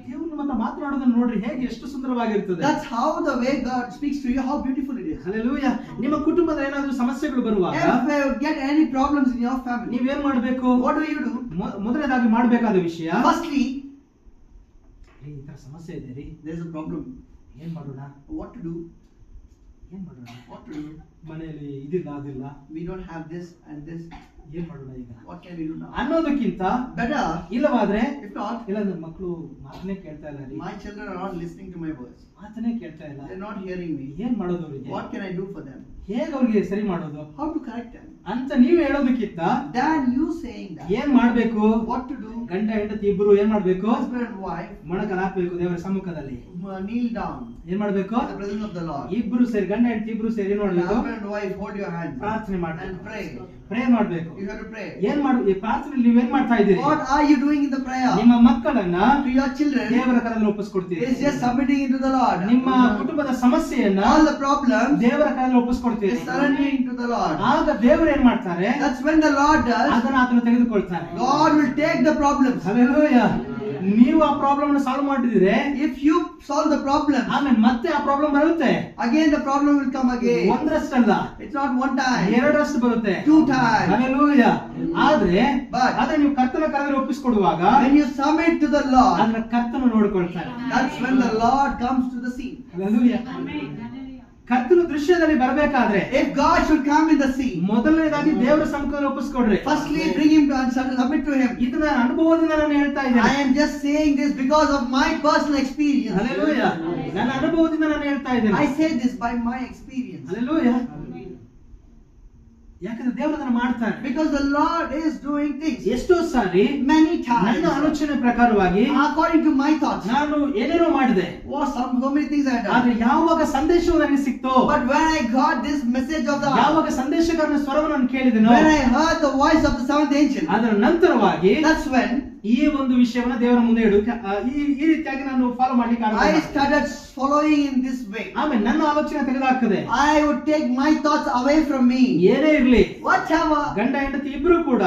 B: ದೇವರು ನಿಮ್ಮ ಹತ್ರ ಮಾತನಾಡೋದನ್ನ ನೋಡ್ರಿ, ಹೇಗೆ ಎಷ್ಟು ಸುಂದರವಾಗಿರ್ತದೆ.
A: That's how the way God speaks to you, how beautiful it is.
B: Hallelujah. ನಿಮ್ಮ ಕುಟುಂಬದ ಏನಾದ್ರೂ ಸಮಸ್ಯೆಗಳು ಬರುವಾಗ
A: If you get any problems in your family,
B: ನೀವೇನ್ ಮಾಡ್ಬೇಕು?
A: what do you do?
B: ಮೊದಲನೇದಾಗಿ ಮಾಡ್ಬೇಕಾದ ವಿಷಯ,
A: Firstly,
B: ಈ ತರ ಸಮಸ್ಯೆ ಇದೆ ರೀ,
A: there's a problem.
B: ಏನ್ ಮಾಡೋಣ,
A: What to do?
B: ಏನ್ ಮಾಡೋಣ,
A: What to do?
B: ಮನೆಯಲ್ಲಿ ಇದಿಲ್ಲ ಅದಿಲ್ಲ,
A: We don't have this and this.
B: ಏನ್ ಮಾಡೋಣ ಈಗ
A: What can we do now?
B: ಅನ್ನೋದಕ್ಕಿಂತ
A: Better,
B: ಇಲ್ಲವಾದ್ರೆ,
A: if not,
B: ಇಲ್ಲ ನನ್ನ ಮಕ್ಕಳು ಮಾತನ್ನೇ ಕೇಳ್ತಾ ಇಲ್ಲ ರೀ,
A: my children are not listening to my words.
B: ಮಾತನ್ನೇ ಕೇಳ್ತಾ ಇಲ್ಲ,
A: They're not hearing me.
B: ಏನ್ ಮಾಡೋದು ಅವ್ರಿಗೆ,
A: What can I do for them?
B: ಹೇಗೆ ಅವ್ರಿಗೆ ಸರಿ ಮಾಡೋದು
A: How to correct them?
B: ಅಂತ ನೀವು ಹೇಳೋದಕ್ಕಿಂತ
A: Than you saying that.
B: ಏನ್ ಮಾಡ್ಬೇಕು,
A: What to do?
B: ಗಂಡ ಹೆಂಡತಿ ಇಬ್ರು ಏನ್ ಮಾಡ್ಬೇಕು,
A: Husband and wife
B: ಮೊಣಕಲ್ ಹಾಕ್ಬೇಕು ದೇವರ ಸಮ್ಮುಖದಲ್ಲಿ.
A: kneel down
B: ಏನ್ ಮಾಡ್ಬೇಕು,
A: in the presence of the Lord.
B: ಇಬ್ರು ಸೇರಿ, ಗಂಡ ಹೆಂಡತಿ ಇಬ್ರು ಸೇರಿ ಏನ್ ಮಾಡ್ಬೇಕು,
A: Husband and wife hold your hands
B: ಪ್ರಾರ್ಥನೆ
A: and
B: ಮಾಡ್ಬೇಕು,
A: pray.
B: ಪ್ರೇಯರ್ ಮಾಡ್ಬೇಕು.
A: You have to pray.
B: ಏನ್ ಮಾಡು, ಈ ಪ್ರಾರ್ಥನೆ ನೀವೇನ್ ಮಾಡ್ತಾ ಇದ್ದೀರಿ,
A: What are you doing in the prayer?
B: ನಿಮ್ಮ ಮಕ್ಕಳನ್ನ
A: To your children,
B: ದೇವರ ಕರದಲ್ಲಿ ಒಪ್ಪಿಸ್ಕೊಡ್ತೀರಿ.
A: it's just submitting into the Lord.
B: ನಿಮ್ಮ ಕುಟುಂಬದ ಸಮಸ್ಯೆಯನ್ನ
A: All the problems
B: ದೇವರ ಕರದಲ್ಲಿ ಒಪ್ಪಿಸ್ಕೊಡ್ತೀರಿ.
A: is surrendering to the Lord.
B: ಆಗ ದೇವರು ಏನ್ ಮಾಡ್ತಾರೆ,
A: That's when the Lord does.
B: ಅದನ್ನ ಆತನು ತೆಗೆದುಕೊಳ್ತಾರೆ.
A: God will take the problems.
B: Hallelujah. ನೀವು ಆ ಪ್ರಾಬ್ಲಮ್ ಅನ್ನು ಸಾಲ್ವ್ ಮಾಡಿದ್ರೆ,
A: If you solve the problem,
B: ಆಮೇಲೆ ಮತ್ತೆ ಆ ಪ್ರಾಬ್ಲಮ್ ಬರುತ್ತೆ.
A: again the problem will come again.
B: ಒಂದರಷ್ಟಲ್ಲ,
A: It's not one time,
B: ಎರಡರಷ್ಟು ಬರುತ್ತೆ.
A: 2 times.
B: ಹಲ್ಲೆಲೂಯಾ. ಆದ್ರೆ
A: But
B: ಅದನ್ನ ನೀವು ಕರ್ತನ ಕರದಲ್ಲಿ ಒಪ್ಪಿಸಿಕೊಡುವಾಗ
A: when you submit to the Lord,
B: ಅದನ್ನ ಕರ್ತನು ನೋಡಿಕೊಳ್ತಾರೆ.
A: that's when the Lord comes to the scene.
B: Hallelujah. ಕರ್ತನು ದೃಶ್ಯದಲ್ಲಿ ಬರಬೇಕಾದ್ರೆ,
A: If God should come in the scene,
B: ಮೊದಲನೇದಾಗಿ ದೇವರ ಸಮ್ಮುಖದಲ್ಲಿ ಒಪ್ಪಿಸ್ಕೊಡ್ರಿ.
A: firstly bring him to and submit to him.
B: ಇದನ್ನ ಅನುಭವದಿಂದ ನಾನು ಹೇಳ್ತಾ
A: I
B: ಇದ್ದೇನೆ.
A: am just saying this because of my personal experience.
B: Hallelujah. ನನ್ನ ಅನುಭವದಿಂದ ನಾನು ಹೇಳ್ತಾ ಇದ್ದೇನೆ.
A: I say this by my experience.
B: Hallelujah. ಯಾಕಂದ್ರೆ ದೇವರು ಅದನ್ನ ಮಾಡ್ತಾನೆ.
A: Because the Lord is doing things.
B: ಎಷ್ಟೋ ಸಾರಿ
A: Many
B: ನನ್ನ
A: times,
B: ಆಲೋಚನೆ ಪ್ರಕಾರವಾಗಿ
A: according to my thoughts,
B: ನಾನು ಏನೇನೋ ಮಾಡಿದೆ,
A: so many things I have
B: ಆದ್ರೆ
A: done.
B: ಯಾವಾಗ ಸಂದೇಶವು ನನಗೆ ಸಿಕ್ತೋ,
A: But when I got this message of the heart,
B: ಯಾವಾಗ ಸಂದೇಶಕರನ ಸ್ವರವನ್ನು ನಾನು ಕೇಳಿದೆನೋ,
A: when I heard the voice of the seventh angel,
B: ಅದರ ನಂತರವಾಗಿ
A: that's when
B: ಈ ಒಂದು ವಿಷಯವನ್ನ ದೇವರ ಮುಂದೆ ಇಡು, ಈ ರೀತಿಯಾಗಿ ನಾನು ಫಾಲೋ ಮಾಡ್ಲಿಕ್ಕೆ ಆರಂಭ
A: I
B: ಮಾಡಿದೆ.
A: started following in this way.
B: ಆಮೇಲೆ ನನ್ನ ಆಲೋಚನೆ ತೆಗೆದುಹಾಕದೆ,
A: I would take my thoughts away from me.
B: ಏನೇ ಇರ್ಲಿ,
A: Whatever,
B: ಗಂಡ ಹೆಂಡತಿ ಇಬ್ರು ಕೂಡ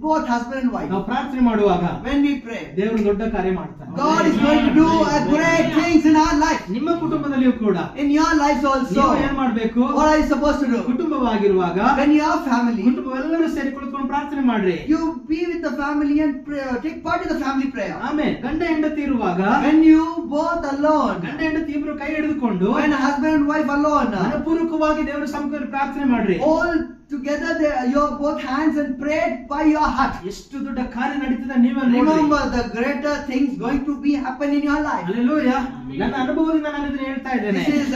A: both husband and wife,
B: ನಾವು ಪ್ರಾರ್ಥನೆ ಮಾಡುವಾಗ
A: when we pray,
B: ದೇವರು ದೊಡ್ಡ ಕಾರ್ಯ ಮಾಡ್ತಾನೆ.
A: God is going to do a great things in our life.
B: ನಿಮ್ಮ ಕುಟುಂಬದಲ್ಲಿಯೂ ಕೂಡ
A: In your lives
B: ನೀವು
A: also.
B: ಏನ್ ಮಾಡ್ಬೇಕು,
A: What are you supposed to do?
B: ಕುಟುಂಬವಾಗಿರುವಾಗ
A: When your family,
B: ಕುಟುಂಬವೆಲ್ಲರೂ ಸೇರಿ ಕುಳಿತುಕೊಂಡು ಪ್ರಾರ್ಥನೆ ಮಾಡ್ರಿ.
A: you be with the family and pray, take part in the family prayer.
B: ಆಮೇಲೆ ಗಂಡ ಹೆಂಡತಿ ಇರುವಾಗ,
A: When you both alone,
B: ಗಂಡ ಹೆಂಡತಿ ಇಬ್ರು ಕೈ ಹಿಡಿದುಕೊಂಡು
A: when husband and wife alone,
B: ಮನಪೂರ್ವಕವಾಗಿ ದೇವರ ಸಮ್ಮುಖದಲ್ಲಿ ಪ್ರಾರ್ಥನೆ ಮಾಡ್ರಿ.
A: all together your both hands and pray by your heart.
B: ಎಷ್ಟು ದೊಡ್ಡ ಕಾರ್ಯ ನಡೀತದೆ ನೀವೇ ನೋಡ್ರಿ.
A: Remember the greater things going to be happen in your life.
B: Hallelujah. ನನ್ನ ಅನುಭವದಿಂದ ನಾನು ಇದನ್ನ ಹೇಳ್ತಾ ಇದ್ದೇನೆ.
A: This is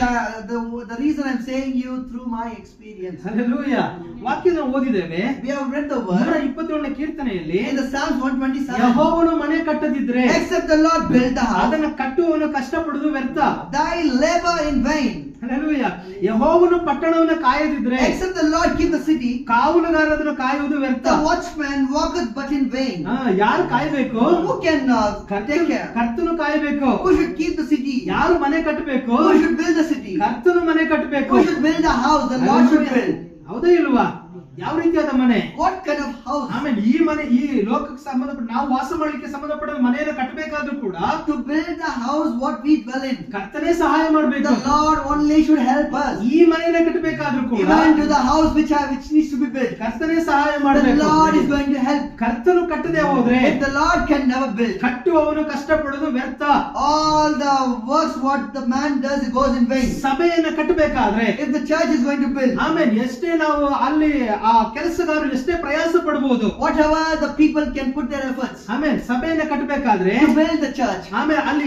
A: the reason I'm saying you through my experience.
B: Hallelujah. ವಾಕ್ಯನ ಓದಿದ್ದೇವೆ.
A: We have read the word
B: 127ನೇ ಕೀರ್ತನೆಯಲ್ಲಿ,
A: in the Psalms 127.
B: ಯೆಹೋವನು ಮನೆ ಕಟ್ಟದಿದ್ರೆ
A: Except the Lord build the house,
B: ಅದನ್ನ ಕಟ್ಟುವವನು ಕಷ್ಟಪಡುವುದು ವ್ಯರ್ಥ.
A: thy labor in vain.
B: Hallelujah. ಯೆಹೋವನು ಪಟ್ಟಣವನ್ನು ಕಾಯದಿದ್ರೆ,
A: Except the Lord keep the city,
B: ಕಾವಲುಗಾರ ಅದನ್ನು ಕಾಯುವುದು ವ್ಯರ್ಥ.
A: the watchman walketh but in vain.
B: ಯಾರು ಕಾಯಬೇಕು?
A: Who can take care?
B: ಕರ್ತನು ಕಾಯಬೇಕು.
A: Who should keep the city?
B: ಯಾರು ಮನೆ ಕಟ್ಟಬೇಕು?
A: Who should build the city?
B: ಕರ್ತನು ಮನೆ ಕಟ್ಟಬೇಕು.
A: Who should build the house? The Lord should build.
B: ಹೌದಾ ಇಲ್ವಾ? ಯಾವ ರೀತಿಯಾದ ಮನೆ,
A: what kind of house.
B: ಆಮೇಲೆ ಈ ಮನೆ ಈ ಲೋಕಕ್ಕೆ ಸಂಬಂಧಪಟ್ಟ ನಾವು ವಾಸ ಮಾಡಲಿಕ್ಕೆ ಸಂಬಂಧಪಟ್ಟ ಮನೆಯನ್ನು ಕಟ್ಟಬೇಕಾದ್ರೂ ಕೂಡ
A: To build the house what we dwell in,
B: ಕರ್ತನೇ ಸಹಾಯ ಮಾಡಬೇಕು.
A: the Lord only should help us.
B: ಈ ಮನೆಯನ್ನು ಕಟ್ಟಬೇಕಾದ್ರೂ ಕೂಡ
A: Even to the house which needs to be built,
B: ಕರ್ತನೇ ಸಹಾಯ
A: the
B: ಮಾಡಬೇಕು.
A: Lord is going to help.
B: ಕರ್ತನು ಕಟ್ಟದೆ ಹೋದ್ರೆ
A: If the Lord can never build,
B: ಕಟ್ಟುವವನು ಕಷ್ಟಪಡೋದು ವ್ಯರ್ಥ.
A: all the works what the man does, it goes in vain.
B: ಸಭೆಯನ್ನ ಕಟ್ಟಬೇಕಾದ್ರೆ
A: If the church is going to build,
B: ಆಮೇಲೆ ಎಷ್ಟೇ ನಾವು ಅಲ್ಲಿ ಆ ಕೆಲಸಗಾರರು ಎಷ್ಟೇ ಪ್ರಯಾಸ ಪಡಬಹುದು,
A: whatever the people can put their efforts
B: ಆಮೇಲೆ ಸಭೆಯನ್ನ ಕಟ್ಟಬೇಕಾದ್ರೆ
A: to build the church,
B: ಆಮೇಲೆ ಅಲ್ಲಿ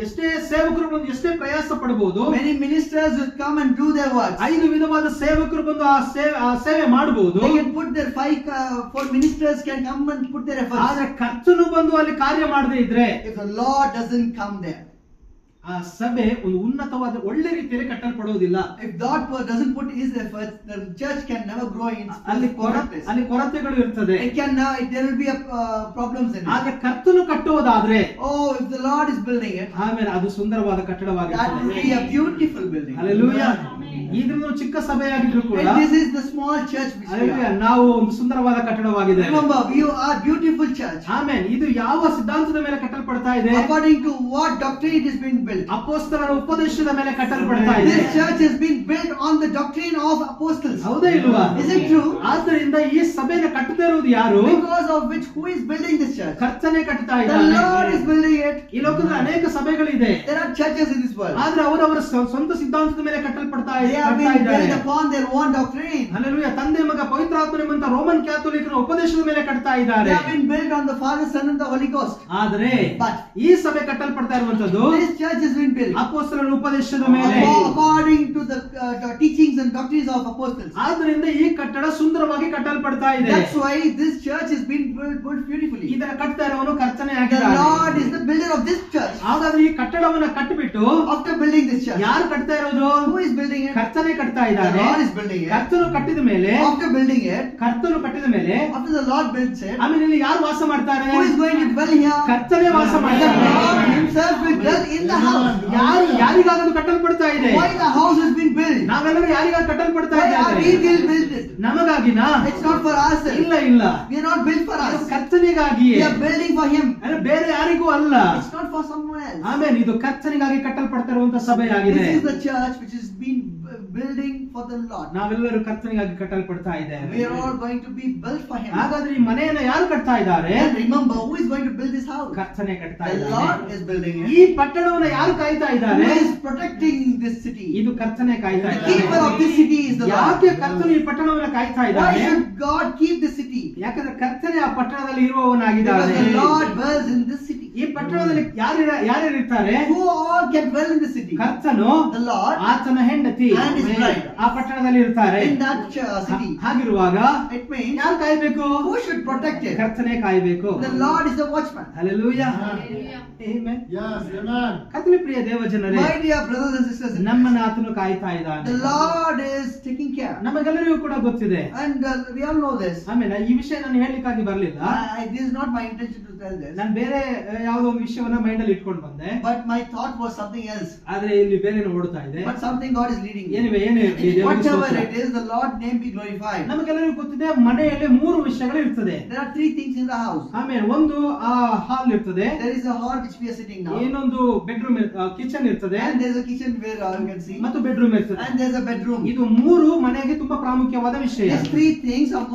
B: ಎಷ್ಟೇ ಸೇವಕರು ಬಂದು ಎಷ್ಟೇ ಪ್ರಯಾಸ ಪಡಬಹುದು,
A: many ministers will come and do their works.
B: 5 ವಿಧವಾದ ಸೇವಕರು ಬಂದು ಆ ಸೇವೆ ಮಾಡಬಹುದು.
A: They can put their 4 ministers can come and put their efforts.
B: ಆದ್ರೆ ಕರ್ತನು ಬಂದು ಅಲ್ಲಿ ಕಾರ್ಯ ಮಾಡದೇ ಇದ್ರೆ,
A: If the Lord doesn't come there,
B: ಆ ಸಭೆ ಒಂದು ಉನ್ನತವಾದ ಒಳ್ಳೆ ರೀತಿಯಲ್ಲಿ ಕಟ್ಟಲ್ಪಡುವುದಿಲ್ಲ.
A: if God doesn't put his efforts, the church can never grow in
B: ಅಲ್ಲಿ
A: correctness.
B: ಅಲ್ಲಿ ಕೊರತೆಗಳು ಇರ್ತದೆ.
A: There will be problems in it.
B: ಆದ್ರೆ ಕರ್ತನು ಕಟ್ಟುವುದಾದ್ರೆ,
A: Oh, if the Lord is building it,
B: ಆಮೇಲೆ ಅದು ಸುಂದರವಾದ
A: that will
B: ಕಟ್ಟಡವಾಗಿರ್ತದೆ.
A: be a beautiful building.
B: Hallelujah. ಇದನ್ನು ಚಿಕ್ಕ ಸಭೆಯಾಗಿದ್ರು ಕೂಡ
A: And this is the small church which we
B: hallelujah,
A: are.
B: ನಾವು ಒಂದು ಸುಂದರವಾದ ಕಟ್ಟಡವಾಗಿದೆ.
A: Remember, we are beautiful church.
B: ಆಮೇಲೆ ಇದು ಯಾವ ಸಿದ್ಧಾಂತದ ಮೇಲೆ ಕಟ್ಟಲ್ಪಡ್ತಾ ಇದೆ?
A: According to what doctrine it is being built.
B: ಅಪೊಸ್ತಲರ ಉಪದೇಶದ ಮೇಲೆ ಕಟ್ಟಲ್ಪಡ್ತಾ ಇದೆ.
A: This church has been built on the doctrine of apostles.
B: ಹೌದಾ ಇಲ್ವಾ?
A: Is it true?
B: ಆದ್ದರಿಂದ ಈ ಸಭೆಯನ್ನು ಕಟ್ಟುತ್ತಾ ಇರುವುದು ಯಾರು?
A: Because of which, who is building this church?
B: ಕರ್ತನೇ ಕಟ್ಟುತ್ತಾ
A: The Lord
B: ಇದ್ದಾನೆ.
A: is building it.
B: ಈ ಲೋಕದಲ್ಲಿ ಅನೇಕ ಸಭೆಗಳಿದೆ,
A: There are churches in this world.
B: ಆದ್ರೆ ಅವರವರ ಸ್ವಂತ ಸಿದ್ಧಾಂತದ ಮೇಲೆ ಕಟ್ಟಲ್ಪಡ್ತಾ
A: They have been
B: ಇದ್ದಾರೆ.
A: built upon their own doctrine.
B: Hallelujah. ತಂದೆ ಮಗ ಪವಿತ್ರಾತ್ಮನೆಂಬಂತ ರೋಮನ್ ಕ್ಯಾಥೋಲಿಕರ ಉಪದೇಶದ ಮೇಲೆ ಕಟ್ತಾ
A: They
B: ಇದ್ದಾರೆ.
A: have been built on the Father, Son, and the Holy Ghost.
B: ಆದ್ರೆ
A: But
B: ಈ ಸಭೆ ಕಟ್ಟಲ್ಪಡ್ತಾ ಇರುವಂತದ್ದು
A: this church has been built
B: ಅಪೊಸ್ತಲರ ಉಪದೇಶದ ಮೇಲೆ.
A: according to the teachings and doctrines of apostles.
B: ಆದ್ರಿಂದ ಈ ಕಟ್ಟಡ ಸುಂದರವಾಗಿ ಕಟ್ಟಲ್ಪಡ್ತಾ ಇದೆ.
A: That's why this church has been built beautifully.
B: ಇದರ ಕಟ್ತಾ ಇರುವವನು ಕರ್ತನೇ
A: The
B: ಆಗಿದ್ದಾನೆ.
A: Lord is the builder of this church.
B: ಹಾಗಾದ್ರೆ ಈ ಕಟ್ಟಡವನ್ನ ಕಟ್ಟಿಬಿಟ್ಟು
A: After building this church,
B: ಯಾರು ಕಟ್ತಾ ಇರೋದು?
A: who is building it?
B: ಕರ್ತನೇ ಕಟ್ತಾ
A: The
B: ಇದ್ದಾನೆ.
A: Lord is building it.
B: ಕರ್ತನು ಕಟ್ಟಿದ ಮೇಲೆ,
A: After building it,
B: ಕರ್ತನು ಕಟ್ಟಿದ ಮೇಲೆ
A: after the Lord builds it,
B: ಆಮೇಲೆ ಇಲ್ಲಿ ಯಾರು ವಾಸ ಮಾಡ್ತಾರೆ?
A: who is going to dwell here?
B: ಕರ್ತನೇ ವಾಸ
A: The
B: ಮಾಡ್ತಾರೆ.
A: Lord himself will dwell in the house.
B: ಯಾರಿಗಾಗದು ಕಟ್ಟಲ್ಪಡ್ತಾ ಇದೆ?
A: Why the house has been built?
B: ನಾವೆಲ್ಲರೂ ಯಾರಿಗಾಗಿ ಕಟ್ಟಲ್ಪಡ್ತಾ
A: Why are we
B: ಇದ್ದೇವೆ?
A: will build it?
B: ನಮಗಾಗಿನಾ?
A: It's not for ourselves.
B: ಇಲ್ಲ ಇಲ್ಲ,
A: We are not built for
B: ಇದು
A: us.
B: ಕರ್ತನಿಗಾಗಿಯೇ,
A: We are building for him.
B: ಅಂದ್ರೆ ಬೇರೆ ಯಾರಿಗೂ ಅಲ್ಲ.
A: It's not for someone else.
B: ಆಮೇಲೆ ಇದು ಕರ್ತನಿಗಾಗಿ ಕಟ್ಟಲ್ಪಡ್ತಾ ಇರುವಂತ ಸಭೆಯಾಗಿದೆ.
A: This is the church which has been building for the Lord.
B: ನಾವೆಲ್ಲರೂ ಕರ್ತನಿಗಾಗಿ ಕಟ್ಟಲ್ಪಡ್ತಾ ಇದ್ದೇವೆ.
A: We are all going to be built for him.
B: ಹಾಗಾದ್ರೆ ಈ ಮನೆಯನ್ನ ಯಾರು ಕಟ್ತಾ ಇದ್ದಾರೆ?
A: And remember, who is going to build this house?
B: ಕರ್ತನೇ ಕಟ್ತಾ
A: The
B: ಇದ್ದಾನೆ.
A: Lord is building
B: ಈ
A: it.
B: ಪಟ್ಟಣವನ್ನ ಯಾರು ಕಾಯ್ತಾ
A: Who
B: ಇದ್ದಾರೆ?
A: is protecting this city?
B: ಇದು ಕರ್ತನೇ ಕಾಯ್ತಾ
A: The keeper
B: ಇದ್ದಾನೆ.
A: of this city is the Lord.
B: ಯಾಕೆ ಕರ್ತನು ಈ ಪಟ್ಟಣವನ್ನ ಕಾಯ್ತಾ
A: Why
B: ಇದ್ದಾನೆ?
A: should God keep this city?
B: ಯಾಕಂದ್ರೆ ಕರ್ತನೇ ಆ ಪಟ್ಟಣದಲ್ಲಿ
A: Because
B: ಇರುವವನಾಗಿದ್ದಾನೆ.
A: the Lord dwells in this city.
B: ಈ ಪಟ್ಟಣದಲ್ಲಿ ಯಾರ್ಯಾರು ಇರ್ತಾರೆ?
A: Who all can dwell in the city?
B: ಕರ್ತನು,
A: The Lord
B: ಆತನ ಹೆಂಡತಿ
A: and his bride.
B: ಆ ಪಟ್ಟಣದಲ್ಲಿ ಇರ್ತಾರೆ.
A: In that city.
B: ಹಾಗಿರುವಾಗ
A: It means
B: ಯಾರು ಕಾಯ್ಬೇಕು?
A: who should protect it?
B: ಕರ್ತನೇ ಕಾಯ್ಬೇಕು.
A: The Lord is the watchman.
B: Hallelujah.
C: Hallelujah.
B: Amen.
C: Yes, amen.
B: ಕರ್ತನ ಪ್ರಿಯ ದೇವ ಜನರೇ,
A: My dear brothers and sisters, in
B: ನಮ್ಮನ್ನ
A: Christ,
B: ಆತನು ಕಾಯ್ತಾ ಇದ್ದಾನೆ.
A: the Lord is taking care.
B: ನಮಗೆಲ್ಲರಿಗೂ ಕೂಡ ಗೊತ್ತಿದೆ.
A: And we all know this.
B: ಆಮೇಲೆ ಈ ವಿಷಯ ನಾನು ಹೇಳಲಿಕ್ಕಾಗಿ ಬರ್ಲಿಲ್ಲ.
A: This is not my intention to tell this.
B: ನಾನು ಬೇರೆ ಯಾವುದೋ ಒಂದು ವಿಷಯವನ್ನ ಮೈಂಡ್ ಅಲ್ಲಿ ಇಟ್ಕೊಂಡು ಬಂದೆ.
A: But my thought was something else.
B: ಆದ್ರೆ ಇಲ್ಲಿ ಬೇರೆನೇ ಓಡ್ತಾ ಇದೆ.
A: But something God is leading me.
B: ಏನಿವೆ ಏನೇ ಇರ್ಲಿ, ದೇವರಿಗೆ
A: Whatever
B: ಸ್ತೋತ್ರ.
A: it is, the Lord's name be glorified.
B: ನಮಗೆಲ್ಲರಿಗೂ ಗೊತ್ತಿದೆ, ಮನೆಯಲ್ಲಿ 3 ವಿಷಯಗಳು ಇರ್ತದೆ.
A: There are 3 things in the house.
B: ಆಮೇಲೆ ಒಂದು ಆ ಹಾಲ್ ಇರ್ತದೆ,
A: There is a hall which we are sitting now.
B: ಇನ್ನೊಂದು ಬೆಡ್ರೂಮ್ ಕಿಚನ್ ಇರ್ತದೆ,
A: And there is a kitchen where you can see.
B: ಮತ್ತು ಬೆಡ್ರೂಮ್ ಇರ್ತದೆ.
A: And there is a bedroom.
B: ಇದು 3 ಮನೆಗೆ ತುಂಬಾ ಪ್ರಾಮುಖ್ಯವಾದ ವಿಷಯ.
A: These 3 things are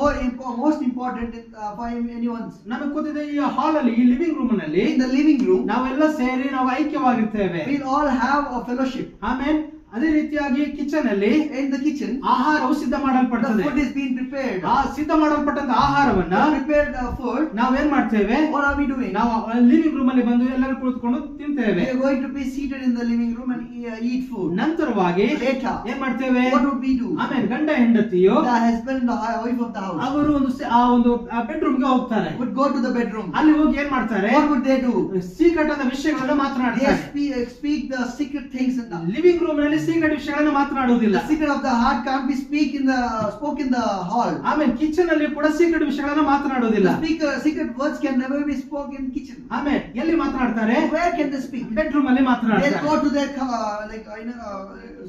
A: most important for anyone's.
B: ನಮಗೆ ಗೊತ್ತಿದೆ, ಈ ಹಾಲ್ ಅಲ್ಲಿ, ಈ ಲಿವಿಂಗ್ ರೂಮ್ ನಲ್ಲಿ
A: In the living room,
B: ನಾವೆಲ್ಲ ಸೇರಿ ನಾವು ಐಕ್ಯವಾಗಿರ್ತೇವೆ.
A: we all have a fellowship.
B: ಆಮೇಲೆ ಅದೇ ರೀತಿಯಾಗಿ ಕಿಚನ್ ಅಲ್ಲಿ
A: In the kitchen,
B: ಆಹಾರವು ಸಿದ್ಧ
A: the
B: ಮಾಡಲ್ಪಡ್ತದೆ.
A: food is being prepared.
B: ಆ ಸಿದ್ಧ ಮಾಡಲ್ಪಟ್ಟಂತ ಆಹಾರವನ್ನ
A: Prepared food.
B: ನಾವೇನ್ ಮಾಡ್ತೇವೆ?
A: What are we doing?
B: ನಾವು ಲಿವಿಂಗ್ ರೂಮ್ ಅಲ್ಲಿ ಬಂದು ಎಲ್ಲರೂ ಕುಳಿತುಕೊಂಡು ತಿಂತೇವೆ.
A: We are going to be seated in the living room and eat food.
B: ನಂತರವಾಗಿ
A: Later,
B: ಏನ್ ಮಾಡ್ತೇವೆ?
A: what would we do?
B: ಆಮೇಲೆ ಗಂಡ ಹೆಂಡತಿಯು
A: The husband and the wife of the house
B: ಅವರು ಒಂದು ಬೆಡ್ರೂಮ್ ಗೆ ಹೋಗ್ತಾರೆ.
A: would go to the bedroom.
B: ಅಲ್ಲಿ ಹೋಗಿ ಏನ್ ಮಾಡ್ತಾರೆ?
A: What would they do?
B: Secret ಆದ ವಿಷಯಗಳನ್ನ
A: They
B: ಮಾತನಾಡ್ತಾರೆ.
A: speak the secret things in the
B: living room ನಲ್ಲಿ ಸೀಕ್ರೆಟ್ ವಿಷಯಗಳನ್ನು ಮಾತನಾಡುವುದಿಲ್ಲ.
A: The secret of the heart can't be spoke in the hall.
B: ಆಮೇಲೆ ಕಿಚನ್ ಅಲ್ಲಿ ಕೂಡ ಸೀಕ್ರೆಟ್ ವಿಷಯಗಳನ್ನು ಮಾತನಾಡುವುದಿಲ್ಲ.
A: Secret words can never be spoken in kitchen.
B: ಆಮೇಲೆ ಎಲ್ಲಿ ಮಾತನಾಡ್ತಾರೆ?
A: Where can they speak?
B: Bedroom ಅಲ್ಲಿ
A: They
B: ಮಾತನಾಡ್ತಾರೆ.
A: go to their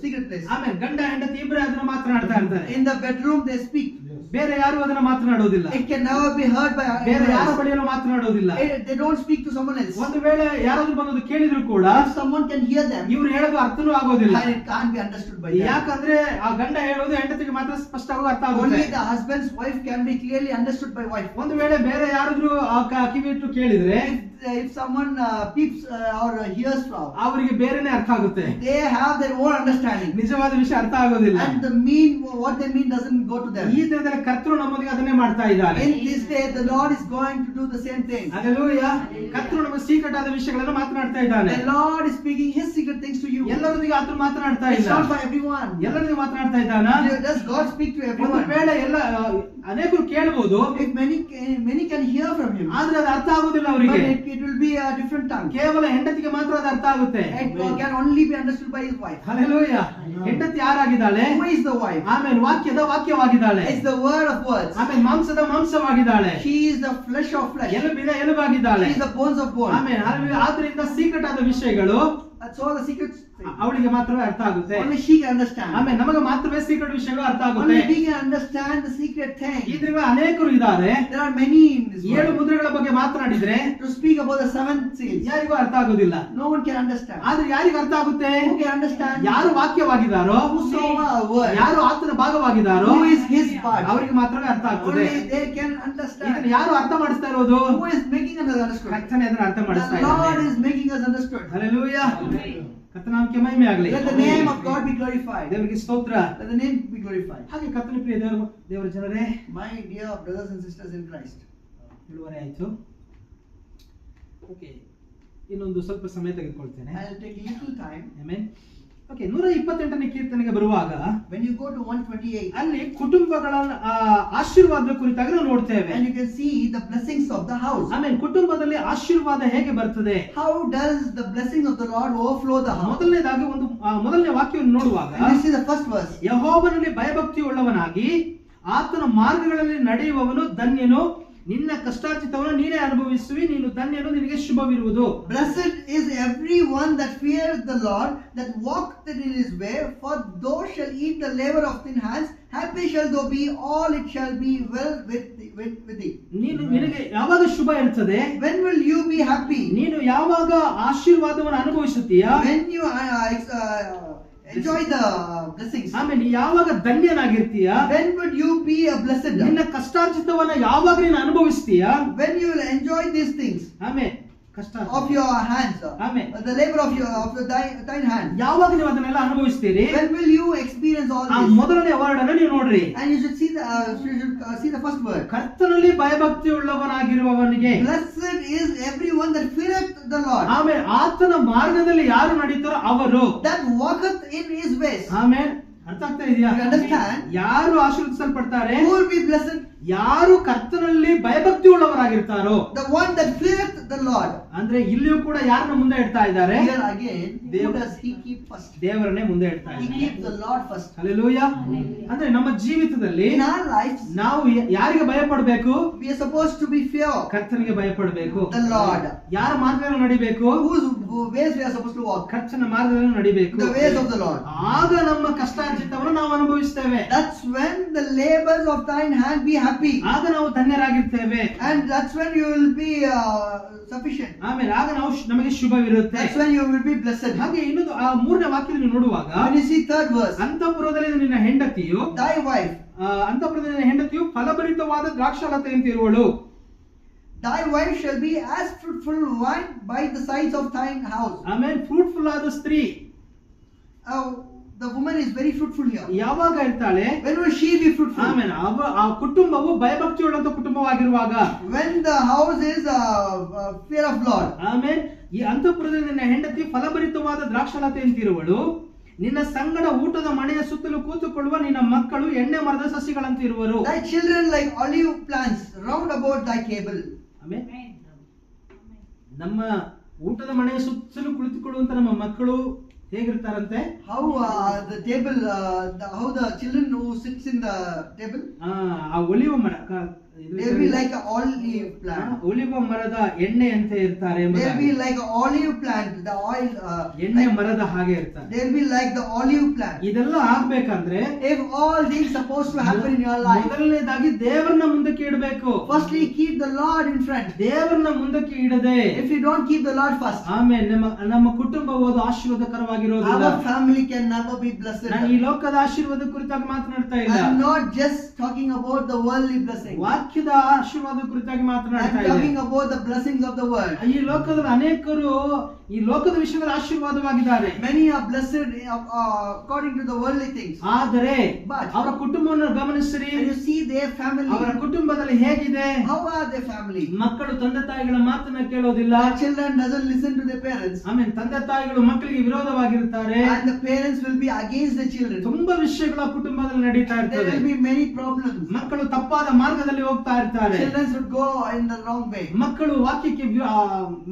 A: secret place.
B: ಆಮೇಲೆ ಗಂಡ ಹೆಂಡತಿ ಇಬ್ಬರೇ ಅದನ್ನ ಮಾತನಾಡ್ತಾ ಇರ್ತಾರೆ.
A: In the bedroom they speak.
B: ಬೇರೆ ಯಾರು ಅದನ್ನ ಮಾತನಾಡುವುದಿಲ್ಲ.
A: It can never be heard by
B: ಬೇರೆ
A: anyone
B: ಯಾರ
A: else.
B: ಬಳಿಯೂ ಮಾತನಾಡುವುದಿಲ್ಲ.
A: They don't speak to someone else.
B: ಒಂದು ವೇಳೆ ಯಾರಾದ್ರೂ ಬಂದು ಕೇಳಿದ್ರು ಕೂಡ
A: If someone can hear them,
B: ಇವ್ರು ಹೇಳೋದು ಅರ್ಥನೂ ಆಗೋದಿಲ್ಲ.
A: and it can't be understood by them.
B: ಯಾಕಂದ್ರೆ ಆ ಗಂಡ ಹೇಳೋದು ಹೆಂಡತಿಗೆ ಮಾತ್ರ ಸ್ಪಷ್ಟವಾಗಿ ಅರ್ಥ
A: Only
B: ಆಗುತ್ತೆ.
A: the husband's wife can be clearly understood by wife.
B: ಒಂದು ವೇಳೆ ಬೇರೆ ಯಾರಾದ್ರೂ ಕಿವಿ ಇಟ್ಟು ಕೇಳಿದ್ರೆ
A: If someone peeps or hears from,
B: ಅವರಿಗೆ ಬೇರೆನೆ ಅರ್ಥ ಆಗುತ್ತೆ.
A: they have their own understanding,
B: ನಿಜವಾದ ವಿಷಯ ಅರ್ಥ ಆಗೋದಿಲ್ಲ.
A: and what they mean doesn't go to them.
B: ಈ ದಿನದಲ್ಲಿ ಕರ್ತರು ನಮ್ಮೊಂದಿಗೆ ಅದನ್ನೇ ಮಾಡ್ತಾ ಇದ್ದಾರೆ.
A: In this day, the Lord is going to do the same thing.
B: Hallelujah. ಕರ್ತರು ನಮ್ಮ ಸೀಕ್ರೆಟ್ ಆದ ವಿಷಯಗಳನ್ನು ಮಾತನಾಡ್ತಾ ಇದ್ದಾನೆ.
A: The Lord is speaking His secret things to you.
B: ಎಲ್ಲರೊಂದಿಗೆ ಆತನು ಮಾತನಾಡ್ತಾ
A: It's
B: ಇಲ್ಲ.
A: not for everyone.
B: ಎಲ್ಲರೊಂದಿಗೆ ಮಾತನಾಡ್ತಾ ಇದ್ದಾನ.
A: Does God speak to
B: ಒಂದು
A: everyone?
B: ವೇಳೆ ಅನೇಕರು ಕೇಳಬಹುದು,
A: If many can hear from Him,
B: ಆದ್ರೆ ಅದು ಅರ್ಥ ಆಗುದಿಲ್ಲ
A: but
B: ಅವರಿಗೆ.
A: it will be a different tongue.
B: ಕೇವಲ ಹೆಂಡತಿಗೆ ಮಾತ್ರ ಅದು ಅರ್ಥ ಆಗುತ್ತೆ.
A: It can only be understood by his wife.
B: Hallelujah. ಹೆಂಡತಿ ಯಾರಾಗಿದ್ದಾಳೆ?
A: Who is the wife?
B: ಆಮೇಲೆ ವಾಕ್ಯವಾಗಿದ್ದಾಳೆ.
A: It's the word of words.
B: ಆಮೇಲೆ ಮಾಂಸವಾಗಿದ್ದಾಳೆ.
A: She is the flesh of flesh.
B: ಎಲುಬಿನ ಎಲುಬಾಗಿದ್ದಾಳೆ.
A: She is the bones of bone.
B: ಆಮೇಲೆ ಆದ್ರಿಂದ ಸೀಕ್ರೆಟ್ ಆದ ವಿಷಯಗಳು
A: That's all the secrets.
B: ಅವಳಿಗೆ ಮಾತ್ರವೇ ಅರ್ಥ ಆಗುತ್ತೆ.
A: Only she can understand.
B: ಆಮೇಲೆ ನಮಗೆ ಮಾತ್ರವೇ ಸೀಕ್ರೆಟ್ ವಿಷಯಗಳು ಅರ್ಥ ಆಗುತ್ತೆ.
A: Only we can understand the secret thing.
B: ಇದ್ರಿಂದ ಅನೇಕರು ಇದ್ದಾರೆ.
A: There are many in this
B: 7
A: world.
B: ಮುದ್ರೆಗಳ ಬಗ್ಗೆ ಮಾತನಾಡಿದ್ರೆ
A: To speak about the 7 seals,
B: ಯಾರಿಗೂ ಅರ್ಥ ಆಗೋದಿಲ್ಲ.
A: no one can understand.
B: ಆದ್ರೆ ಯಾರಿಗೆ ಅರ್ಥ ಆಗುತ್ತೆ?
A: Who can understand?
B: ಯಾರು ವಾಕ್ಯವಾಗಿದ್ದಾರೋ,
A: Whosoever a word,
B: ಯಾರು ಆತನ ಭಾಗವಾಗಿದ್ದಾರೋ,
A: who is his part,
B: ಅವರಿಗೆ ಮಾತ್ರವೇ ಅರ್ಥ ಆಗ್ತದೆ.
A: only they can
B: ಇದನ್ನ
A: understand.
B: ಯಾರು ಅರ್ಥ ಮಾಡಿಸ್ತಾ ಇರೋದು?
A: Who is making us understood?
B: ಕರ್ತನೇ ಅದನ್ನ ಅರ್ಥ ಮಾಡಿಸ್ತಾ
A: The Lord
B: ಇದ್ದಾನೆ.
A: is making us understood.
B: Hallelujah. ಕರ್ತನಾಮಕ್ಕೆ ಮಹಿಮೆ ಆಗಲಿ.
A: Let the name of God be glorified.
B: ದೇವರಿಗೆ ಸ್ತೋತ್ರ.
A: Let the name be glorified.
B: ಹಾಗೆ ಕರ್ತನ ಪ್ರಿಯ ದೇವರ ಜನರೇ,
A: My dear brothers and sisters in Christ,
B: ಇಳುವರೆ ಆಯ್ತು. ಓಕೆ, ಇನ್ನೊಂದು ಸ್ವಲ್ಪ ಸಮಯ ತೆಗೆದುಕೊಳ್ತೇನೆ.
A: I'll take little time.
B: Amen. Okay, 128ನೇ ಕೀರ್ತನೆಗೆ ಬರುವಾಗ
A: When you go to 128,
B: ಅಲ್ಲಿ ಕುಟುಂಬಗಳ ಆಶೀರ್ವಾದದ ಕುರಿತಾಗಿ ನಾವು ನೋಡ್ತೇವೆ.
A: and you can see the blessings of the house.
B: ಆಮೇಲೆ ಕುಟುಂಬದಲ್ಲಿ ಆಶೀರ್ವಾದ ಹೇಗೆ ಬರ್ತದೆ?
A: How does the blessing of the Lord overflow the house?
B: ಮೊದಲನೇದಾಗಿ ಮೊದಲನೇ ವಾಕ್ಯವನ್ನು ನೋಡುವಾಗ,
A: And this is the first verse.
B: ಯೆಹೋವನಲ್ಲಿ ಭಯಭಕ್ತಿ ಉಳ್ಳವನಾಗಿ ಆತನ ಮಾರ್ಗಗಳಲ್ಲಿ ನಡೆಯುವವನು ಧನ್ಯನು. ನಿನ್ನ ಕಷ್ಟಾರ್ಜಿತವನ್ನು ನೀನೇ ಅನುಭವಿಸುವಿ. ನೀನು ಧನ್ಯನು, ನಿನಗೆ ಶುಭವಿರುವುದು.
A: Blessed is everyone that feareth the Lord, that walketh in his way. For thou shalt eat the labor of thine hands. Happy shall thou be, all it shall be well with thee.
B: ನಿನಗೆ ಯಾವಾಗ ಶುಭ ಇರ್ತದೆ?
A: When will you be happy?
B: ನೀನು ಯಾವಾಗ ಆಶೀರ್ವಾದವನ್ನು ಅನುಭವಿಸುತ್ತೀಯಾ?
A: When you enjoy the blessings.
B: ಆಮೇಲೆ ಯಾವಾಗ ಧನ್ಯನಾಗಿರ್ತೀಯಾ?
A: When would you be a blessed?
B: ನಿನ್ನ ಕಷ್ಟಾರ್ಜಿತವನ್ನ ಯಾವಾಗ ನೀನು ಅನುಭವಿಸ್ತೀಯಾ?
A: When you will enjoy these things
B: ಆಮೇಲೆ ಕಷ್ಟ
A: of your hands,
B: Amen.
A: the labor of thine hand.
B: ಯಾವಾಗ ನೀವು ಅದನ್ನೆಲ್ಲ ಅನುಭವಿಸ್ತೀರಿ?
A: When will you experience all
B: ಆ
A: this?
B: ಮೊದಲನೇ ವರ್ಡ್ ಅನ್ನು ನೀವು ನೋಡ್ರಿ.
A: And you should see the first word.
B: ಕರ್ತನಲ್ಲಿ ಭಯಭಕ್ತಿ ಉಳ್ಳವನಾಗಿರುವವನಿಗೆ.
A: Blessed is everyone that feareth the Lord,
B: ಆಮೇಲೆ ಆತನ ಮಾರ್ಗದಲ್ಲಿ ಯಾರು ನಡೀತಾರೋ ಅವರು.
A: that walketh in his ways.
B: ಆಮೇಲೆ ಅರ್ಥ ಆಗ್ತಾ ಇದೆಯಾ?
A: You understand?
B: ಯಾರು ಆಶೀರ್ವದಿಸಲ್ಪಡ್ತಾರೆ?
A: Who will be blessed?
B: ಯಾರು ಕರ್ತನಲ್ಲಿ ಭಯಭಕ್ತಿ ಉಳ್ಳವರಾಗಿರ್ತಾರೋ.
A: The one that feareth the Lord.
B: ಅಂದ್ರೆ ಇಲ್ಲಿಯೂ ಕೂಡ ಯಾರನ್ನ ಮುಂದೆ ಇಡ್ತಾ ಇದ್ದಾರೆ?
A: Here again, who does he keep first?
B: ದೇವರನ್ನೇ ಮುಂದೆ ಇಡ್ತಾ
A: He
B: ಇದ್ದಾರೆ.
A: keeps the Lord first.
B: Hallelujah. ಅಂದ್ರೆ ನಮ್ಮ ಜೀವಿತದಲ್ಲಿ
A: In our lives,
B: ನಾವು ಯಾರಿಗೆ ಭಯ ಪಡಬೇಕು?
A: we are supposed to be fear
B: ಕರ್ತನಿಗೆ ಭಯ ಪಡಬೇಕು.
A: the Lord.
B: ಯಾರ ಮಾರ್ಗದಲ್ಲಿ ನಡಿಬೇಕು?
A: Whose ways we are supposed to walk?
B: ಕರ್ತನ ಮಾರ್ಗದಲ್ಲಿ ನಡಿಬೇಕು.
A: The ways of the Lord.
B: ಆಗ ನಮ್ಮ ಕಷ್ಟಾರ್ಜಿತವನ್ನು ನಾವು ಅನುಭವಿಸ್ತೇವೆ.
A: That's when the labors of thine hand be happy.
B: ಆಗ ನಾವು ಧನ್ಯರಾಗಿರ್ತೇವೆ.
A: And that's when you will be sufficient.
B: ಆಮೇಲೆ ಆಗ ನಮಗೆ ಶುಭವಿರುತ್ತೆ.
A: That's when you will be blessed.
B: ಹಾಗೆ ಇನ್ನೊಂದು ಆ 3ನೇ ವಾಕ್ಯದಲ್ಲಿ ನೋಡುವಾಗ,
A: When you see third verse,
B: ಅಂತಃಪುರದಲ್ಲಿ ನಿನ್ನ ಹೆಂಡತಿಯು
A: thy wife,
B: ಅಂತಃಪುರದಲ್ಲಿ ನಿನ್ನ ಹೆಂಡತಿಯು ಫಲಭರಿತವಾದ ದ್ರಾಕ್ಷಾಲತೆಯಂತಿರುವಳು.
A: thy wife shall be as fruitful wine by the sides of thine house.
B: ಆಮೇಲೆ ಫ್ರೂಟ್ಫುಲ್ ಆದ ಸ್ತ್ರೀ
A: The woman is very fruitful here.
B: ಯಾವಾಗ ಇರ್ತಾಳೆ?
A: When will she be fruitful?
B: ಆಮೇಲೆ ಆ ಕುಟುಂಬವು ಭಯಭಕ್ತಿ ಉಳ್ಳಂತ ಕುಟುಂಬವಾಗಿರುವಾಗ.
A: When the house is fear of Lord.
B: ಆಮೇಲೆ ಈ ಅಂತಃಪುರದಲ್ಲಿ ನಿನ್ನ ಹೆಂಡತಿ ಫಲಭರಿತವಾದ ದ್ರಾಕ್ಷಾಲತೆಯಂತಿರುವಳು. ನಿನ್ನ ಸಂಗಡ ಊಟದ ಮನೆಯ ಸುತ್ತಲೂ ಕೂತುಕೊಳ್ಳುವ ನಿನ್ನ ಮಕ್ಕಳು ಎಣ್ಣೆ ಮರದ ಸಸಿಗಳಂತೆ ಇರುವರು.
A: Thy children like olive plants round about thy table.
B: ಆಮೇಲೆ ನಮ್ಮ ಊಟದ ಮನೆಯ ಸುತ್ತಲೂ ಕುಳಿತುಕೊಳ್ಳುವಂತ ನಮ್ಮ ಮಕ್ಕಳು ಹೇಗಿರ್ತಾರಂತೆ?
A: How the table, how the children who sits in the table,
B: ಆ ಒಲಿವ ಮರ
A: they will be like an olive plant.
B: ಒಲಿವ ಮರದ ಎಣ್ಣೆ ಅಂತ ಇರ್ತಾರೆ
A: They will be like an olive plant, the oil.
B: ಎಣ್ಣೆ ಮರದ ಹಾಗೆ ಇರ್ತಾರೆ.
A: They will be like the olive plant.
B: ಇದೆಲ್ಲ ಆಗ್ಬೇಕಂದ್ರೆ
A: If all things supposed to happen in your life,
B: ಮೊದಲನೇದಾಗಿ ದೇವರನ್ನ ಮುಂದಕ್ಕೆ ಇಡಬೇಕು.
A: firstly keep the Lord in front.
B: ದೇವರನ್ನ ಮುಂದಕ್ಕೆ ಇಡದೆ
A: If you don't keep the Lord first,
B: ಆಮೇಲೆ ನಮ್ಮ ಕುಟುಂಬವು ಆಶೀರ್ವಾದಕರವಾಗಿರೋದಿಲ್ಲ.
A: our family can never be blessed.
B: ನಾನು ಈ ಲೋಕದ ಆಶೀರ್ವಾದ ಕುರಿತಾಗಿ ಮಾತನಾಡ್ತಾ ಇಲ್ಲ.
A: I am not just talking about the worldly blessing.
B: ವಾಕ್ಯದ ಆಶೀರ್ವಾದ ಕುರಿತಾಗಿ
A: I
B: ಮಾತನಾಡ್ತಾ
A: am
B: ಇಲ್ಲ.
A: talking about the blessings of the world.
B: ಈ ಲೋಕದ ಅನೇಕರು ಈ ಲೋಕದ ವಿಷಯದಲ್ಲಿ ಆಶೀರ್ವಾದವಾಗಿದ್ದಾರೆ.
A: Many are blessed according to the worldly things.
B: ಆದರೆ
A: But
B: ಅವರ ಕುಟುಂಬವನ್ನು ಗಮನಿಸಿರಿ.
A: when you see their family,
B: ಅವರ ಕುಟುಂಬದಲ್ಲಿ ಹೇಗಿದೆ?
A: how are their family?
B: ಮಕ್ಕಳು ತಂದೆ ತಾಯಿಗಳ ಮಾತನ್ನ ಕೇಳೋದಿಲ್ಲ.
A: The children doesn't listen to their parents,
B: ಆಮೇಲೆ ತಂದೆ ತಾಯಿಗಳು ಮಕ್ಕಳಿಗೆ ವಿರೋಧವಾಗಿರ್ತಾರೆ.
A: and the parents will be against the children.
B: ತುಂಬಾ ವಿಷಯಗಳ ಕುಟುಂಬದಲ್ಲಿ ನಡೀತಾ
A: There
B: ಇರ್ತದೆ.
A: will be many problems.
B: ಮಕ್ಕಳು ತಪ್ಪಾದ ಮಾರ್ಗದಲ್ಲಿ ಹೋಗ್ತಾ ಇರ್ತಾರೆ.
A: Children should go in the wrong way.
B: ಮಕ್ಕಳು ವಾಕ್ಯಕ್ಕೆ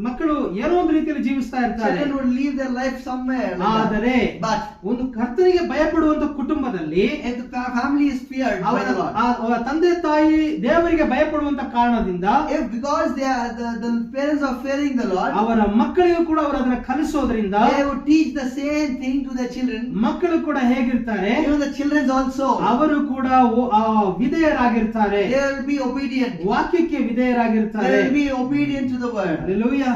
B: ಮಕ್ಕಳು ಏನೋ ಒಂದು ರೀತಿಯಲ್ಲಿ ಜೀವಿಸ್ತಾ ಇರ್ತಾರೆ.
A: Children would live their life somewhere like that.
B: ಆದರೆ
A: But
B: ಒಂದು ಕರ್ತನಿಗೆ ಭಯಪಡುವಂತ ಕುಟುಂಬದಲ್ಲಿ
A: if the family is feared by the Lord,
B: ಅವರ ತಂದೆ ತಾಯಿ ದೇವರಿಗೆ ಭಯಪಡುವಂತ ಕಾರಣದಿಂದ
A: if because they are the parents are fearing the Lord,
B: ಅವರ ಮಕ್ಕಳಿಗೂ ಕೂಡ ಅವರು ಅದನ್ನ ಕಲಿಸೋದ್ರಿಂದ
A: they would teach the same thing to their children.
B: ಮಕ್ಕಳು ಕೂಡ ಹೇಗಿರ್ತಾರೆ?
A: Even the children also,
B: ಅವರು ಕೂಡ ವಿಧೇಯರಾಗಿರ್ತಾರೆ.
A: they will be obedient.
B: ವಾಕ್ಯಕ್ಕೆ
A: They
B: ವಿಧೇಯರಾಗಿರ್ತಾರೆ.
A: will be obedient to the word.
B: Hallelujah.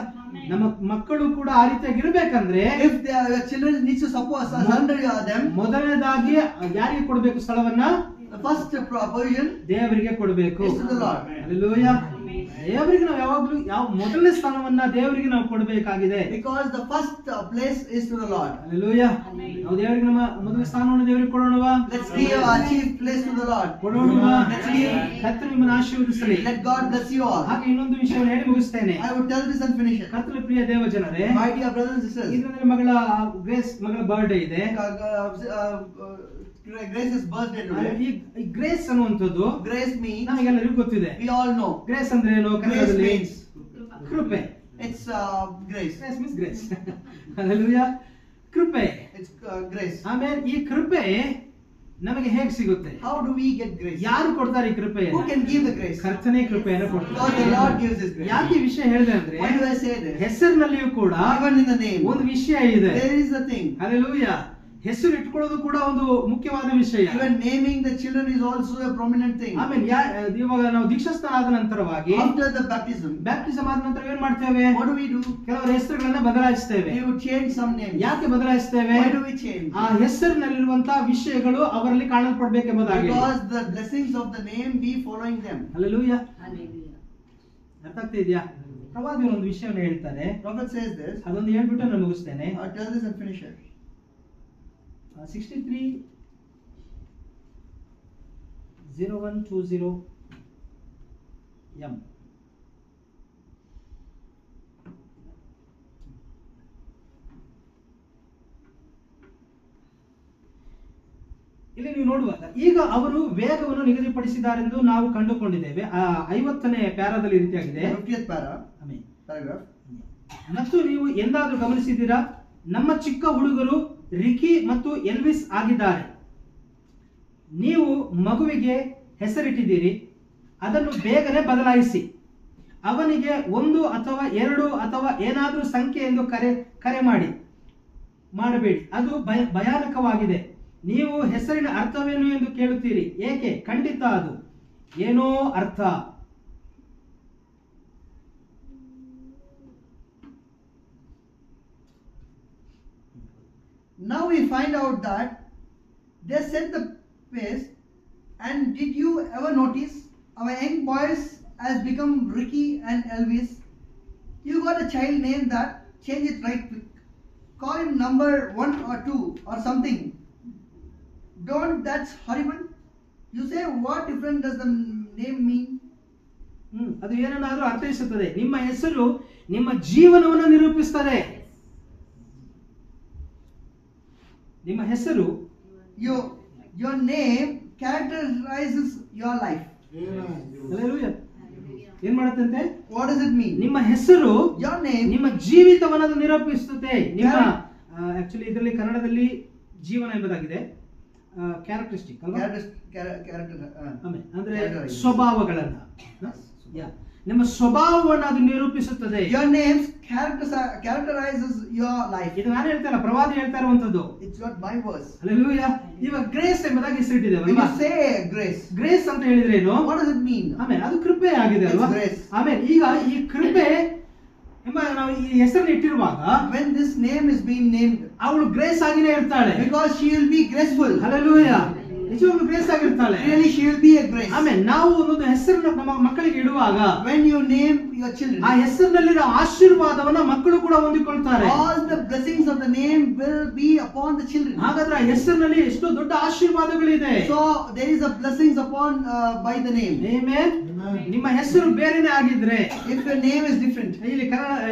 B: ನಮ್ಮ ಮಕ್ಕಳು ಕೂಡ ಆ ರೀತಿಯಾಗಿ ಇರಬೇಕಂದ್ರೆ
A: If their children need to support surrender them,
B: ಮೊದಲನೇದಾಗಿ ಯಾರಿಗೆ ಕೊಡಬೇಕು ಸ್ಥಳವನ್ನ?
A: the first provision
B: ದೇವರಿಗೆ ಕೊಡಬೇಕು.
A: is to the Lord.
B: Hallelujah. ದೇವರಿಗೆ ನಾವು ಯಾವಾಗ್ಲೂ ಮೊದಲನೇ ಸ್ಥಾನವನ್ನ ದೇವರಿಗೆ ನಾವು ಕೊಡಬೇಕಾಗಿದೆ.
A: Because the first place is to the Lord.
B: Hallelujah. ನಾವು ದೇವರಿಗೆ ನಮ್ಮ ಮೊದಲ ಸ್ಥಾನವನ್ನು ದೇವರಿಗೆ ಕೊಡೋಣವಾ?
A: Let's give our chief place to the Lord.
B: ಕೊಡೋಣವಾ?
A: Let's give.
B: ಕರ್ತನು ನಿಮ್ಮನ್ನು ಆಶೀರ್ವದಿಸಲಿ.
A: Let God bless you all.
B: ಹಾಗೆ ಇನ್ನೊಂದು ವಿಷಯವನ್ನು ಹೇಳಿ ಮುಗಿಸ್ತೇನೆ.
A: I would tell this and finish it.
B: ಕರ್ತನ ಪ್ರಿಯ ದೇವ ಜನರೇ,
A: My dear brothers and sisters,
B: ಇದರಲ್ಲಿ ಮಗಳ ಬರ್ಡೇ ಇದೆ.
A: Grace's birthday today.
B: ಈ ಗ್ರೇಸ್ ಅನ್ನುವಂಥದ್ದು
A: Grace means,
B: ನಮಗೆಲ್ಲರಿಗೂ ಗೊತ್ತಿದೆ.
A: we all know.
B: ಗ್ರೇಸ್ ಅಂದ್ರೆ ಏನು?
A: Grace
B: ಕನ್ನಡದಲ್ಲಿ
A: means,
B: ಕೃಪೆ.
A: it's grace.
B: Grace means grace. Hallelujah. ಕೃಪೆ.
A: It's grace.
B: ಆಮೇಲೆ ಈ ಕೃಪೆ ನಮಗೆ ಹೇಗೆ ಸಿಗುತ್ತೆ?
A: How do we get grace?
B: ಯಾರು ಕೊಡ್ತಾರೆ ಈ ಕೃಪೆಯನ್ನು?
A: Who can give the grace?
B: ಕರ್ತನೇ ಕೃಪೆಯನ್ನು
A: Because the
B: ಕೊಡ್ತಾರೆ.
A: Lord gives His grace.
B: ಯಾಕೆ ಈ ವಿಷಯ ಹೇಳಿದೆ ಅಂದ್ರೆ,
A: Why do I say this?
B: ಹೆಸರಿನಲ್ಲಿಯೂ ಕೂಡ
A: Even in the name,
B: ಒಂದು ವಿಷಯ ಇದೆ.
A: there is a thing.
B: Hallelujah. ಹೆಸರು ಇಟ್ಕೊಳ್ಳೋದು ಕೂಡ ಒಂದು ಮುಖ್ಯವಾದ ವಿಷಯ.
A: Even naming the children is also a prominent thing.
B: ಆಮೇಲೆ ಇವಾಗ ನಾವು ದೀಕ್ಷಾಸ್ನಾನ ಆದ ನಂತರವಾಗಿ
A: After the baptism,
B: ಬ್ಯಾಪ್ಟಿಸಮ್ ಆದ ನಂತರ ಏನ್ ಮಾಡ್ತೇವೆ?
A: what do we do?
B: ಕೆಲವರ ಹೆಸರುಗಳನ್ನ ಬದಲಾಯಿಸ್ತೇವೆ.
A: We would change some names.
B: ಯಾಕೆ ಬದಲಾಯಿಸ್ತೇವೆ?
A: Why do we change?
B: ಆ ಹೆಸರಿನಲ್ಲಿರುವಂತಹ ವಿಷಯಗಳು ಅವರಲ್ಲಿ ಕಾಣಲ್ಪಡ್ಬೇಕೆಂಬುದಾಗಿ.
A: Because the blessings of the name be following them.
B: Hallelujah. ಅರ್ಥ ಆಗ್ತಾ ಇದೆಯಾ? ಪ್ರವಾದಿಗಳು ಒಂದು ವಿಷಯವನ್ನು ಹೇಳ್ತಾರೆ.
A: Prophet says this.
B: ಅದೊಂದು ಹೇಳ್ಬಿಟ್ಟು ನಾನು ಮುಗಿಸ್ತೇನೆ.
A: I'll tell this and finish it.
B: 63:0120 M. ಇಲ್ಲಿ ನೀವು ನೋಡುವಾಗ ಈಗ ಅವರು ವೇಗವನ್ನು ನಿಗದಿಪಡಿಸಿದಾರೆಂದು ನಾವು ಕಂಡುಕೊಂಡಿದ್ದೇವೆ. 50ನೇ ಪ್ಯಾರಾದಲ್ಲಿ ಈ ರೀತಿಯಾಗಿದೆ.
A: 50th
B: amen.
A: paragraph.
B: ಮತ್ತು ನೀವು ಎಂದಾದ್ರೂ ಗಮನಿಸಿದ್ದೀರಾ? ನಮ್ಮ ಚಿಕ್ಕ ಹುಡುಗರು ರಿಕಿ ಮತ್ತು ಎಲ್ವಿಸ್ ಆಗಿದ್ದಾರೆ. ನೀವು ಮಗುವಿಗೆ ಹೆಸರಿಟ್ಟಿದ್ದೀರಿ, ಅದನ್ನು ಬೇಗನೆ ಬದಲಾಯಿಸಿ. ಅವನಿಗೆ 1 ಅಥವಾ 2 ಅಥವಾ ಏನಾದರೂ ಸಂಖ್ಯೆ ಎಂದು ಕರೆ ಮಾಡಬೇಡಿ. ಅದು ಭಯಾನಕವಾಗಿದೆ. ನೀವು ಹೆಸರಿನ ಅರ್ಥವೇನು ಎಂದು ಕೇಳುತ್ತೀರಿ. ಏಕೆ? ಖಂಡಿತ ಅದು ಏನೋ ಅರ್ಥ.
A: Now we find out that they set the pace. And did you ever notice our young boys has become Ricky and Elvis? You got a child name that, change it right quick. Call him number 1 or 2 or something. Don't, that's horrible. You say, what difference does the name mean?
B: ಅದು ಏನನ್ನಾದ್ರೂ ಅರ್ಥೈಸುತ್ತದೆ. ನಿಮ್ಮ ಹೆಸರು ನಿಮ್ಮ ಜೀವನವನ್ನು ನಿರೂಪಿಸುತ್ತದೆ. ನಿಮ್ಮ ಹೆಸರು,
A: your name characterizes your life.
B: Hallelujah. ಏನ್ ಮಾಡುತ್ತಂತೆ?
A: What does it mean?
B: ನಿಮ್ಮ ಹೆಸರು
A: Your name
B: ನಿಮ್ಮ ಜೀವಿತವನ್ನು ನಿರೂಪಿಸುತ್ತದೆ. ನಿಮ್ಮ ಆಕ್ಚುಲಿ ಇದರಲ್ಲಿ ಕನ್ನಡದಲ್ಲಿ ಜೀವನ ಎಂಬುದಾಗಿದೆ, ಕ್ಯಾರೆಕ್ಟರಿಸ್ಟಿಕ್ ಅಲ್ವಾ? ಆಮೇಲೆ ಅಂದ್ರೆ
A: Characterized.
B: ಸ್ವಭಾವಗಳನ್ನ ಯಾ, ನಿಮ್ಮ ಸ್ವಭಾವವನ್ನು ಅದು ನಿರೂಪಿಸುತ್ತದೆ.
A: Your names characterizes your life.
B: ಇದು ನಾನು ಹೇಳ್ತಾ ಇಲ್ಲ, ಪ್ರವಾದಿ ಹೇಳ್ತಾ ಇರುವಂತದ್ದು.
A: It's not my words.
B: Hallelujah. ಇವಾಗ ಗ್ರೇಸ್ ಎಂಬುದಾಗಿ ಹೆಸರಿಟ್ಟಿದೆ
A: When
B: ಅಲ್ವಾ?
A: you say grace,
B: ಗ್ರೇಸ್ ಅಂತ ಹೇಳಿದ್ರೆ ಏನು?
A: what does it mean?
B: ಆಮೇಲೆ ಅದು ಕೃಪೆ ಆಗಿದೆ ಅಲ್ವಾ?
A: It's grace.
B: ಆಮೇಲೆ ಈಗ ಈ ಕೃಪೆ ಎಂಬ ನಾವು ಈ ಹೆಸರನ್ನು ಇಟ್ಟಿರುವಾಗ
A: When this name is being named,
B: ಅವಳು ಗ್ರೇಸ್ ಆಗಿನೇ ಇರ್ತಾಳೆ.
A: because she will be graceful.
B: Hallelujah. ನಿಜವಾಗ್ಲೂ grace ಆಗಿರ್ತಾಳೆ.
A: Really, she will be a grace.
B: ಆಮೇಲೆ ನಾವು ಒಂದೊಂದು ಹೆಸರನ್ನು ನಮ್ಮ ಮಕ್ಕಳಿಗೆ ಇಡುವಾಗ
A: When you name your children,
B: ಆ ಹೆಸರಿನಲ್ಲಿರೋ ಆಶೀರ್ವಾದವನ್ನ ಮಕ್ಕಳು ಕೂಡ ಹೊಂದಿಕೊಳ್ತಾರೆ.
A: all the blessings of the name will be upon the children.
B: ಹಾಗಾದ್ರೆ ಆ ಹೆಸರಿನಲ್ಲಿ ಎಷ್ಟೋ ದೊಡ್ಡ ಆಶೀರ್ವಾದಗಳಿದೆ.
A: So there is a blessings upon by the name.
B: Amen. ನಿಮ್ಮ ಹೆಸರು ಬೇರೆನೇ ಆಗಿದ್ರೆ,
A: If your name is different,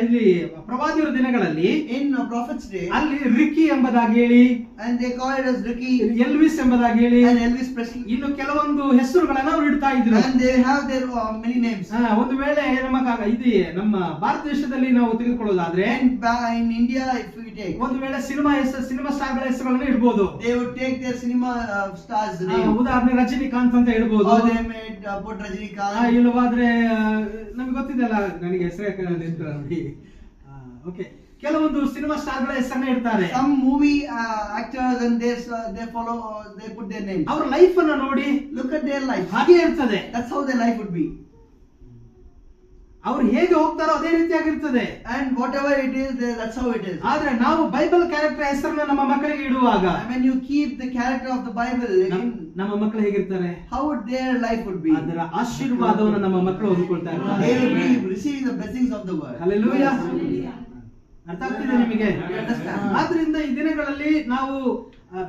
B: ಇಲ್ಲಿ ಪ್ರವಾದಿಯರ ದಿನಗಳಲ್ಲಿ
A: in Prophet's day,
B: ಅಲ್ಲಿ ರಿಕ್ಕಿ ಎಂಬುದಾಗಿ ಹೇಳಿ,
A: and they call it as Ricky
B: ಎಲ್ವಿಸ್ ಎಂಬುದಾಗಿ ಹೇಳಿ,
A: and Elvis Presley,
B: ಇನ್ನು ಕೆಲವೊಂದು ಹೆಸರುಗಳನ್ನ ಅವ್ರು ಇಡ್ತಾ ಇದ್ರು.
A: and they have their many names.
B: ಒಂದು ವೇಳೆ ನಮ್ಮ ಭಾರತ ದೇಶದಲ್ಲಿ ನಾವು ತೆಗೆದುಕೊಳ್ಳೋದಾದ್ರೆ,
A: In India, if we take,
B: ಒಂದು ವೇಳೆ ಸಿನಿಮಾ ಸ್ಟಾರ್ಗಳ ಹೆಸರುಗಳನ್ನ ಇಡ್ಬೋದು.
A: they would take their cinema stars name.
B: ಉದಾಹರಣೆ ರಜನಿಕಾಂತ್ ಅಂತ ಇಡ್ಬೋದು.
A: Or they made put Rajinikanth.
B: ಇಲ್ಲವಾದ್ರೆ ನಮ್ಗೆ ಗೊತ್ತಿದೆಲ್ಲ, ನನಗೆ ಹೆಸರು ನೆನಪಿಲ್ಲ ನೋಡಿ. ಓಕೆ, ಕೆಲವೊಂದು ಸಿನಿಮಾ ಸ್ಟಾರ್ಗಳ ಹೆಸರನ್ನ ಇಡ್ತಾರೆ.
A: Some movie actors and they follow, they put their names.
B: ಅವ್ರ ಲೈಫ್ ಅನ್ನ ನೋಡಿ,
A: Look at their life.
B: ಹಾಗೆ ಇರ್ತದೆ.
A: That's how their life would be.
B: ಅವ್ರು ಹೇಗೆ ಹೋಗ್ತಾರೋ ಅದೇ ರೀತಿಯಾಗಿರ್ತದೆ.
A: And whatever it is, that's how it is.
B: ಆದ್ರೆ ನಾವು ಬೈಬಲ್ ಕ್ಯಾರೆಕ್ಟರ್ ಹೆಸರನ್ನ ನಮ್ಮ ಮಕ್ಕಳಿಗೆ ಇಡುವಾಗ,
A: And when you keep the character of the Bible,
B: ನಮ್ಮ ಮಕ್ಕಳು ಹೇಗಿರ್ತಾರೆ?
A: how would their life would be?
B: ಅದರ ಆಶೀರ್ವಾದವನ್ನು ನಮ್ಮ ಮಕ್ಕಳು ಹೊಂದಿಕೊಳ್ತಾ
A: They
B: ಇರ್ತಾರೆ.
A: will be receiving the blessings of the word.
B: Hallelujah. ಅರ್ಥ ಆಗ್ತಿದೆ ನಿಮಗೆ?
A: You understand?
B: ಆದ್ರಿಂದ ಈ ದಿನಗಳಲ್ಲಿ ನಾವು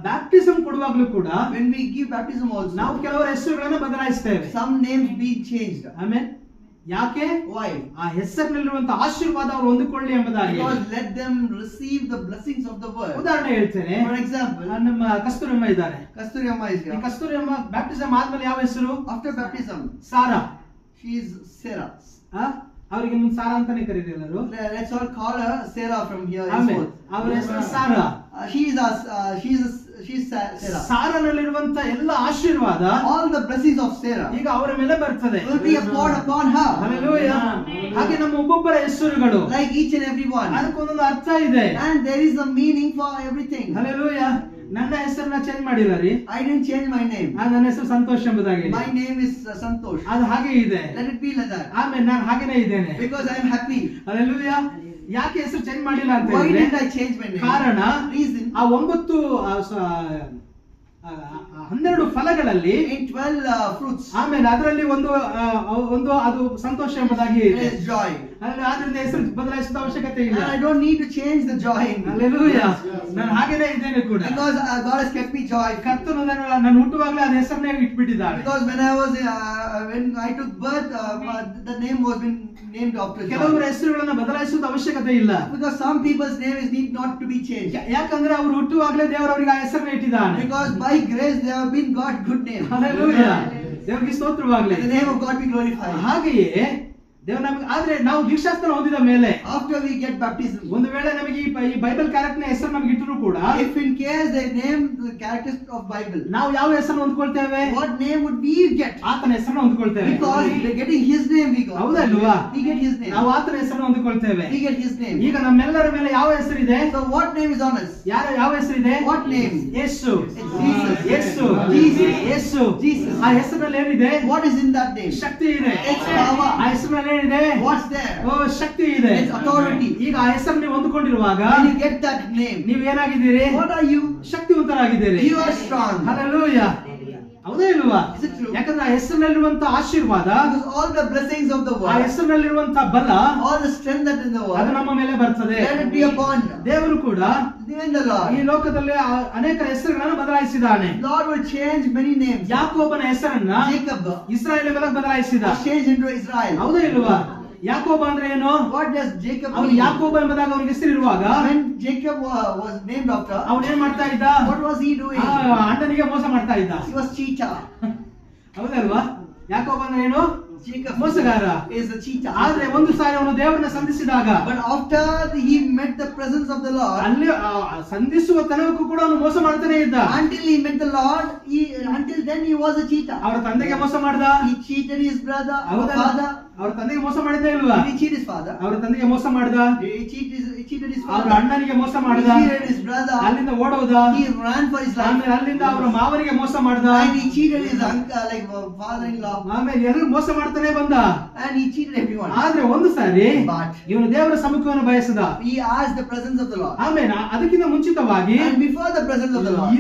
B: ಬ್ಯಾಪ್ಟಿಸಮ್ ಕೊಡುವಾಗ್ಲೂ ಕೂಡ
A: When we give baptism also,
B: ನಾವು ಕೆಲವರ ಹೆಸರುಗಳನ್ನ ಬದಲಾಯಿಸ್ತೇವೆ.
A: some names being changed.
B: ಆಮೇಲೆ ಯಾಕೆ?
A: Why?
B: ಆ ಹೆಸರಿನಲ್ಲಿರುವಂತಹ ಆಶೀರ್ವಾದ ಅವರು ಹೊಂದಿಕೊಳ್ಳಿ ಎಂಬುದಾಗಿ.
A: Because let them receive the blessings of the word.
B: ಉದಾಹರಣೆ ಹೇಳ್ತೇನೆ.
A: For example,
B: ನಮ್ಮ ಕಸ್ತೂರಮ್ಮ ಇದ್ದಾರೆ.
A: Kasturi Amma is
B: ಈ
A: here.
B: ಕಸ್ತೂರಮ್ಮ ಬ್ಯಾಪ್ಟಿಸಮ್ ಆದ್ಮೇಲೆ ಯಾವ ಹೆಸರು?
A: After baptism,
B: Sara.
A: she is Sarah.
B: ಅವರಿಗೆ ಮುಂದೆ ಸಾರಾ ಅಂತಾನೆ ಕರೀರಿ ಎಲ್ಲರೂ.
A: Let's all call her Sarah from here.
B: ಆಮೇಲೆ ಅವರ ಹೆಸರು ಸಾರಾ.
A: She's Sarah.
B: ಸಾರನಲ್ಲಿರುವಂತ ಎಲ್ಲ ಆಶೀರ್ವಾದ
A: All the blessings of Sarah
B: ಈಗ ಅವರ ಮೇಲೆ ಬರ್ತದೆ.
A: will be poured upon her.
B: Hallelujah. ಹಾಗೆ ನಮ್ಮ ಒಬ್ಬೊಬ್ಬರ ಹೆಸರುಗಳು,
A: Like each and every one.
B: ಅದಕ್ಕೊಂದೊಂದು ಅರ್ಥ ಇದೆ.
A: And there is a meaning for everything.
B: Hallelujah. ನನ್ನ ಹೆಸರನ್ನ ಚೇಂಜ್ ಮಾಡಿಲ್ಲ ರೀ.
A: I didn't change my name.
B: ನನ್ನ ಹೆಸರು ಸಂತೋಷ್ ಎಂಬುದಾಗಿ.
A: My name is Santosh.
B: ಅದು ಹಾಗೆ ಇದೆ.
A: Let it be like that.
B: ಆಮೇಲೆ ನಾನು ಹಾಗೇನೆ ಇದ್ದೇನೆ.
A: Because I am happy.
B: Hallelujah. ಯಾಕೆ ಹೆಸರು ಚೇಂಜ್ ಮಾಡಿಲ್ಲ ಅಂತ
A: Why
B: ಹೇಳಿದ್ರೆ,
A: didn't I change my name?
B: ಕಾರಣ
A: Reason.
B: ಆ 12 ಫಲಗಳಲ್ಲಿ
A: In 12 fruits,
B: ಆಮೇಲೆ ಅದರಲ್ಲಿ ಒಂದು ಅದು ಸಂತೋಷ ಎಂಬುದಾಗಿ
A: there
B: ಇದೆ.
A: is joy.
B: ಆದ್ರಿಂದ ಹೆಸರು ಬದಲಾಯಿಸಿದ ಅವಶ್ಯಕತೆ ಇಲ್ಲ.
A: And I don't need to change the joy.
B: Hallelujah. ನಾನು ಹಾಗೇನೆ ಇದ್ದೇನೆ ಕೂಡ.
A: Because God has kept me joy.
B: ಕರ್ತನು ನಾನು ಹುಟ್ಟುವಾಗಲೇ ಅದ ಹೆಸರನ್ನೇ ಇಟ್ಬಿಟ್ಟಿದ್ದಾನೆ.
A: Because when I took birth, the name was been named after
B: ಕೆಲವರ
A: joy.
B: ಹೆಸರುಗಳನ್ನ ಬದಲಾಯಿಸುವ ಅವಶ್ಯಕತೆ ಇಲ್ಲ.
A: Because some people's name is need not to be changed.
B: ಯಾಕಂದ್ರೆ ಅವರು ಹುಟ್ಟುವಾಗಲೇ ದೇವರು ಅವರಿಗೆ ಆ ಹೆಸರನ್ನ ಇಟ್ಟಿದ್ದಾನೆ.
A: Because by grace they have been God good name.
B: Hallelujah. ದೇವರಿಗೆ ಸ್ತೋತ್ರವಾಗಲಿ.
A: The name of God be glorified.
B: ಹಾಗೆಯೇ ದೇವರು ನಮಗೆ, ಆದ್ರೆ ನಾವು ದೀಕ್ಷಾಸ್ನಾನ ಹೊಂದಿದ ಮೇಲೆ,
A: After we get baptism,
B: ಒಂದು ವೇಳೆ ನಮಗೆ ಈ ಬೈಬಲ್ ಕ್ಯಾರೆಕ್ಟರ್ ಹೆಸರು ನಮಗೆ ಇಟ್ಟರು ಕೂಡ,
A: if in case they name the characters of Bible,
B: ನಾವು ಯಾವ ಹೆಸರನ್ನು ಹೊಂದ್ಕೊಳ್ತೇವೆ?
A: what name would we get?
B: ಆತನ ಹೆಸರನ್ನು ಹೊಂದ್ಕೊಳ್ತೇವೆ.
A: Because we're getting His name, we got.
B: ಹೌದಲ್ವಾ?
A: We get His name.
B: ನಾವು ಆತನ ಹೆಸರನ್ನು ಹೊಂದಿಕೊಳ್ತೇವೆ.
A: We get His name.
B: ಈಗ ನಮ್ಮೆಲ್ಲರ ಮೇಲೆ ಯಾವ ಹೆಸರಿದೆ?
A: So what name is on us?
B: ಯಾವ ಹೆಸರಿದೆ?
A: What name?
B: Yesu.
A: It's Jesus.
B: Yesu.
A: Jesus.
B: Yesu.
A: Jesus.
B: ಆ ಹೆಸರಿನಲ್ಲಿ ಏನಿದೆ?
A: What is in that name?
B: ಶಕ್ತಿ ಇದೆ.
A: It's power.
B: ಆ ಹೆಸರಿನಲ್ಲಿ ಏನಿದೆ?
A: What's there?
B: ಓ, ಶಕ್ತಿ ಇದೆ.
A: It's authority.
B: ಈಗ ಆ ಹೆಸರು ನೀವು ಹೊಂದಿಕೊಂಡಿರುವಾಗ
A: When you get that name,
B: ನೀವೇನಾಗಿದ್ದೀರಿ?
A: what are you?
B: ಶಕ್ತಿವಂತರಾಗಿದ್ದೀರಿ.
A: You are strong.
B: Hallelujah. ಹೌದಾ ಇಲ್ವಾ?
A: Is it true?
B: ಯಾಕಂದ್ರೆ ಆ ಹೆಸರಿನಲ್ಲಿರುವಂತ ಆಶೀರ್ವಾದ,
A: Because all the blessings of the
B: ಆ
A: world,
B: ಹೆಸರಿನಲ್ಲಿರುವಂತ ಬಲ,
A: all the strength that is in the
B: ಅದು
A: world,
B: ನಮ್ಮ ಮೇಲೆ ಬರ್ತದೆ.
A: let it be upon
B: ದೇವರು ಕೂಡ
A: even the
B: ಈ
A: Lord.
B: ಲೋಕದಲ್ಲಿ ಅನೇಕ ಹೆಸರುಗಳನ್ನು ಬದಲಾಯಿಸಿದ್ದಾನೆ.
A: Lord will change many names.
B: ಯಾಕೋಬನ ಹೆಸರನ್ನ
A: Jacob
B: ಇಸ್ರಾಯೇಲ್ ಮೇಲೆ ಬದಲಾಯಿಸಿದ.
A: was changed into Israel.
B: ಹೌದಾ ಇಲ್ವಾ? ಯಾಕೋಬ ಅಂದ್ರೆ ಏನು?
A: What does Jacob
B: ಅವನು
A: mean?
B: ಯಾಕೋಬ ಎಂಬುದಾಗ ಅವನಿಗೆ ಹೆಸರಿರುವಾಗ
A: When Jacob was named after,
B: ಅವನು ಏನ್ ಮಾಡ್ತಾ ಇದ್ದ?
A: what was he doing?
B: ಅಣ್ಣನಿಗೆ ಮೋಸ ಮಾಡ್ತಾ ಇದ್ದ.
A: He was cheater.
B: ಹೌದಲ್ವಾ? ಯಾಕೋಬ ಅಂದ್ರೆ ಏನು?
A: Jacob
B: ಮೋಸಗಾರ.
A: is a cheater.
B: ಆದ್ರೆ ಒಂದು ಸಾರಿ ಅವನು ದೇವರನ್ನ ಸಂಧಿಸಿದಾಗ
A: But after he met the presence of the Lord,
B: ಅಲ್ಲಿ ಸಂಧಿಸುವ ತನಕಕ್ಕೂ ಕೂಡ ಅವನು ಮೋಸ ಮಾಡ್ತಾನೆ ಇದ್ದ.
A: until he met the Lord, until then he was a cheater.
B: ಅವರ ತಂದೆಗೆ ಮೋಸ ಮಾಡ್ದ.
A: He cheated his brother,
B: ಹೌದಾ?
A: father.
B: ಅವ್ರ ತಂದೆಗೆ ಮೋಸ ಮಾಡಿದ್ದೇ ಇಲ್ವಾ?
A: Did he cheat his father?
B: ಅವ್ರ ತಂದೆಗೆ ಮೋಸ ಮಾಡ್ದ.
A: He cheated his
B: ಅವ್ರ
A: father.
B: ಅಣ್ಣನಿಗೆ ಮೋಸ
A: He
B: ಮಾಡ್ದ.
A: cheated his brother.
B: ಅಲ್ಲಿಂದ ಓಡೋದ.
A: He ran for his life.
B: ಆಮೇಲೆ ಅಲ್ಲಿಂದ ಅವರ ಮಾವನಿಗೆ ಮೋಸ ಮಾಡ್ದ.
A: And he cheated his uncle, like father-in-law.
B: ಆಮೇಲೆ ಎಲ್ಲರೂ ಮೋಸ ಮಾಡ್ತಾನೆ ಬಂದ.
A: And he cheated everyone.
B: ಆದ್ರೆ ಒಂದು ಸಾರಿ
A: But
B: ಇವನು ದೇವರ ಸಮ್ಮುಖವನ್ನು ಬಯಸಿದ.
A: he asked the presence of the Lord.
B: ಆಮೇಲೆ ಅದಕ್ಕಿಂತ ಮುಂಚಿತವಾಗಿ
A: And before the presence of the Lord,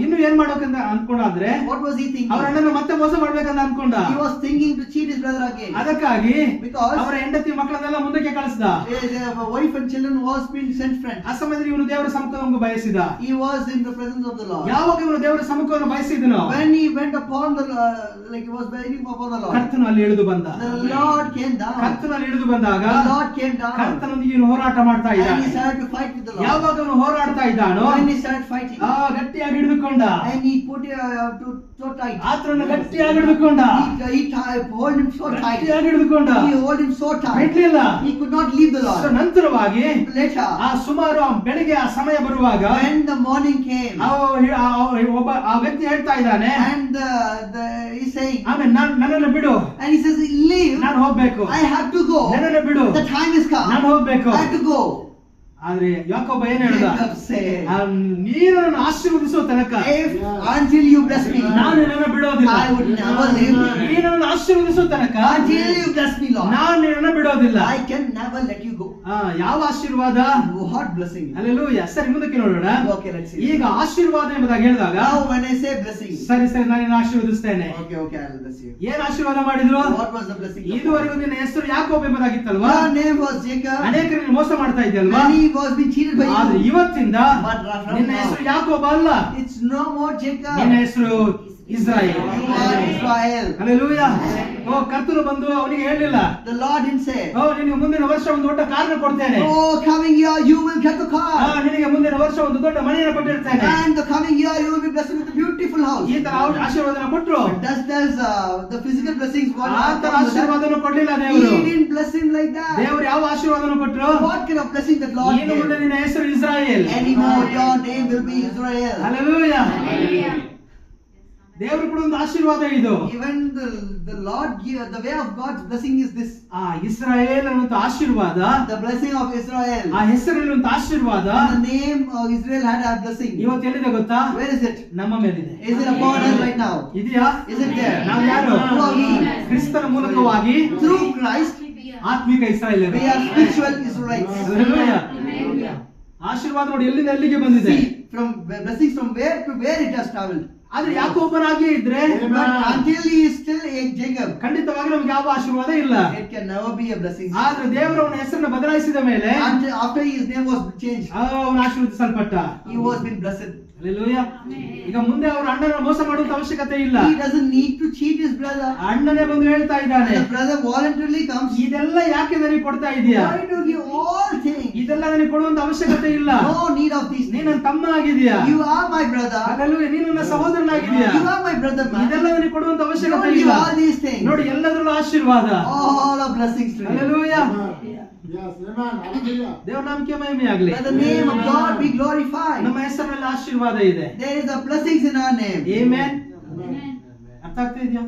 B: ಇನ್ನು ಏನ್ ಮಾಡೋಕಂತ ಅನ್ಕೊಂಡಾದ್ರೆ
A: what was he thinking?
B: ಅವ್ರ ಅಣ್ಣನ ಮತ್ತೆ ಮೋಸ ಮಾಡ್ಬೇಕಂತ ಅನ್ಕೊಂಡ.
A: He was thinking to cheat his brother again.
B: ಅದಕ್ಕಾಗಿ
A: Because
B: ಅವರ ಹೆಂಡತಿ ಮಕ್ಕಳನ್ನೆಲ್ಲ ಮುಂದಕ್ಕೆ ಕಳಿಸಿದ.
A: his wife and children was being sent friends.
B: ಆ ಸಮಯದಲ್ಲಿ ಇವನು ದೇವರ ಸಮ್ಮುಖವನ್ನು ಬಯಸಿದ.
A: He was in the presence of the Lord.
B: ಯಾವಾಗ ಇವನು ದೇವರ ಸಮ್ಮುಖವನ್ನು ಬಯಸಿದನೋ
A: When he went upon the like he was waiting upon the Lord,
B: ಕರ್ತನು ಅಲ್ಲಿ ಇಳಿದು ಬಂದ.
A: the Lord came down.
B: ಕರ್ತನು ಅಲ್ಲಿ ಇಳಿದು ಬಂದಾಗ
A: The Lord came down.
B: ಕರ್ತನೊಂದಿಗೆ ಇವನು ಹೋರಾಟ ಮಾಡ್ತಾ
A: And he
B: ಇದ್ದಾನೆ.
A: started to fight with the Lord.
B: ಯಾವಾಗ ಅವನು ಹೋರಾಡ್ತಾ ಇದ್ದಾನೋ
A: When he started fighting,
B: ಗಟ್ಟಿಯಾಗಿ ಹಿಡಿದುಕೊಂಡ.
A: and he put so tight.
B: ಆತನನ್ನು ಗಟ್ಟಿಯಾಗಿ ಹಿಡಿದುಕೊಂಡ.
A: He hold him so tight.
B: ಗಟ್ಟಿಯಾಗಿ ಹಿಡಿದುಕೊಂಡ.
A: He hold him so tight.
B: ಬಿಡ್ಲಿಲ್ಲ.
A: He could not leave the
B: so
A: Lord.
B: ನಂತರವಾಗಿ
A: Later,
B: ಸುಮಾರು ಬೆಳಿಗ್ಗೆ ಆ ಸಮಯ ಬರುವಾಗ
A: when the morning came,
B: ಒಬ್ಬ ಆ ವ್ಯಕ್ತಿ ಹೇಳ್ತಾ ಇದ್ದಾನೆ,
A: and he's saying,
B: ಆಮೇಲೆ ನನ್ನನ್ನು ಬಿಡು,
A: and he says, leave.
B: ನಾನು ಹೋಗ್ಬೇಕು,
A: I have to go.
B: ನನ್ನನ್ನು ಬಿಡು,
A: The time is come.
B: ನಾನು ಹೋಗ್ಬೇಕು.
A: I have to go.
B: ಆದ್ರೆ ಯಾಕೋಬ ಏನ್ ಹೇಳ್ದ?
A: Jacob said,
B: ನೀನು ನನ್ನ ಆಶೀರ್ವದಿಸುವ ತನಕ
A: if until you bless me,
B: ನಾನು ನಿನ್ನನ್ನು ಬಿಡೋದಿಲ್ಲ.
A: I would never leave you.
B: ನೀನು ನನ್ನ ಆಶೀರ್ವದಿಸುವ ತನಕ
A: Until you bless me, Lord,
B: ನಾನು ನಿನ್ನನ್ನು ಬಿಡೋದಿಲ್ಲ.
A: I can never let you go.
B: ಯಾವ ಆಶೀರ್ವಾದ?
A: What blessing?
B: ಹಲ್ಲೆಲೂಯಾ. ಸರಿ, ಮುಂದಕ್ಕೆ ನೋಡೋಣ.
A: Okay, let's see.
B: ಈಗ ಆಶೀರ್ವಾದ ಎಂಬುದಾಗಿ ಹೇಳಿದಾಗ
A: Now when I say blessing,
B: ಸರಿ ನಾನು ನಿನ್ನ ಆಶೀರ್ವದಿಸ್ತೇನೆ.
A: okay, I'll bless you.
B: ಏನ್ ಆಶೀರ್ವಾದ ಮಾಡಿದ್ರು?
A: What was the blessing?
B: ಇದುವರೆಗೂ ನಿನ್ನ ಹೆಸರು ಯಾಕೋಬ ಎಂಬುದಾಗಿತ್ತಲ್ವಾ?
A: Your name was Jacob.
B: ಅನೇಕರಿಗೆ ಮೋಸ ಮಾಡ್ತಾ ಇದ್ದಲ್ವಾ?
A: Many was being cheated by
B: ಆದ್ರೆ
A: you.
B: ಇವತ್ತಿಂದ
A: But from
B: ನಿನ್ನ
A: now,
B: ಹೆಸರು ಯಾಕೋಬ ಅಲ್ಲ,
A: it's no more Jacob.
B: ನಿನ್ನ ಹೆಸರು Israel.
A: You are Israel.
B: Hallelujah. ಕರ್ತನು ಬಂದು ಅವನಿಗೆ ಹೇಳಿಲ್ಲ,
A: The Lord didn't say,
B: ನಿನಗೆ ಮುಂದಿನ ವರ್ಷ ಒಂದು ದೊಡ್ಡ ಕಾರನ್ನು ಕೊಡ್ತೇನೆ,
A: oh, coming year you will get the car.
B: ನಿನಗೆ ಮುಂದಿನ ವರ್ಷ ಒಂದು ದೊಡ್ಡ ಮನೆಯನ್ನು ಕೊಟ್ಟಿರ್ತೇನೆ,
A: And the coming year you will be blessed with a beautiful house.
B: ಈ ತರ ಆಶೀರ್ವಾದನ ಕೊಟ್ರು.
A: Does the physical blessings what
B: ಆ ತರ ಆಶೀರ್ವಾದನ ಕೊಡ್ಲಿಲ್ಲ ದೇವರು.
A: He didn't bless him like that.
B: ದೇವರು ಯಾವ ಆಶೀರ್ವಾದನ ಕೊಟ್ರು?
A: What kind of blessing that Lord
B: ಇನ್ನು ಮುಂದೆ
A: gave?
B: ನಿನ್ನ ಹೆಸರು Israel.
A: Anymore your name will be Israel.
B: Hallelujah. ದೇವರು ಕೂಡ ಒಂದು ಆಶೀರ್ವಾದ ಇದು.
A: Even the Lord give, the way of God's blessing is this.
B: Israel ಅನ್ನುವಂತ ಆಶೀರ್ವಾದ,
A: The blessing of Israel.
B: ಆ ಹೆಸರಿರುವಂತ ಆಶೀರ್ವಾದ
A: The name of Israel had a blessing.
B: ಇವತ್ತು ಎಲ್ಲಿದೆ ಗೊತ್ತಾ?
A: Where is it?
B: ನಮ್ಮ ಮೇಲಿದೆ.
A: Is it upon us right now?
B: ಇದೆಯಾ?
A: Is it there?
B: ನಾವು ಯಾರು?
A: Who are we?
B: ಕ್ರಿಸ್ತನ ಮೂಲಕವಾಗಿ
A: Through Christ,
B: ಆತ್ಮಿಕ Israel.
A: we are spiritual Israelites.
B: Hallelujah. ಆಶೀರ್ವಾದ ನೋಡಿ ಎಲ್ಲಿಂದ ಎಲ್ಲಿಗೆ ಬಂದಿದೆ.
A: See, from blessings from where to where it has traveled.
B: ಆದ್ರೆ ಯಾಕೋಬನಾಗಿಯೇ ಇದ್ರೆ,
A: But until he is still a Jacob,
B: ಖಂಡಿತವಾಗಿ ನಮ್ಗೆ ಯಾವ ಆಶೀರ್ವಾದ ಇಲ್ಲ.
A: it can never be a blessing.
B: ಆದ್ರೆ ದೇವರು ಅವನ ಹೆಸರನ್ನ ಬದಲಾಯಿಸಿದ ಮೇಲೆ
A: Until after his name was changed,
B: ಅವನ ಆಶೀರ್ವದಿಸಲ್ಪಟ್ಟ.
A: he was been blessed.
B: Hallelujah. ಈಗ ಮುಂದೆ ಅವರ ಅಣ್ಣನ ಮೋಸ ಮಾಡುವಂತ ಅವಶ್ಯಕತೆ ಇಲ್ಲ.
A: He doesn't need to cheat his brother.
B: ಅಣ್ಣನೇ ಬಂದು ಹೇಳ್ತಾ ಇದ್ದಾನೆ,
A: The brother voluntarily comes.
B: ಇದೆಲ್ಲ ಯಾಕೆ ನನಗೆ ಕೊಡ್ತಾ ಇದೀಯಾ?
A: Why do you give all things?
B: ಇದೆಲ್ಲ ನನಗೆ ಕೊಡುವಂತ ಅವಶ್ಯಕತೆ ಇಲ್ಲ.
A: No need of these
B: ನೀ
A: things.
B: ನನ್ನ ತಮ್ಮ ಆಗಿದೀಯಾ.
A: You are my brother.
B: Hallelujah. ನೀನು ನನ್ನ ಸಹೋದರನಾಗಿದೀಯಾ.
A: You are my brother, man.
B: ಇದೆಲ್ಲ ನನಗೆ ಕೊಡುವಂತ
A: You
B: ಅವಶ್ಯಕತೆ
A: don't need
B: ಇಲ್ಲ.
A: all these things.
B: ನೋಡಿ, ಎಲ್ಲದರಲ್ಲೂ ಆಶೀರ್ವಾದ.
A: All are blessings to you.
B: Hallelujah.
C: Yes, amen. Hallelujah.
B: ದೇವರ ನಾಮಕ್ಕೆ ಮಹಿಮೆ ಆಗಲಿ.
A: Let the name of God be glorified.
B: ನಮ್ಮ ಹೆಸರಿನಲ್ಲಿ ಆಶೀರ್ವಾದ ಇದೆ.
A: There is a blessings in our name.
B: Amen.
C: Amen.
B: ಅರ್ಥ ಆಗ್ತಾ ಇದೆಯಾ?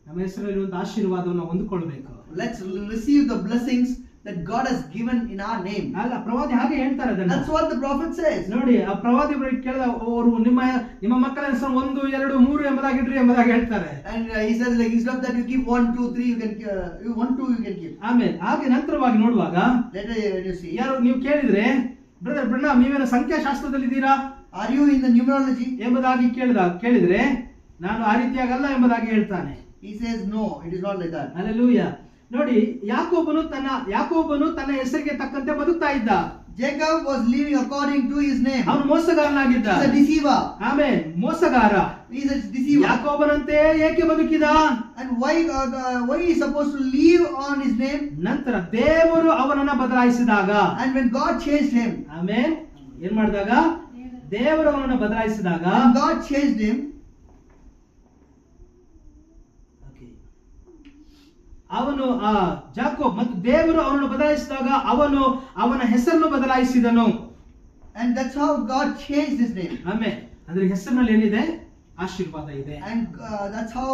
B: ನಮ್ಮ ಹೆಸರಲ್ಲಿ ಒಂದು ಆಶೀರ್ವಾದವನ್ನು ಹೊಂದಿಕೊಳ್ಳಬೇಕು.
A: Let's receive the blessings that God has given in our name.
B: ಅಲ್ಲ, ಪ್ರವಾದಿ ಹಾಗೆ ಹೇಳ್ತಾರೆ ಅದನ್ನ.
A: That's what the prophet says.
B: ನೋಡಿ, ಆ ಪ್ರವಾದಿ ಕೇಳಿದ ಅವರು ನಿಮ್ಮ ಮಕ್ಕಳ ಹೆಸರು 1, 2, 3 ಎಂಬುದಾಗಿಡ್ರಿ ಎಂಬುದಾಗಿ ಹೇಳ್ತಾರೆ.
A: And he says, like, instead of that you give 1, 2, 3, you can 1, 2 you can give.
B: ಆಮೇಲೆ ಹಾಗೆ ನಂತರವಾಗಿ ನೋಡುವಾಗ
A: Later when you see,
B: ಯಾರು ನೀವು ಕೇಳಿದ್ರೆ, ಬ್ರದರ್ ಬ್ರಹ್ಮ ನೀವೇನು ಸಂಖ್ಯಾಶಾಸ್ತ್ರದಲ್ಲಿ ಇದ್ದೀರಾ
A: are you in the numerology?
B: ಎಂಬುದಾಗಿ ಕೇಳಿದ್ರೆ, ನಾನು ಆ ರೀತಿಯಾಗಲ್ಲ ಎಂಬುದಾಗಿ ಹೇಳ್ತಾನೆ.
A: He says no, it is not like that.
B: Hallelujah. ನೋಡಿ, ಯಾಕೋಬನು ತನ್ನ ಹೆಸರಿಗೆ ತಕ್ಕಂತೆ ಬದುಕ್ತಾ ಇದ್ದ.
A: Jacob was living according to his name.
B: ಅವನು ಮೋಸಗಾರನಾಗಿದ್ದ.
A: He's a deceiver.
B: ಆಮೇಲೆ ಮೋಸಗಾರ.
A: He's a deceiver.
B: ಯಾಕೋಬನಂತೆ ಏಕೆ ಬದುಕಿದ?
A: And why he is supposed to live on his name?
B: ನಂತರ ದೇವರು ಅವನನ್ನ ಬದಲಾಯಿಸಿದಾಗ,
A: And when God changed him,
B: ಆಮೇಲೆ ಏನ್ ಮಾಡಿದಾಗ? ದೇವರು ಅವನನ್ನ ಬದಲಾಯಿಸಿದಾಗ,
A: when God changed him,
B: ಅವನು ಜಾಕೋಬ್ ಮತ್ತು ದೇವರು ಅವನನ್ನು ಬದಲಾಯಿಸಿದಾಗ ಅವನು ಅವನ ಹೆಸರನ್ನು ಬದಲಾಯಿಸಿದನು.
A: And that's how God changed his name.
B: ಆಮೇಲೆ ಅಂದ್ರೆ ಹೆಸರಿನಲ್ಲಿ ಏನಿದೆ? ಆಶೀರ್ವಾದ ಇದೆ.
A: And that's how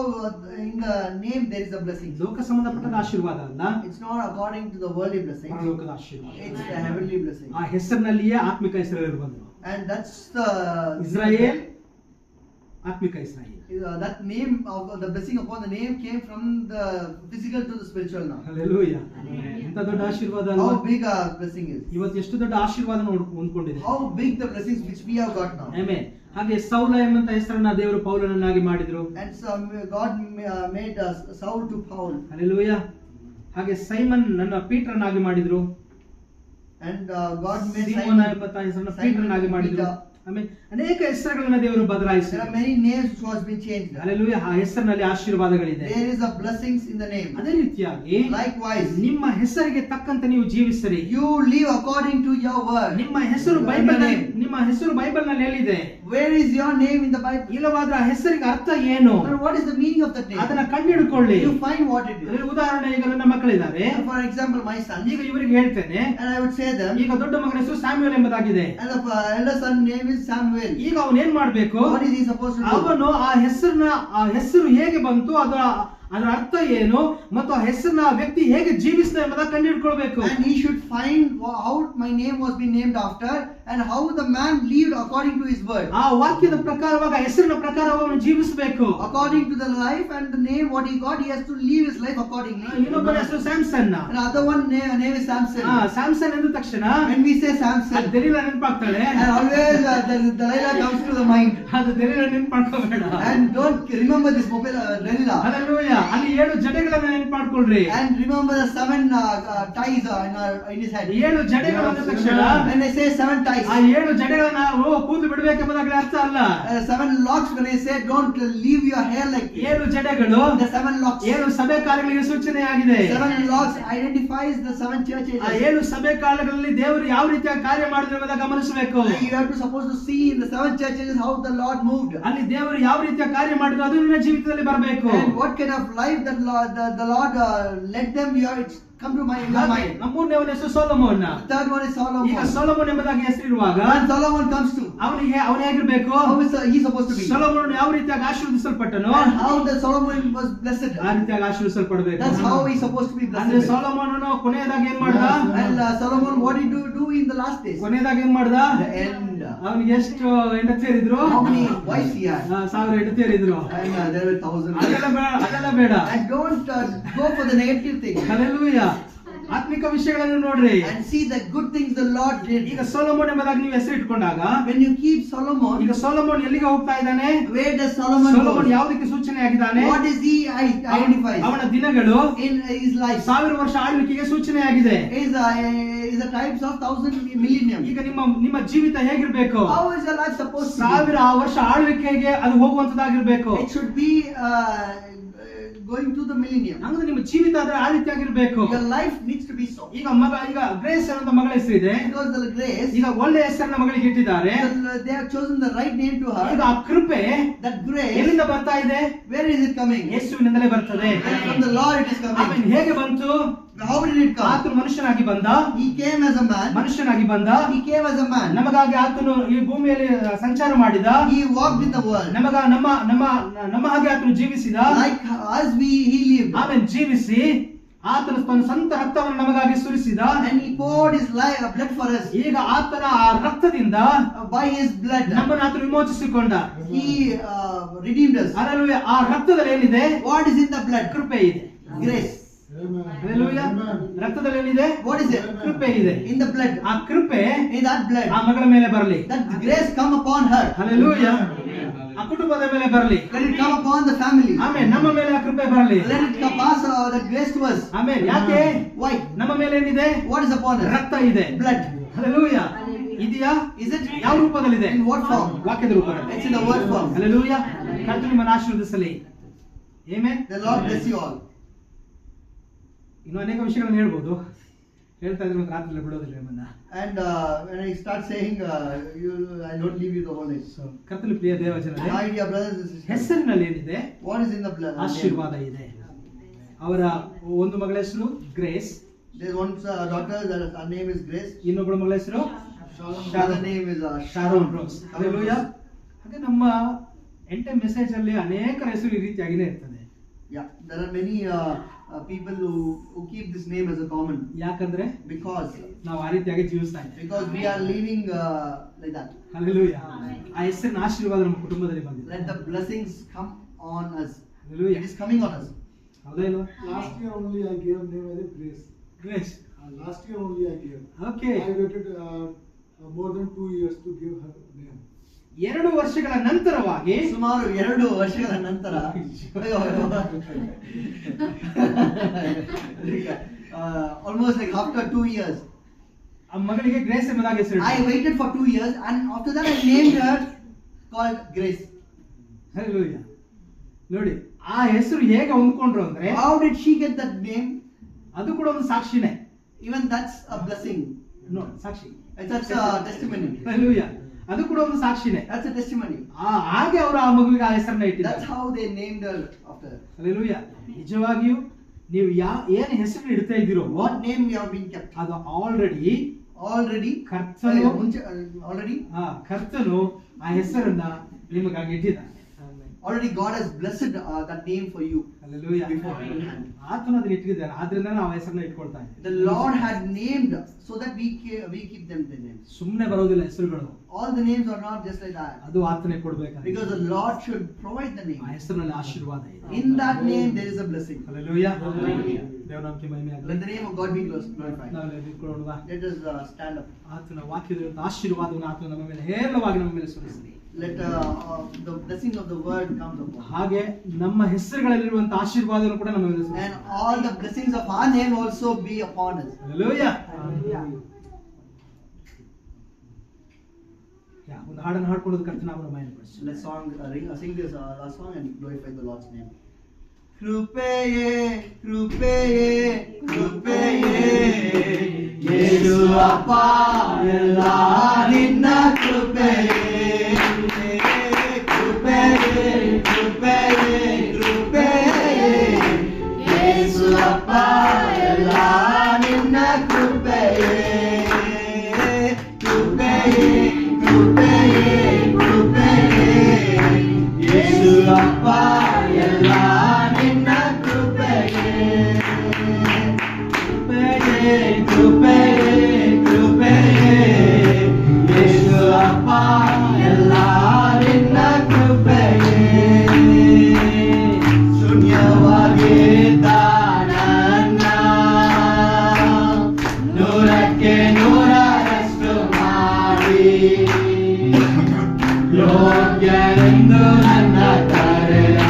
A: in the name there is a blessing.
B: ಲೋಕ ಸಂಬಂಧಪಟ್ಟದ ಆಶೀರ್ವಾದ ಅಲ್ಲ,
A: It's not according to the worldly blessing.
B: ಪರಲೋಕದ ಆಶೀರ್ವಾದ.
A: It's the heavenly blessing.
B: ಆ ಹೆಸರಿನಲ್ಲಿಯೇ ಆತ್ಮಿಕ ಇಸ್ರಾಯೇಲ್ ಬಂದರು.
A: And that's the
B: ಇಸ್ರಾಯೇಲ್, ಆತ್ಮಿಕ Israel.
A: that name of the blessing upon the name came from the physical to the spiritual now.
B: Hallelujah. ಎಂತ ದೊಡ್ಡ ಆಶೀರ್ವಾದ ಅಲ್ವಾ?
A: How big our blessing is.
B: ಇವತ್ತು ಎಷ್ಟು ದೊಡ್ಡ ಆಶೀರ್ವಾದ ಹೊಂದ್ಕೊಂಡಿದೆ.
A: How big the blessings which we have got now.
B: Amen. ಹಾಗೆ ಸೌಲ ಎಂಬಂತ ಹೆಸರನ್ನ ದೇವರು ಪೌಲನನ್ನಾಗಿ ಮಾಡಿದ್ರು.
A: And so God made Saul to Paul.
B: Hallelujah. ಹಾಗೆ ಸೈಮನ್ ನನ್ನ ಪೀಟರ್ನಾಗಿ ಮಾಡಿದ್ರು.
A: And God made
B: ಸೀಮೋನ ಎಂಬಂತ ಹೆಸರನ್ನ ಪೀಟರ್ನಾಗಿ ಮಾಡಿದ್ರು. ಆಮೇಲೆ ಅನೇಕ ಹೆಸರುಗಳನ್ನ ದೇವರು
A: There
B: ಬದಲಾಯಿಸಿದ್ರು.
A: are many names which was been changed.
B: Hallelujah. ಆ ಹೆಸರಿನಲ್ಲಿ ಆಶೀರ್ವಾದಗಳಿದೆ.
A: There is a blessings in the name.
B: ಅದೇ ರೀತಿಯಾಗಿ
A: Likewise,
B: ನಿಮ್ಮ ಹೆಸರಿಗೆ ತಕ್ಕಂತೆ ನೀವು ಜೀವಿಸಿರಿ.
A: you live according to your word.
B: ನಿಮ್ಮ ಹೆಸರು ಬೈಬಲ್ ನಲ್ಲಿ ಎಲ್ಲಿದೆ?
A: Where is your name in the Bible?
B: ಇಲ್ಲವಾದ್ರೆ ಆ ಹೆಸರಿಗೆ ಅರ್ಥ ಏನು?
A: And what is the meaning of that name?
B: ಅದನ್ನ ಕಂಡುಹಿಡ್ಕೊಳ್ಳಿ.
A: You find what it is.
B: ಉದಾಹರಣೆ, ಈಗ ನನ್ನ ಮಕ್ಕಳಿದ್ದಾರೆ.
A: For example, my son.
B: ಈಗ ಇವರಿಗೆ ಹೇಳ್ತೇನೆ,
A: And I would say them.
B: ಈಗ ದೊಡ್ಡ ಮಗನ ಹೆಸರು ಸ್ಯಾಮ್ಯುಯಲ್ ಎಂಬುದಾಗಿದೆ.
A: And the elder son name is Samuel.
B: ಈಗ ಅವನು ಏನ್ ಮಾಡ್ಬೇಕು?
A: What is he supposed to do?
B: ಅವನು ಆ ಹೆಸರು ಹೇಗೆ ಬಂತು, ಅದರ ಅರ್ಥ ಏನು ಮತ್ತು ಆ ಹೆಸರನ್ನ ವ್ಯಕ್ತಿ ಹೇಗೆ ಜೀವಿಸ್ತಾ ಎಂಬುದನ್ನು ಕಂಡುಹಿಡ್ಕೊಳ್ಬೇಕು.
A: And he should find how my name was been named after and how the man lived according to his word.
B: ಆ ವಾಕ್ಯದ ಪ್ರಕಾರವಾಗಿ, ಆ ಹೆಸರಿನ ಪ್ರಕಾರವಾಗಿ ಅವನು ಜೀವಿಸಬೇಕು.
A: According to the life and the name what he got, he has to live his life accordingly.
B: ಇನ್ನೊಬ್ಬನ ಹೆಸರು Samson.
A: And other one name is Samson.
B: Samson ಎಂದ ತಕ್ಷಣ
A: When we say Samson,
B: ದೆಲೀಲ ನೆನಪಾಗ್ತಾಳೆ.
A: and always Delilah comes to the mind.
B: ಅದು ದೆಲೀಲ ನೆನಪಾಡ್ಕೋಬೇಡ.
A: And don't remember this Delilah.
B: Hallelujah. ಅಲ್ಲಿ 7 ಜಡೆಗಳನ್ನ ನೆನಪಾಡ್ಕೊಳ್ರಿ.
A: And remember the 7 ties in his head.
B: 7 ಜಡೆಗಳು ಅಂದ ತಕ್ಷಣ
A: When I say 7 ties,
B: ಆ 7 ಜಡೆಗಳನ್ನ ಕೂದಲು ಬಿಡಬೇಕೆಂಬುದಾಗಲಿ ಅರ್ಥ ಅಲ್ಲ.
A: 7 locks, when I say don't leave your hair like
B: 7 ಜಡೆಗಳು
A: the 7 locks.
B: 7 ಸಭೆ ಕಾರ್ಯಗಳಿಗೆ ಸೂಚನೆಯಾಗಿದೆ.
A: 7 locks identifies the 7 churches.
B: ಆ 7 ಸಭೆ ಕಾರ್ಯಗಳಲ್ಲಿ ದೇವರು ಯಾವ ರೀತಿಯ ಕಾರ್ಯ ಮಾಡಿದ್ರು ಎಂಬುದನ್ನು ಗಮನಿಸಬೇಕು.
A: You have to supposed to see in the 7 churches how the Lord moved.
B: ಅಲ್ಲಿ ದೇವರು ಯಾವ ರೀತಿಯ ಕಾರ್ಯ ಮಾಡಿದ್ರು ಅದು ನಿನ್ನ ಜೀವಿತದಲ್ಲಿ ಬರಬೇಕು.
A: And what kind of life that the Lord led them, it's come to my mind.
B: ಮೂರನೇ ಹೆಸರು Solomon.
A: Third one is Solomon.
B: ಈಗ ಸೊಲೊಮೋನ್ ಎಂಬುದಾಗಿ ಹೆಸರಿರುವಾಗ
A: When Solomon comes to,
B: ಅವನು ಹೇಗಿರ್ಬೇಕು?
A: how is he supposed to be?
B: Solomon ಯಾವ ರೀತಿಯಾಗಿ ಆಶೀರ್ವದಿಸಲ್ಪಟ್ಟನು,
A: And how the Solomon was blessed.
B: ಆ ರೀತಿಯಾಗಿ ಆಶೀರ್ವದಿಸಲ್ಪಡಬೇಕು.
A: That's how he's supposed to be
B: ಅಂದ್ರೆ
A: blessed.
B: ಸೊಲೊಮೋನನು ಕೊನೆಯದಾಗಿ ಏನ್ ಮಾಡ್ದ?
A: And Solomon, what did he do in the last days?
B: ಕೊನೆಯದಾಗಿ ಏನ್ ಮಾಡ್ದ?
A: The end.
B: ಅವನಿಗೆ ಎಷ್ಟು ಹೆಂಡತಿಯರಿದ್ರು?
A: How many wives he had?
B: 1000 ಹೆಂಡತಿಯರಿದ್ರು.
A: And there were 1000.
B: ಅದೆಲ್ಲ ಬೇಡ.
A: And don't go for the negative things.
B: Hallelujah. ಆತ್ಮಿಕ ವಿಷಯಗಳನ್ನು ನೋಡ್ರಿ.
A: And see the good things the Lord did.
B: ಈಗ ಸೊಲೊಮೋನ್ ಎಂಬುದಾಗಿ ನೀವು ಹೆಸರು ಇಟ್ಕೊಂಡಾಗ,
A: When you keep Solomon,
B: ಈಗ ಸೊಲೊಮೋನ್ ಎಲ್ಲಿಗೆ ಹೋಗ್ತಾ ಇದ್ದಾನೆ?
A: where does Solomon
B: Solomon
A: go?
B: ಯಾವುದಕ್ಕೆ ಸೂಚನೆಯಾಗಿದ್ದಾನೆ?
A: What is he identifies?
B: ಅವನ ದಿನಗಳು
A: In his life
B: 1000 ವರ್ಷ ಆಳ್ವಿಕೆಗೆ ಸೂಚನೆಯಾಗಿದೆ.
A: is the types of 1000 millennium.
B: ಈಗ ನಿಮ್ಮ ಜೀವಿತ ಹೇಗಿರ್ಬೇಕು?
A: How is your life supposed to be?
B: 1000 ವರ್ಷ ಆಳ್ವಿಕೆಗೆ ಅದು ಹೋಗುವಂತದ್ದಾಗಿರ್ಬೇಕು.
A: It should be going to the millennium.
B: ಹಂಗಂದ್ರೆ ನಿಮ್ಮ ಜೀವಿತ ಆದ್ರೆ ಆ ರೀತಿಯಾಗಿರ್ಬೇಕು.
A: Your life needs to be so.
B: ಈಗ ಗ್ರೇಸ್ ಅನ್ನೋ ಮಗಳ ಹೆಸರಿದೆ.
A: Because the grace,
B: ಈಗ ಒಳ್ಳೆ ಹೆಸರನ್ನ ಮಗಳಿಗೆ ಇಟ್ಟಿದ್ದಾರೆ.
A: they have chosen the right name to her.
B: ಈಗ ಆ ಕೃಪೆ
A: That grace,
B: ಎಲ್ಲಿಂದ ಬರ್ತಾ ಇದೆ?
A: where is it coming?
B: ಯೇಸುವಿನಿಂದಲೇ ಬರ್ತದೆ.
A: And from the Lord it is
B: ಆಮೇಲೆ
A: coming.
B: ಹೇಗೆ ಬಂತು?
A: How did it come?
B: ಆತನು ಮನುಷ್ಯನಾಗಿ ಬಂದ.
A: He came as a man.
B: ಮನುಷ್ಯನಾಗಿ ಬಂದ.
A: He came as a man.
B: ನಮಗಾಗಿ ಆತನು ಈ ಭೂಮಿಯಲ್ಲಿ ಸಂಚಾರ ಮಾಡಿದ.
A: He walked in the world.
B: ನಮ್ಮ ಹಾಗೆ ಆತನು ಜೀವಿಸಿದ.
A: Like us, he lived.
B: ಆಮೇಲೆ ಜೀವಿಸಿ ಆತನ ತನ್ನ ಸ್ವಂತ ರಕ್ತವನ್ನು ನಮಗಾಗಿ ಸುರಿಸಿದ.
A: And he poured his blood for us.
B: ಈಗ ಆತನ ಆ ರಕ್ತದಿಂದ
A: By his blood,
B: ನಮ್ಮನ್ನು ಆತನು ವಿಮೋಚಿಸಿಕೊಂಡ.
A: he redeemed us.
B: ಹಲ್ಲೆಲೂಯಾ. ಆ ರಕ್ತದಲ್ಲಿ ಏನಿದೆ?
A: What is in the blood?
B: ಕೃಪೆ ಇದೆ.
A: Grace.
B: ಹಲ್ಲೆಲೂಯಾ. ರಕ್ತದಲ್ಲಿ ಏನಿದೆ?
A: What is it?
B: ಕೃಪೆ ಇದೆ.
A: In the blood.
B: ಆ ಕೃಪೆ
A: In that blood.
B: ಆ ಮಗಳ ಮೇಲೆ ಬರಲಿ.
A: That grace come upon her.
B: Hallelujah. ಆ ಕುಟುಂಬದ ಮೇಲೆ ಬರಲಿ.
A: Let it come upon the family.
B: ಆಮೇಲೆ ನಮ್ಮ ಮೇಲೆ ಆ ಕೃಪೆ ಬರಲಿ.
A: Let it pass that grace to us.
B: ಆಮೇಲೆ ಯಾಕೆ?
A: Why?
B: ನಮ್ಮ ಮೇಲೆ ಏನಿದೆ?
A: What is upon us?
B: ರಕ್ತ ಇದೆ.
A: Blood.
B: ಹಲ್ಲೆಲೂಯಾ. ಇದೆಯಾ?
A: Is it?
B: ಯಾವ ರೂಪದಲ್ಲಿದೆ?
A: In what form?
B: ವಾಕ್ಯದ ರೂಪದಲ್ಲಿ.
A: It's in the word form.
B: Hallelujah. ಕರ್ತನು ನಿಮ್ಮನ್ನು ಆಶೀರ್ವದಿಸಲಿ. Amen.
A: The Lord bless you all.
B: ಇನ್ನು ಅನೇಕ ವಿಷಯಗಳನ್ನು ಹೇಳ್ಬೋದು. ಹೇಳ್ತಾ ಇದ್ರೆ ಒಂದು ರಾತ್ರಿ ಬಿಡೋದಿಲ್ಲ ನಿಮ್ಮನ್ನ.
A: And when I start saying, I don't leave you the whole night.
B: So ಕರ್ತನ ಪ್ರಿಯ ದೇವಜನರೇ,
A: My dear brothers and sisters,
B: ಹೆಸರಿನಲ್ಲಿ ಏನಿದೆ?
A: what is in the blood?
B: ಆಶೀರ್ವಾದ ಇದೆ. ಅವರ ಒಂದು ಮಗಳ ಹೆಸರು Grace,
A: There's one daughter, her name is Grace.
B: ಇನ್ನೊಬ್ಬಳ ಮಗಳ ಹೆಸರು
A: Her name is
B: Sharon Rose. Hallelujah. ಹಾಗೆ ನಮ್ಮ ಎಂಟೆ ಮೆಸೇಜ್ ಅಲ್ಲಿ ಅನೇಕ ಹೆಸರು ಈ ರೀತಿಯಾಗಿನೇ ಇರ್ತದೆ.
A: Yeah, there are many people who keep this name as a common.
B: ಯಾಕಂದ್ರೆ
A: Because
B: ನಾವು ಆ ರೀತಿಯಾಗಿ ಜೀವಿಸ್ತಾ ಇದ್ದೇವೆ.
A: we are living like that.
B: Hallelujah. ಆ ಹೆಸರಿನ ಆಶೀರ್ವಾದ ನಮ್ಮ ಕುಟುಂಬದಲ್ಲಿ ಬಂದಿದೆ.
A: Let the blessings come on us.
B: Hallelujah.
A: It is coming on us.
B: ಹೌದಾ ಇಲ್ವಾ?
C: Last year only I gave name as a Grace.
B: Grace.
C: Last year only I gave.
B: Okay.
C: I waited more than 2 years to give her name.
B: 2 ವರ್ಷಗಳ ನಂತರವಾಗಿ
A: ಸುಮಾರು 2 ವರ್ಷಗಳ ನಂತರ almost like after 2 years
B: ಆ ಮಗಳಿಗೆ grace ಎಂಬುದಾಗಿ ಹೆಸರು
A: I waited for 2 years and after that I named her called Grace.
B: Hallelujah. ನೋಡಿ ಆ ಹೆಸರು ಹೇಗೆ ಹೊಂದ್ಕೊಂಡ್ರು ಅಂದ್ರೆ
A: How did she get that name?
B: ಅದು ಕೂಡ ಒಂದು ಸಾಕ್ಷಿನೇ.
A: Even that's a blessing.
B: ನೋಡಿ ಸಾಕ್ಷಿ.
A: That's a testimony.
B: ಹಲ್ಲೆಲೂಯಾ. ಅದು ಕೂಡ ಒಂದು ಸಾಕ್ಷಿನೇ.
A: That's a testimony.
B: ಹಾಗೆ ಅವರು ಆ ಮಗುವಿಗೆ ಆ ಹೆಸರನ್ನ ಇಟ್ಟಿದ್ದಾರೆ.
A: That's how they named her after.
B: Hallelujah. ನಿಜವಾಗಿಯೂ ನೀವು ಏನು ಹೆಸರು ಇಡ್ತಾ ಇದ್ದೀರೋ
A: What name you have been kept?
B: ಅದು ಆಲ್ರೆಡಿ ಕರ್ತನು
A: already
B: ಕರ್ತನು ಆ ಹೆಸರನ್ನ ನಿಮಗಾಗಿ ಇಟ್ಟಿದ್ದಾನೆ.
A: already God has blessed that name for you.
B: Hallelujah.
A: Beforehand.
B: ಆತನು ಅದನ್ನ ಇಟ್ಟಿದ್ದಾನೆ, ಆದ್ರಿಂದ ನಾವು ಆ ಹೆಸರನ್ನ ಇಟ್ಕೊಳ್ತಾ ಇದ್ದೀವಿ.
A: The Lord had named so that we keep them the names.
B: ಸುಮ್ಮನೆ ಬರೋದಿಲ್ಲ ಹೆಸರುಗಳು.
A: All the names are not just like that.
B: ಅದು ಆತನೇ ಕೊಡ್ಬೇಕಾಗಿದೆ.
A: Because the Lord should provide the
B: ಆ
A: name.
B: ಹೆಸರಿನಲ್ಲಿ ಆಶೀರ್ವಾದ ಇದೆ.
A: In that name there is a blessing.
B: Hallelujah.
A: Hallelujah.
B: ದೇವರ ನಾಮಕ್ಕೆ ಮಹಿಮೆ ಆಗಲಿ.
A: Let the name of God be glorified.
B: ನಾವು ನಿಂತ್ಕೊಳ್ಳೋಣವಾ?
A: Let us stand up.
B: ಆತನ ವಾಕ್ಯದ ಆಶೀರ್ವಾದವನ್ನು ಆತನು ನಮ್ಮ ಮೇಲೆ ಹೇರಳವಾಗಿ ನಮ್ಮ ಮೇಲೆ ಸುರಿಸಲಿ.
A: Let the blessing of the word come upon us.
B: ಹಾಗೆ ನಮ್ಮ ಹೆಸರುಗಳಲ್ಲಿರುವಂತಹ ಆಶೀರ್ವಾದವನ್ನು ಕೂಡ ನಮ್ಮ ಮೇಲೆ ಸುರಿಸಲಿ.
A: And all the blessings of our name also be upon us.
B: Hallelujah. ಒಂದು ಹಾಡನ್ನು ಹಾಡ್ಕೊಳ್ಳೋದು ಕರ್ತನ ನಾಮವನ್ನು ಮಹಿಮೆಪಡಿಸಿ.
A: Let's sing this last song and glorify the Lord's name. ಕೃಪೆಯೇ ಕೃಪೆಯೇ ಕೃಪೆಯೇ ಯೇಸು ಅಪ್ಪ ಎಲ್ಲ ನಿನ್ನ ಕೃಪೆಯೇ ಕೃಪೆಯೇ ಕೃಪೆಯೇ ಕೃಪೆಯೇ ಯೇಸು ಅಪ್ಪ ಎಲ್ಲ ನಿನ್ನ ಕೃಪೆಯೇ ಕೃಪೆಯೇ ಕೃಪೆಯೇ ಕೃಪೆಯೇ ಯೇಸು ಅಪ್ಪ ಎಲ್ಲ ನಿನ್ನ ಕೃಪೆಯೇ ಕೃಪೆಯೇ ಕೃಪೆಯೇ ಯೇಸು ಅಪ್ಪ ಎಲ್ಲ ನಿನ್ನ ಕೃಪೆಯೇ ಶೂನ್ಯವಾಗಿದ್ದ ನನ್ನ ನೂರಕ್ಕೆ ನೂರರಷ್ಟು ಮಾಡಿ ಯೋಗ್ಯನೆಂದು ನನ್ನ ಕರೆದ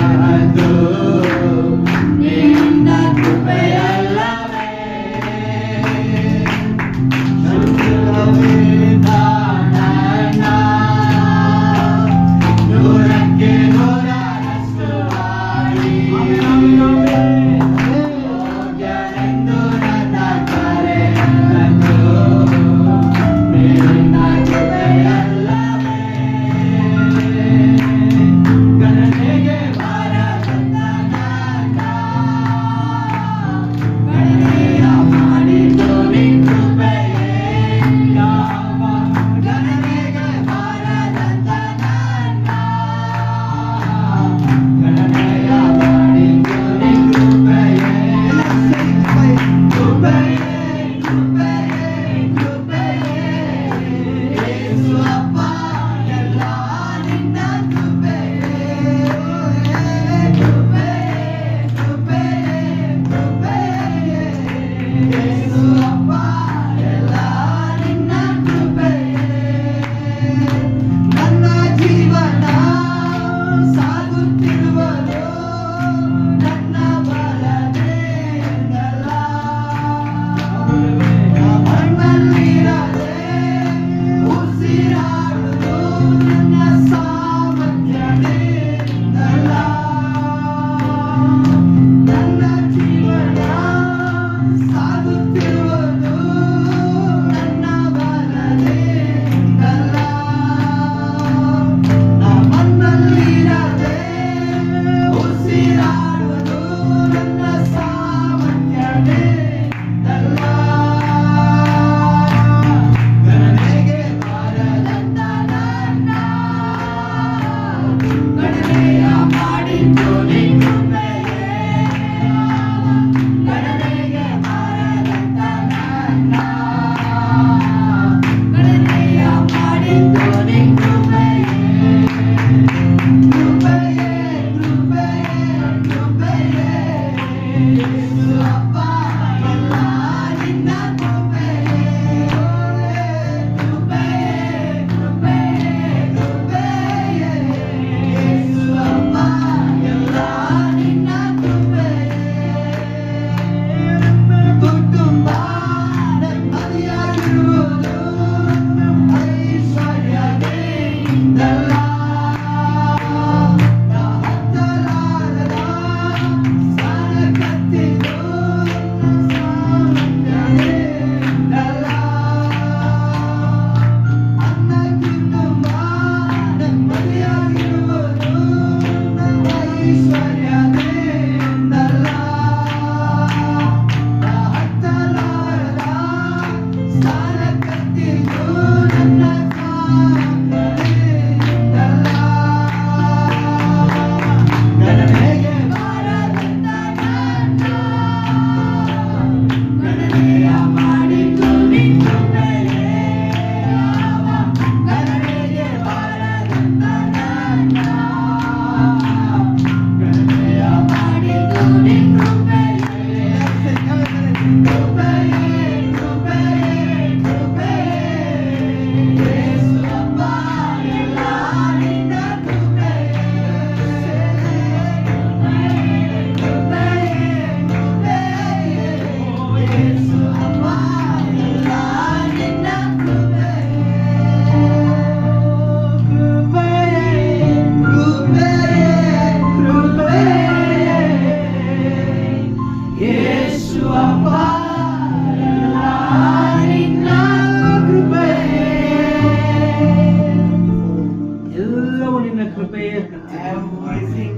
B: ಎಲ್ಲವೂ ನಿನ್ನ ಕೃಪೆಯೇ ಕರ್ತನೆ.
A: Everything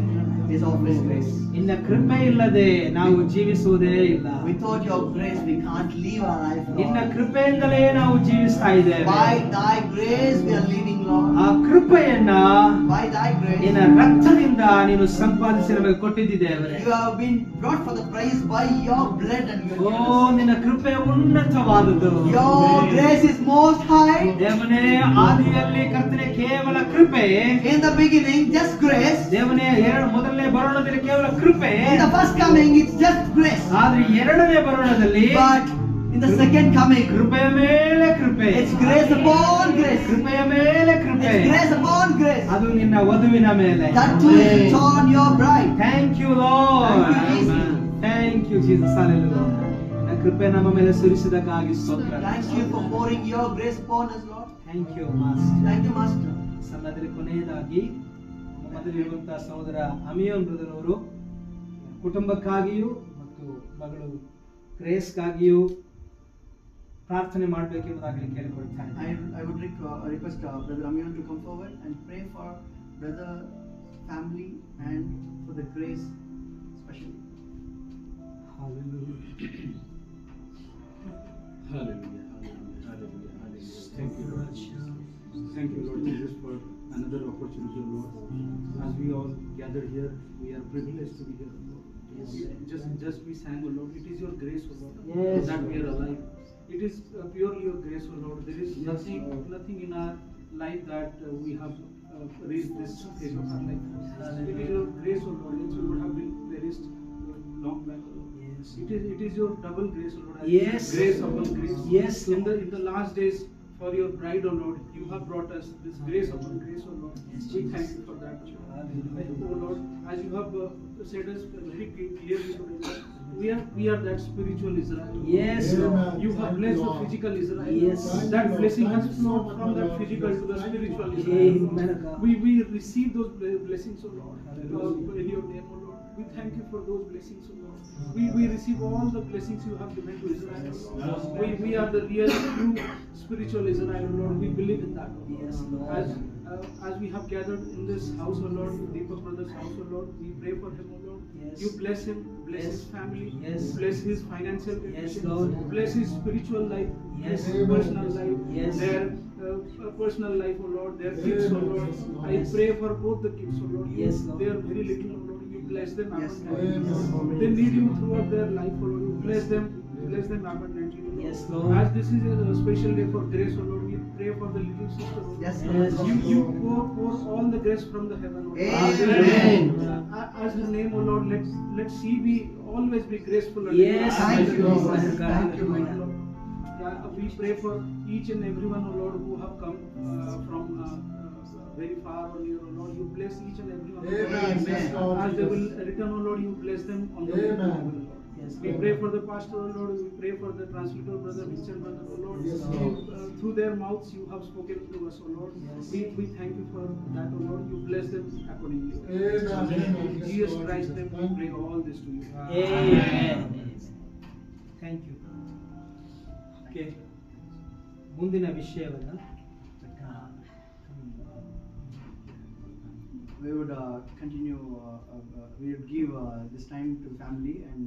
A: is of His grace.
B: ನಿನ್ನ ಕೃಪೆ ಇಲ್ಲದೆ ನಾವು ಜೀವಿಸುವುದೇ ಇಲ್ಲ.
A: Without your grace, we can't live our life,
B: ನಿನ್ನ
A: Lord.
B: ಕೃಪೆಯಿಂದಲೇ ನಾವು ಜೀವಿಸ್ತಾ ಇದ್ದೇವೆ.
A: By Thy grace, we are living, Lord.
B: ಆ ಕೃಪೆಯನ್ನ
A: By Thy grace,
B: ನಿನ್ನ ರಕ್ತದಿಂದ ನೀನು ಸಂಪಾದಿಸಿ ನಮಗೆ ಕೊಟ್ಟಿದ್ದೇವೆ.
A: you have been brought for the price by your blood and your
B: O
A: goodness.
B: ನಿನ್ನ ಕೃಪೆ ಉನ್ನತವಾದದ್ದು.
A: Your grace is most high.
B: ದೇವನೇ ಆದಿಯಲ್ಲಿ ಕರ್ತನೆ ಕೇವಲ ಕೃಪೆ.
A: In the beginning, just grace.
B: ದೇವನೇ ಮೊದಲನೇ ಬರೋಣದಲ್ಲಿ ಕೇವಲ ಕೃಪೆ.
A: In the first coming, it's just grace.
B: ಆದ್ರೆ ಎರಡನೇ ಬರೋಣದಲ್ಲಿ
A: But in the second coming,
B: ಕೃಪೆಯ ಮೇಲೆ ಕೃಪೆ.
A: it's grace upon grace.
B: ಕೃಪೆಯ ಮೇಲೆ ಕೃಪೆ.
A: It's grace upon grace.
B: ಅದು ನಿನ್ನ ವಧುವಿನ ಮೇಲೆ.
A: That too is on your bride.
B: Thank you lord.
A: Thank you, Jesus.
B: Thank you Jesus. Hallelujah. ನಿನ್ನ ಕೃಪೆ ನಮ್ಮ ಮೇಲೆ ಸುರಿಸಿದಕ್ಕಾಗಿ ಸ್ತೋತ್ರ.
A: Thank you for pouring your grace upon us, Lord.
B: Thank you master.
A: Thank you, Master.
B: ಸನ್ನದಲ್ಲಿ ಕೊನೆಯದಾಗಿ ನಮ್ಮಲ್ಲಿರುವಂತಹ ಸಹೋದರ ಅಮಿಯೋನ್ brother ಅವರು ಕುಟುಂಬಕ್ಕಾಗಿಯೂ ಮತ್ತು ಮಗಳು ಗ್ರೇಸ್ಗಾಗಿಯೂ ಪ್ರಾರ್ಥನೆ ಮಾಡಬೇಕೆಂಬುದಾಗಲಿ ಕೇಳಿಕೊಳ್ತಾರೆ.
A: I would request Brother Amion to come forward and pray for brother, family, and for the grace, especially.
E: Hallelujah, hallelujah, hallelujah, hallelujah. Thank you, Lord Jesus. Thank you, Lord Jesus, for another opportunity, Lord. As we all gather here, we are privileged to be here, Lord. Just we sang, O Lord. It is your grace, O Lord,
B: Yes.
E: that we are alive. It is purely your grace, O Lord. There is nothing in our life that we have reached this phase of our life. It is your grace, O Lord. Else we would have been perished long back, O Lord.
B: Yes.
E: It is your double grace, O Lord. As
B: Yes.
E: Grace upon grace.
B: Yes,
E: In the last days, for your bride, O Lord, you have brought us this grace upon grace, O Lord.
B: Yes,
E: We
B: Jesus.
E: thank you for that, O Lord. As you have said us very clearly today, Lord, we are that spiritual Israel.
B: Yes,
C: Amen.
B: Lord.
E: You have
C: Thank
E: blessed
C: you,
E: the
C: Lord.
E: physical Israel.
B: Yes.
E: That
C: Lord.
E: blessing has
C: Thank you so
E: flowed
C: much,
E: from that
C: Lord.
E: physical to the
C: Thank you,
E: spiritual
C: Lord.
E: Israel.
B: Amen, God.
E: We receive those blessings, O Lord,
B: Hallelujah.
E: in your name, O Lord. We thank you for those blessings, O Lord. We receive all the blessings you have given to Israel, O Lord. We are the real, true spiritual Israel, O Lord. We believe in that, O Lord.
B: Yes, Lord.
E: As we have gathered in this house, O Lord, Deepak brother's house, O Lord, we pray for him, O Lord.
B: Yes.
E: You bless him, bless
B: Yes.
E: his family,
B: Yes.
E: bless his financial
B: Yes,
E: condition,
B: Lord.
E: bless his spiritual life,
B: Yes.
E: bless his
C: Amen.
E: personal life,
B: Yes.
E: their personal life, O Lord, their kids, O Lord.
C: Yes, Lord.
E: I pray for both the kids, O Lord.
B: Yes, Lord.
E: They are very little, O Lord. You bless them
A: Yes,
E: abundantly.
C: Lord.
E: They need you throughout their life, O Lord. You bless them abundantly, O Lord.
B: Yes, Lord.
E: As this is a special day for grace, O Lord, we pray for the little sister, O Lord.
A: Yes,
B: Yes.
A: Lord.
E: You pour all the grace from the heaven, O Lord.
A: Amen.
E: As her name, O Lord, let she be always be graceful. unto
B: Yes,
E: us.
A: Thank you,
B: Lord.
A: Jesus. Thank you,
E: Lord.
A: Lord.
E: Yeah, we pray for each and everyone, O Lord, who have come from very far or near, O Lord. You bless each and everyone. O Lord.
C: Amen. Yes, Lord
E: As they will
C: Jesus.
E: return, O Lord, you bless them on the way to
C: Amen.
E: heaven, Lord.
B: Yes,
E: We
B: Lord.
E: pray for the pastor, O Lord. We pray for the translator, brother Vincent, brother, O Lord.
C: Yes,
E: You,
C: Lord.
E: through their mouths, you have spoken to us, O Lord.
B: Yes.
E: We thank you for that, O Lord. You bless them accordingly.
C: Amen.
E: In Jesus
C: Yes,
E: Christ,
C: Lord.
E: name we pray all this to you.
B: Amen. Thank you. Okay, ಮುಂದಿನ ವಿಷಯವನ್ನು
A: We would continue. We would give this time to family and